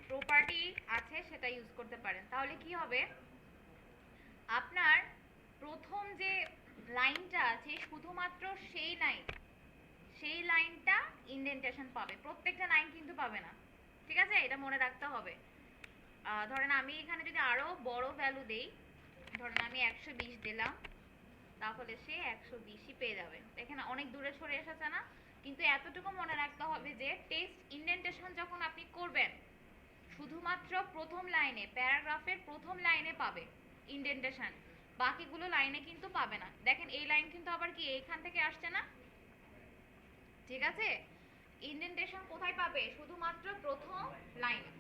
প্রপার্টি আছে, সেটা ইউজ করতে পারেন। তাহলে কি হবে, আপনার প্রথম যে লাইনটা আছে শুধুমাত্র সেই লাইনটা ইনডেন্টেশন পাবে, প্রত্যেকটা লাইন কিন্তু পাবে না। ঠিক আছে, এটা মনে রাখতে হবে। ধরেন আমি এখানে যদি আরো বড় ভ্যালু দেই, ধরেন আমি 120 দিলাম, তাহলে সে 120ই পেয়ে যাবে। দেখেন অনেক দূরে সরে এসেছে না? কিন্তু এতটুকু মনে রাখতে হবে যে টেক্সট ইনডেন্টেশন যখন আপনি করবেন, শুধুমাত্র প্রথম লাইনে, প্যারাগ্রাফের প্রথম লাইনে পাবে ইনডেন্টেশন, বাকিগুলো লাইনে কিন্তু পাবে না। দেখেন এই লাইন কিন্তু আবার কি এইখান থেকে আসছে না? ঠিক আছে, ইনডেন্টেশন কোথায় পাবে, শুধুমাত্র প্রথম লাইনে।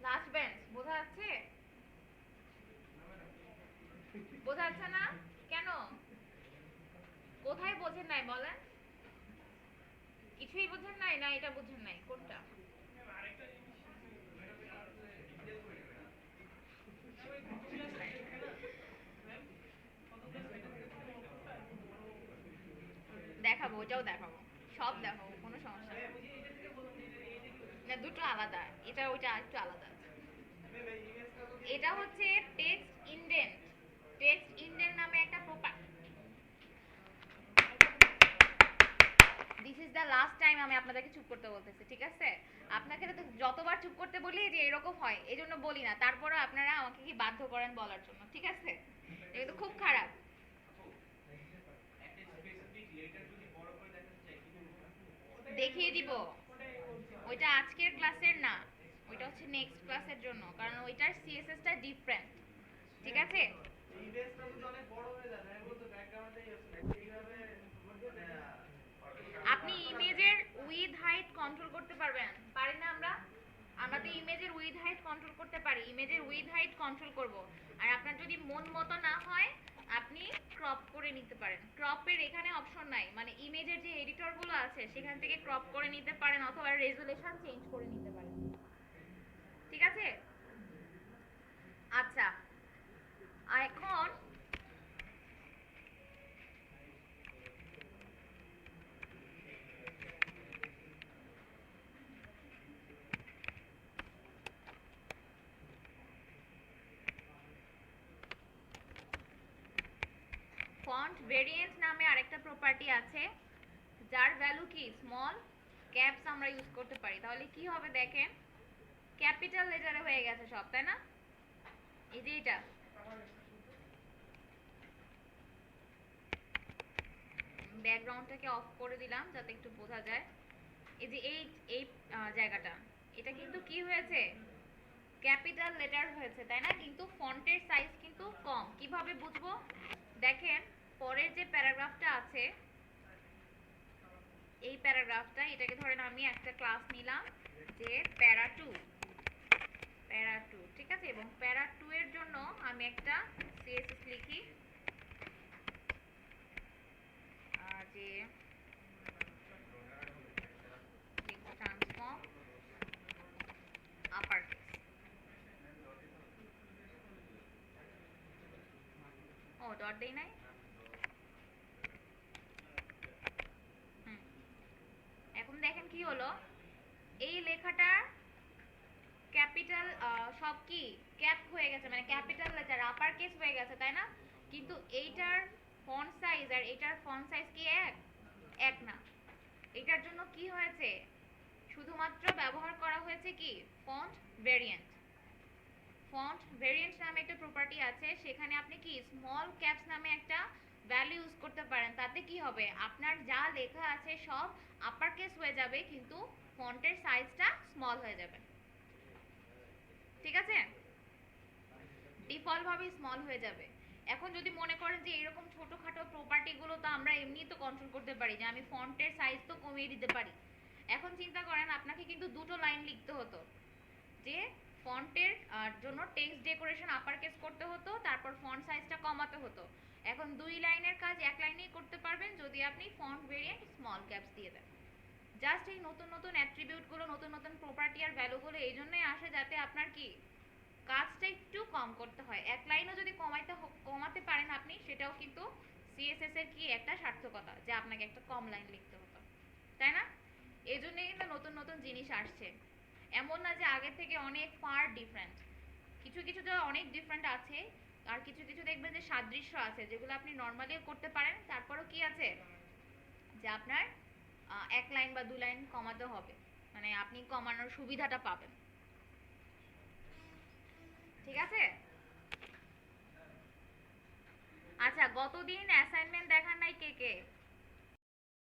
লাস্ট বেঞ্চ, বোঝা যাচ্ছে? বোঝা যাচ্ছে না কেন? কোথায় বোঝেন নাই বলেন? কিছুই বোঝেন নাই, না এটা বোঝেন নাই, কোনটা? দেখাবো, ওটাও দেখাবো, সব দেখাবো, কোনো সমস্যা নেই। না, দুটো আলাদা, এটা ওইটা একটু আলাদা। এটা হচ্ছে টেক্সট ইনডেন্ট। টেক্সট ইনডেন্ট নামে একটা property. This is the last time আমি আপনাদেরকে চুপ করতে বলতেছি, ঠিক আছে? আপনাকে তো যতবার চুপ করতে বলি যে এরকম হয়, এই জন্য বলি না, তারপরে আপনারা আমাকে কি বাধ্য করেন বলার জন্য, ঠিক আছে? এটা তো খুব খারাপ। দেখিয়ে দিব, ওইটা আজকের ক্লাসের না, ওইটা হচ্ছে নেক্সট ক্লাসের জন্য, কারণ ওইটার সিএসএসটা ডিফারেন্ট। ঠিক আছে, এই বেসটা যদি অনেক বড় হয়ে যায়, আমি বলতে ব্যাকগ্রাউন্ডটাই আছে না, এইভাবে মানে আপনি ইমেজের উইথ হাইট কন্ট্রোল করতে পারবেন, পারি না আমরা? আমরা তো ইমেজের উইথ হাইট কন্ট্রোল করতে পারি, ইমেজের উইথ হাইট কন্ট্রোল করব। আর আপনার যদি মন মতো না হয়, আপনি ক্রপ করে নিতে পারেন। ক্রপের এখানে অপশন নাই, মানে ইমেজের যে এডিটরগুলো আছে সেখান থেকে ক্রপ করে নিতে পারেন, অথবা রেজুলেশন চেঞ্জ করে নিতে পারেন। ঠিক আছে, আচ্ছা এখন ফন্ট ভেরিয়েন্স নামে আরেকটা প্রপার্টি আছে, যার ভ্যালু কি স্মল ক্যাপস আমরা ইউজ করতে পারি। তাহলে কি হবে দেখেন, ক্যাপিটাল লেটারে হয়ে গেছে সব, তাই না? এই যে এটা ব্যাকগ্রাউন্ডটাকে অফ করে দিলাম যাতে একটু বোঝা যায়। এই যে এই এই জায়গাটা, এটা কিন্তু কি হয়েছে, ক্যাপিটাল লেটার হয়েছে, তাই না? কিন্তু ফন্টের সাইজ কিন্তু কম। কিভাবে বুঝবো, দেখেন পরের যে প্যারাগ্রাফটা আছে, এই প্যারাগ্রাফটা, এটাকে ধরেন আমি একটা ক্লাস নিলাম যে প্যারা 2, প্যারা 2, ঠিক আছে? এবং প্যারা 2 এর জন্য আমি একটা সিএসএস লিখি যে ডট দেই নাই? হুম। এখন দেখেন কি হলো, এই লেখাটা ক্যাপিটাল সব কি ক্যাপ হয়ে গেছে, মানে ক্যাপিটাল লেটার আপার কেস হয়ে গেছে, তাই না? কিন্তু এইটার ফন্ট সাইজ আর এটার ফন্ট সাইজ কি এক? এক না। এটার জন্য কি হয়েছে, শুধুমাত্র ব্যবহার করা হয়েছে কি ফন্ট ভেরিয়েন্ট। ফন্ট ভেরিয়েন্ট নামে একটা প্রপার্টি আছে, সেখানে আপনি কি স্মল ক্যাপস নামে একটা ভ্যালু ইউজ করতে পারেন। তাতে কি হবে, আপনার যা লেখা আছে সব আপার কেস হয়ে যাবে, কিন্তু ফন্টের সাইজটা স্মল হয়ে যাবে। ঠিক আছে, ডিফল্ট ভাবে স্মল হয়ে যাবে। এখন যদি মনে করেন যে এরকম ছোটখাটো প্রপার্টি গুলো তো আমরা এমনি তো কন্ট্রোল করতে পারি, যে আমি ফন্টের সাইজ তো কমিয়ে দিতে পারি। এখন চিন্তা করেন আপনাকে কিন্তু দুটো লাইন লিখতে হতো, যে ফন্টের জন্য টেক্সট ডেকোরেশন আপার কেস করতে হতো, তারপর ফন্ট সাইজটা কমাতে হতো। এখন দুই লাইনের কাজ এক লাইনেই করতে পারবেন যদি আপনি ফন্ট ভেরিয়েন্ট স্মল ক্যাপস দিয়ে দেন। জাস্ট এই নতুন নতুন অ্যাট্রিবিউটগুলো, নতুন নতুন প্রপার্টি আর ভ্যালুগুলো এই জন্যই আসে যাতে আপনার কি কাজটা একটু কম করতে হয়। এক লাইনও যদি কমাতে পারেন আপনি, সেটাও কিন্তু সিএসএস এর কি একটা সার্থকতা, যে আপনাকে একটা কম লাইন লিখতে হতো, তাই না? এই জন্যই কিন্তু নতুন নতুন জিনিস আসছে। এমন না যে আগে থেকে অনেক ফার ডিফারেন্ট, কিছু কিছু তো অনেক ডিফারেন্ট আছে, আর কিছু কিছু দেখবেন যে সাদৃশ্য আছে, যেগুলো আপনি নর্মালিও করতে পারেন। তারপরও কি আছে, যে আপনার এক লাইন বা দু লাইন কমাতে হবে, মানে আপনি কমানোর সুবিধাটা পাবেন। ঠিক আছে। আচ্ছা, গতদিন অ্যাসাইনমেন্ট দেখান নাই কে কে?